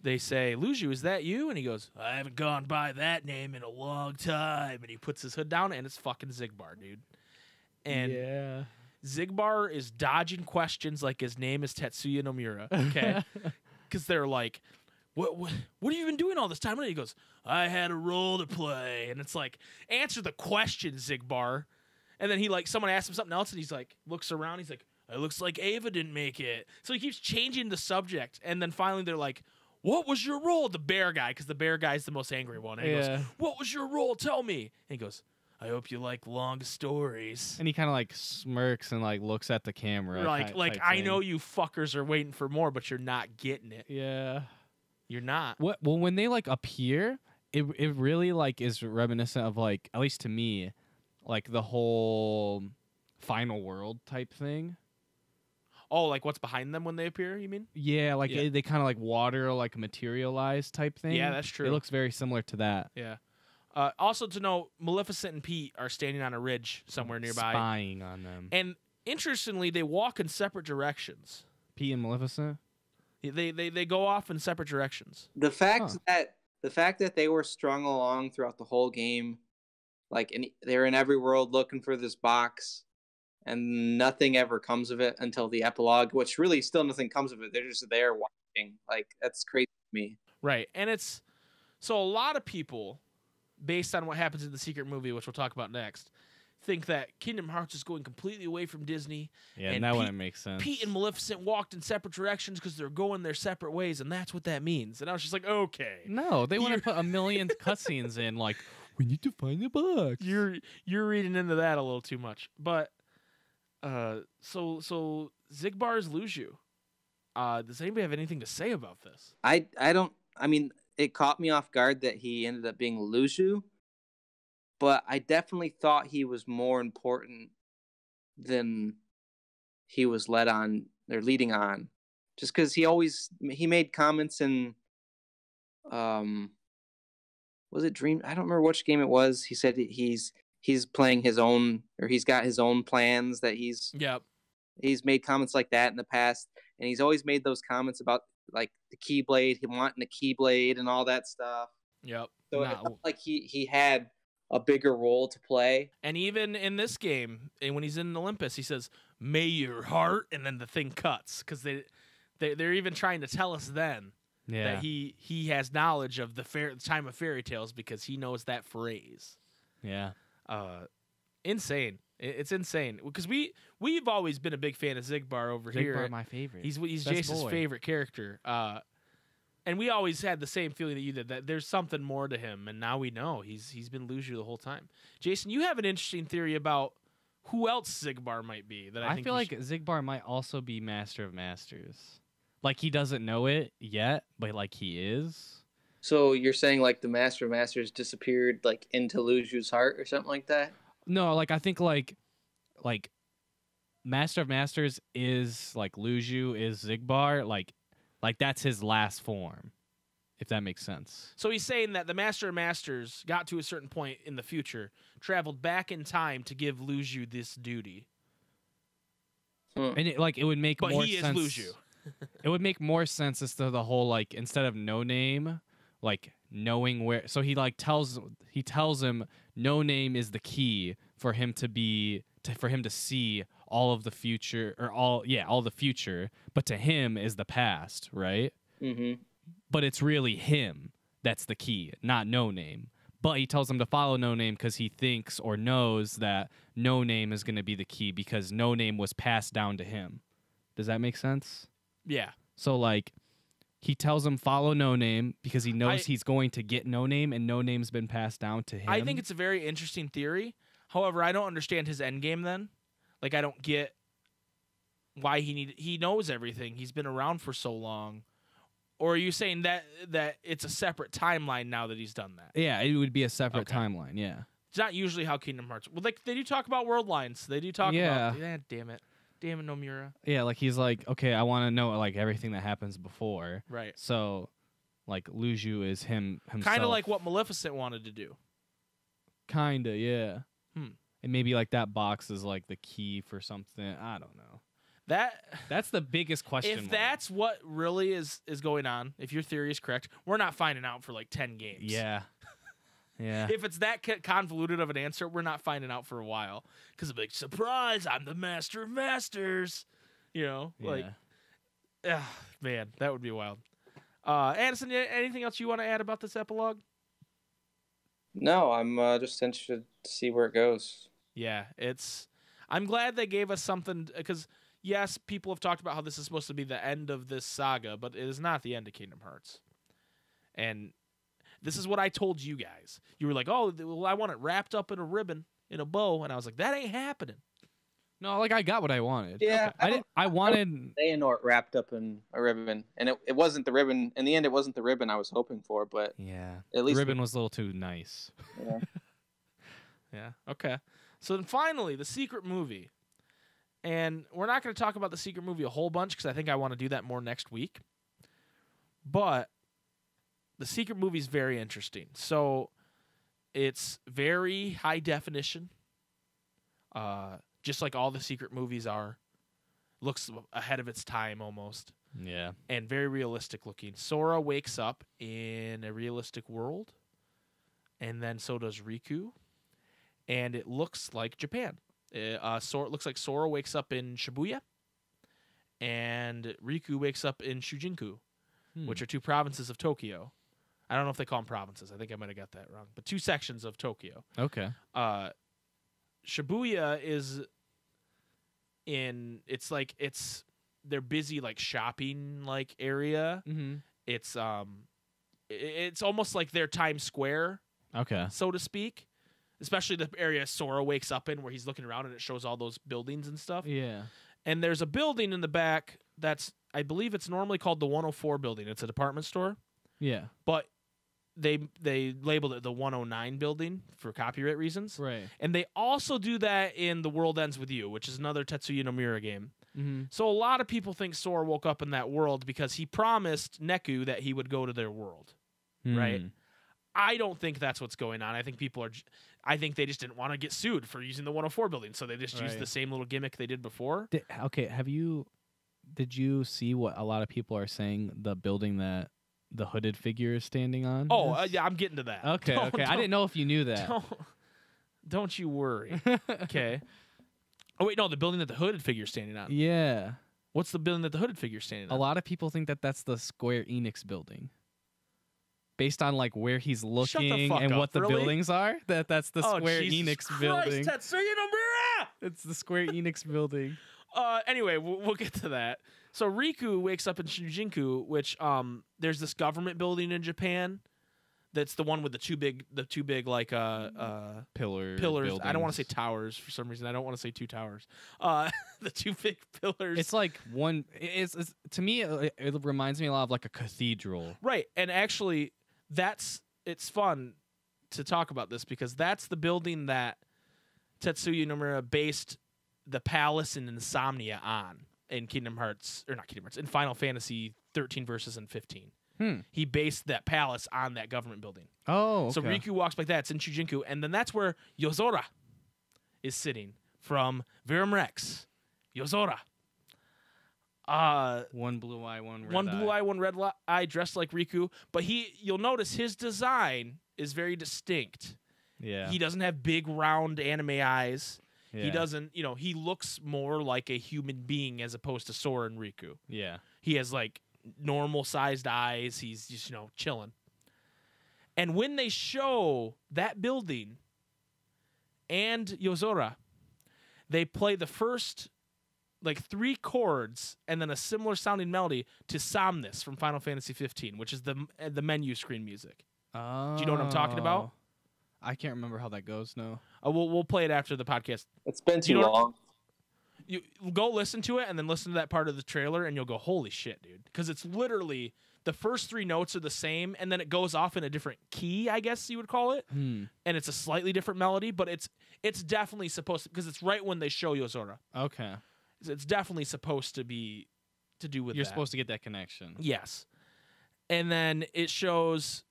they say, Luju, is that you? And he goes, I haven't gone by that name in a long time. And he puts his hood down, and it's fucking Zigbar, dude. And yeah. Zigbar is dodging questions like his name is Tetsuya Nomura, okay? Because they're like, what have you been doing all this time? And he goes, I had a role to play. And it's like, answer the question, Zigbar. And then someone asks him something else, and he's like, looks around, he's like, it looks like Ava didn't make it. So he keeps changing the subject, and then finally they're like, what was your role? The bear guy, because the bear guy's the most angry one. And he goes, what was your role? Tell me. And he goes, I hope you like long stories. And he kind of like smirks and like looks at the camera. Like I know you fuckers are waiting for more, but you're not getting it. Yeah. You're not. Well, when they like appear, it really like is reminiscent of like, at least to me, like the whole Final World type thing. Oh, like what's behind them when they appear, you mean? Yeah, like they kind of like water like materialize type thing. Yeah, that's true. It looks very similar to that. Yeah. Also to note, Maleficent and Pete are standing on a ridge somewhere nearby. Spying on them. And interestingly, they walk in separate directions. Pete and Maleficent? They go off in separate directions. The fact that they were strung along throughout the whole game, like they're in every world looking for this box, and nothing ever comes of it until the epilogue, which really still nothing comes of it. They're just there watching. Like, that's crazy to me. Right. And so a lot of people, based on what happens in the secret movie, which we'll talk about next, think that Kingdom Hearts is going completely away from Disney. Yeah, and that wouldn't make sense. Pete and Maleficent walked in separate directions because they're going their separate ways, and that's what that means. And I was just like, okay. No, they want to put a million cutscenes in, like, we need to find the box. You're reading into that a little too much. But so Zigbar's Luju. Does anybody have anything to say about this? I mean, it caught me off guard that he ended up being Luju, but I definitely thought he was more important than he was leading on. Just because he made comments in, was it Dream? I don't remember which game it was. He said he's playing his own, or he's got his own plans that he's made comments like that in the past, and he's always made those comments about like the Keyblade, him wanting a Keyblade and all that stuff. Yep. So it felt like he had a bigger role to play. And even in this game, and when he's in Olympus, he says, "May your heart," and then the thing cuts because they're even trying to tell us then that he has knowledge of the time of fairy tales because he knows that phrase. Yeah. Insane. It's insane because we've always been a big fan of Zigbar over here. Zigbar, my favorite. He's Best Jason's boy. favorite character. And we always had the same feeling that you did, that there's something more to him, and now we know he's been Luju the whole time. Jason, you have an interesting theory about who else Zigbar might be. That I think feel like Zigbar might also be Master of Masters. Like he doesn't know it yet, but like he is. So you're saying like the Master of Masters disappeared like into Luju's heart or something like that? No, like I think like Master of Masters is like Luju is Zigbar, like that's his last form, if that makes sense. So he's saying that the Master of Masters got to a certain point in the future, traveled back in time to give Luju this duty. And it would make But more he sense. is Luju. It would make more sense as to the whole like instead of no name, like knowing where. So he like tells him no name is the key for him for him to see all of the future or all the future, but to him is the past, right? Mm-hmm. But it's really him that's the key, not no name. But he tells him to follow no name because he thinks or knows that no name is going to be the key because no name was passed down to him. Does that make sense? Yeah. So like he tells him follow no name because he knows he's going to get no name and no name's been passed down to him. I think it's a very interesting theory. However, I don't understand his end game then. Like I don't get why he knows everything. He's been around for so long. Or are you saying that it's a separate timeline now that he's done that? Yeah, it would be a separate timeline, yeah. It's not usually how Kingdom Hearts. Well, like they do talk about world lines. They do talk about. Damn it, Nomura. Yeah, like he's like, okay, I want to know like everything that happens before. Right. So, like Luju is himself. Kind of like what Maleficent wanted to do. Kinda, yeah. And maybe like that box is like the key for something. I don't know. That's the biggest question. If that's what really is going on, if your theory is correct, we're not finding out for like 10 games. Yeah. Yeah. If it's that convoluted of an answer, we're not finding out for a while. Because a big surprise, I'm the Master of Masters. You know, like, man, that would be wild. Addison, anything else you want to add about this epilogue? No, I'm just interested to see where it goes. Yeah, I'm glad they gave us something, because yes, people have talked about how this is supposed to be the end of this saga, but it is not the end of Kingdom Hearts. And this is what I told you guys. You were like, oh, well, I want it wrapped up in a ribbon, in a bow, and I was like, that ain't happening. No, like I got what I wanted. Yeah, okay. I wanted Xehanort wrapped up in a ribbon, and it wasn't the ribbon. In the end, it wasn't the ribbon I was hoping for, but at least the ribbon was a little too nice. Yeah. Yeah. Okay. So then finally, the secret movie, and we're not going to talk about the secret movie a whole bunch because I think I want to do that more next week. But the secret movie is very interesting. So it's very high definition. Just like all the secret movies are. Looks ahead of its time almost. Yeah. And very realistic looking. Sora wakes up in a realistic world. And then so does Riku. And it looks like Japan. It looks like Sora wakes up in Shibuya. And Riku wakes up in Shujinku, which are two provinces of Tokyo. I don't know if they call them provinces. I think I might have got that wrong. But two sections of Tokyo. Okay. Shibuya is they're busy like shopping like area. Mm-hmm. It's almost like their Times Square, okay, so to speak. Especially the area Sora wakes up in, where he's looking around and it shows all those buildings and stuff. Yeah. And there's a building in the back that's, I believe it's normally called the 104 building. It's a department store. Yeah. But they labeled it the 109 building for copyright reasons. Right. And they also do that in The World Ends With You, which is another Tetsuya Nomura game. Mm-hmm. So a lot of people think Sora woke up in that world because he promised Neku that he would go to their world. Right? I don't think that's what's going on. I think I think they just didn't want to get sued for using the 104 building, so they just used the same little gimmick they did before. Did you see what a lot of people are saying, the building that the hooded figure is standing on? Oh, yeah, I'm getting to that. Okay. I didn't know if you knew that. Don't you worry. Okay. Oh wait, no, the building that the hooded figure's standing on. Yeah. What's the building that the hooded figure's standing on? A lot of people think that that's the Square Enix building. Based on like where he's looking fuck and up, what the really? buildings are, that's the Square Jesus Enix Christ, building. Tetsuya Nomura! It's the Square Enix building. Anyway, we'll get to that. So Riku wakes up in Shujinku, which there's this government building in Japan. That's the one with the two big like Pillars. I don't want to say towers for some reason. I don't want to say two towers. The two big pillars. It's like one. It's to me, it reminds me a lot of like a cathedral. Right, and actually, it's fun to talk about this because that's the building that Tetsuya Nomura based the palace in Insomnia on in in Final Fantasy 13 verses and 15. He based that palace on that government building. Oh, okay. So Riku walks like that. It's in Shujinku, and then that's where Yozora is sitting from Verum Rex. Yozora. One blue eye, one red eye. One blue eye, one red eye, dressed like Riku. But you'll notice his design is very distinct. Yeah. He doesn't have big round anime eyes. Yeah. He doesn't, he looks more like a human being as opposed to Sora and Riku. Yeah. He has like normal sized eyes. He's just, chilling. And when they show that building and Yozora, they play the first like 3 chords and then a similar sounding melody to Somnus from Final Fantasy 15, which is the menu screen music. Oh. Do you know what I'm talking about? I can't remember how that goes. No. We'll play it after the podcast. It's been too long. You go listen to it and then listen to that part of the trailer and you'll go, holy shit, dude. Because it's literally the first 3 notes are the same and then it goes off in a different key, I guess you would call it. And it's a slightly different melody, but it's definitely supposed to, because it's right when they show Yozora. Okay. It's definitely supposed to be to do with You're that. supposed to get that connection. Yes. And then it shows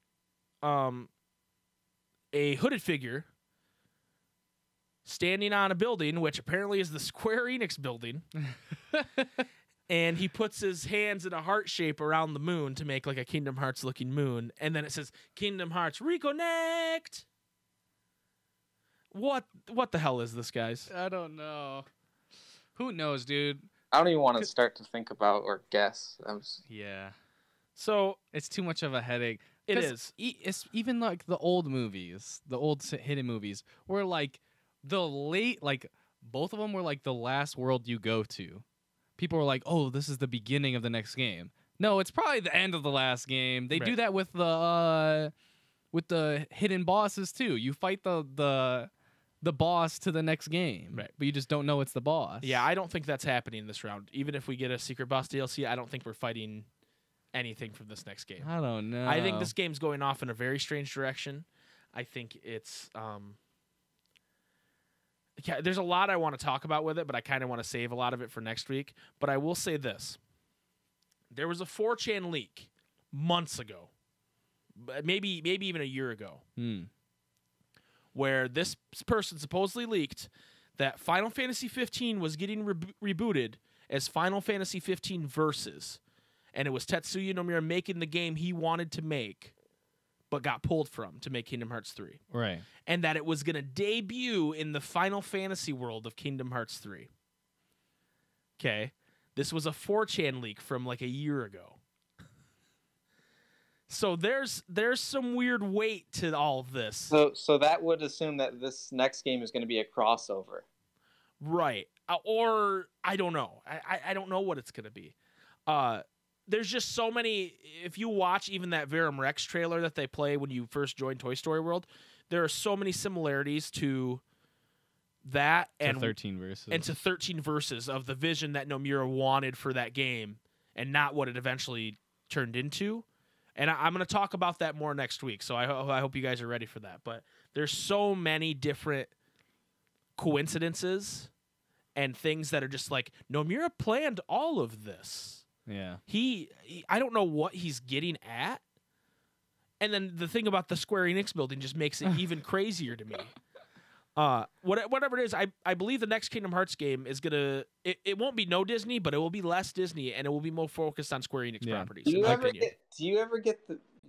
a hooded figure standing on a building, which apparently is the Square Enix building. And he puts his hands in a heart shape around the moon to make like a Kingdom Hearts looking moon. And then it says, Kingdom Hearts Reconnect. What the hell is this, guys? I don't know. Who knows, dude? I don't even want to start to think about or guess. Yeah. So It's too much of a headache. it 'Cause is. It's even like the old movies, the old hidden movies, were like both of them were like the last world you go to. People were like, "Oh, this is the beginning of the next game." No, it's probably the end of the last game. They do Right. that with the hidden bosses too. You fight the boss to the next game, Right. but you just don't know it's the boss. Yeah, I don't think that's happening this round. Even if we get a secret boss DLC, I don't think we're fighting anything from this next game. I don't know. I think this game's going off in a very strange direction. I think it's yeah, there's a lot I want to talk about with it, but I kind of want to save a lot of it for next week. But I will say this. There was a 4chan leak months ago, maybe even a year ago, where this person supposedly leaked that Final Fantasy 15 was getting rebooted as Final Fantasy 15 Versus, and it was Tetsuya Nomura making the game he wanted to make, but got pulled from to make Kingdom Hearts 3. Right. And that it was going to debut in the Final Fantasy world of Kingdom Hearts 3. Okay. This was a 4chan leak from like a year ago. So there's some weird weight to all of this. So that would assume that this next game is going to be a crossover. Right. Or I don't know. I don't know what it's going to be. There's just so many. If you watch even that Verum Rex trailer that they play when you first join Toy Story World, there are so many similarities to that and 13 verses. and to 13 verses of the vision that Nomura wanted for that game and not what it eventually turned into. And I'm going to talk about that more next week, so I hope you guys are ready for that. But there's so many different coincidences and things that are just like, Nomura planned all of this. Yeah. I don't know what he's getting at. And then the thing about the Square Enix building just makes it even crazier to me. Whatever it is, I believe the next Kingdom Hearts game is gonna. It won't be no Disney, but it will be less Disney, and it will be more focused on Square Enix properties. Do in you my ever opinion.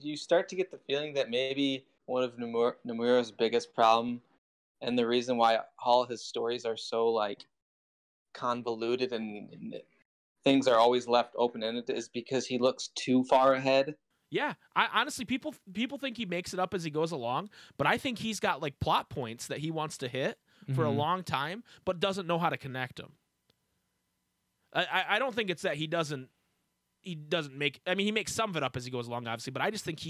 do you start to get the feeling that maybe one of Nomura's biggest problem and the reason why all his stories are so like convoluted and things are always left open-ended is because he looks too far ahead. Yeah, I honestly, people think he makes it up as he goes along, but I think he's got like plot points that he wants to hit for a long time, but doesn't know how to connect them. I don't think it's that he doesn't make. I mean, he makes some of it up as he goes along, obviously, but I just think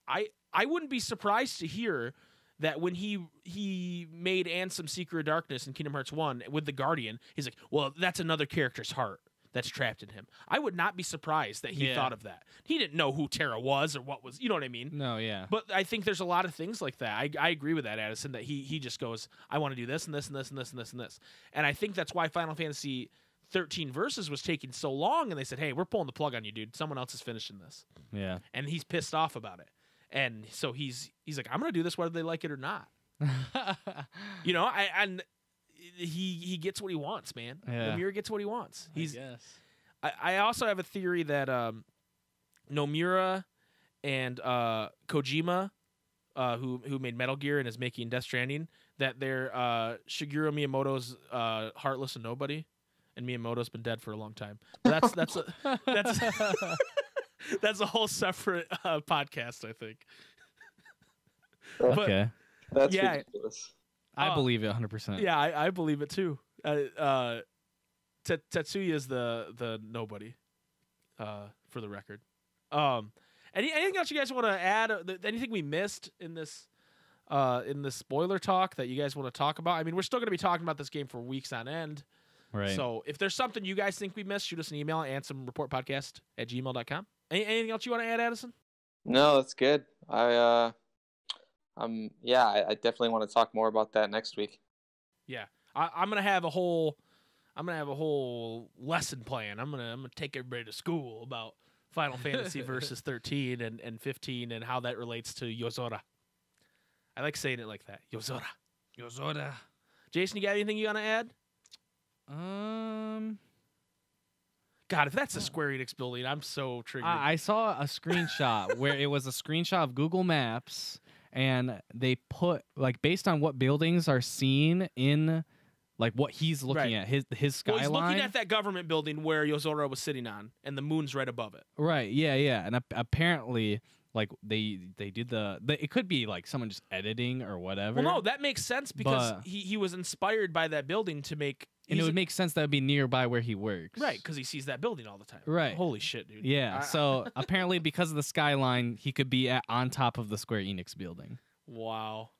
I wouldn't be surprised to hear that when he made Ansem Secret of Darkness in Kingdom Hearts 1 with the Guardian, he's like, well, that's another character's heart that's trapped in him. I would not be surprised that he thought of that. He didn't know who Terra was or what was, you know what I mean? No, yeah. But I think there's a lot of things like that. I agree with that, Addison, that he just goes, I want to do this and this and this and this and this and this. And I think that's why Final Fantasy 13 Versus was taking so long, and they said, hey, we're pulling the plug on you, dude. Someone else is finishing this. Yeah. And he's pissed off about it. And so he's like, I'm going to do this whether they like it or not. You know, and he gets what he wants, man. Yeah. Nomura gets what he wants. Yes. I also have a theory that Nomura and Kojima, who made Metal Gear and is making Death Stranding, that they're Shigeru Miyamoto's Heartless and Nobody, and Miyamoto's been dead for a long time. But that's that's a whole separate podcast, I think. Okay. That's yeah. ridiculous. I believe it 100%. Yeah, I believe it too. Tetsuya is the nobody, for the record. Anything else you guys want to add? Anything we missed in this spoiler talk that you guys want to talk about? I mean, we're still going to be talking about this game for weeks on end. Right. So if there's something you guys think we missed, shoot us an email at ansomreportpodcast@gmail.com. Anything else you want to add, Addison? No, that's good. I definitely want to talk more about that next week. Yeah, I'm gonna have a whole lesson plan. I'm gonna take everybody to school about Final Fantasy Versus 13 and 15 and how that relates to Yozora. I like saying it like that. Yozora. Jason, you got anything you want to add? God, if that's a Square Enix building, I'm so triggered. I saw a screenshot where it was a screenshot of Google Maps, and they put, like, based on what buildings are seen in, like, what he's looking at, his skyline. Well, he's looking at that government building where Yozora was sitting on, and the moon's right above it. Right, yeah. And apparently, like, they did it could be, like, someone just editing or whatever. Well, no, that makes sense because he was inspired by that building to make... And it would make sense that would be nearby where he works. Right, because he sees that building all the time. Right. Holy shit, dude. Yeah, so apparently because of the skyline, he could be on top of the Square Enix building. Wow.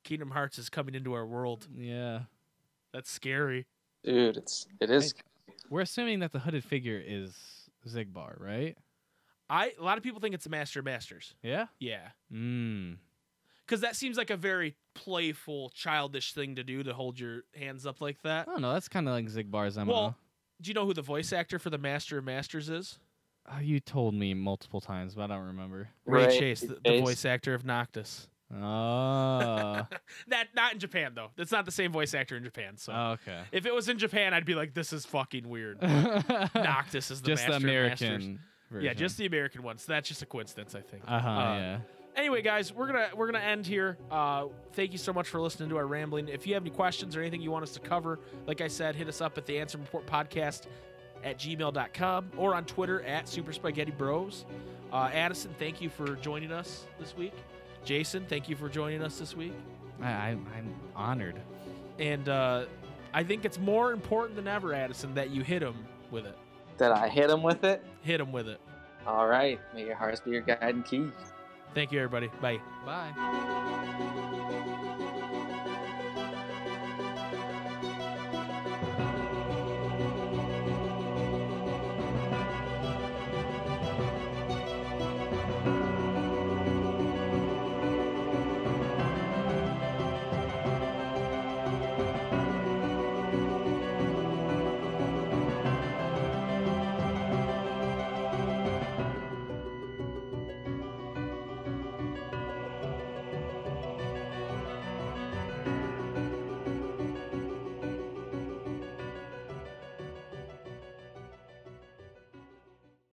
Kingdom Hearts is coming into our world. Yeah. That's scary. Dude, it is. We're assuming that the hooded figure is Zigbar, right? A lot of people think it's the Master of Masters. Yeah? Yeah. Mm. Because that seems like a very playful, childish thing to do, to hold your hands up like that. I don't know. That's kind of like Zigbar's MO. Well, do you know who the voice actor for the Master of Masters is? You told me multiple times, but I don't remember. Ray Chase, the voice actor of Noctis. Oh. Not in Japan, though. That's not the same voice actor in Japan. So Okay. if it was in Japan, I'd be like, this is fucking weird. Noctis is the just Master the of Masters. American version. Yeah, just the American one. So that's just a coincidence, I think. Yeah. Anyway, guys, we're gonna end here. Thank you so much for listening to our rambling. If you have any questions or anything you want us to cover, like I said, hit us up at the Ansem Report Podcast at gmail.com or on Twitter at Super Spaghetti Bros. Addison, thank you for joining us this week. Jason, thank you for joining us this week. I'm honored. And I think it's more important than ever, Addison, that you hit him with it. That I hit him with it? Hit him with it. All right. May your hearts be your guide and key. Thank you, everybody. Bye. Bye.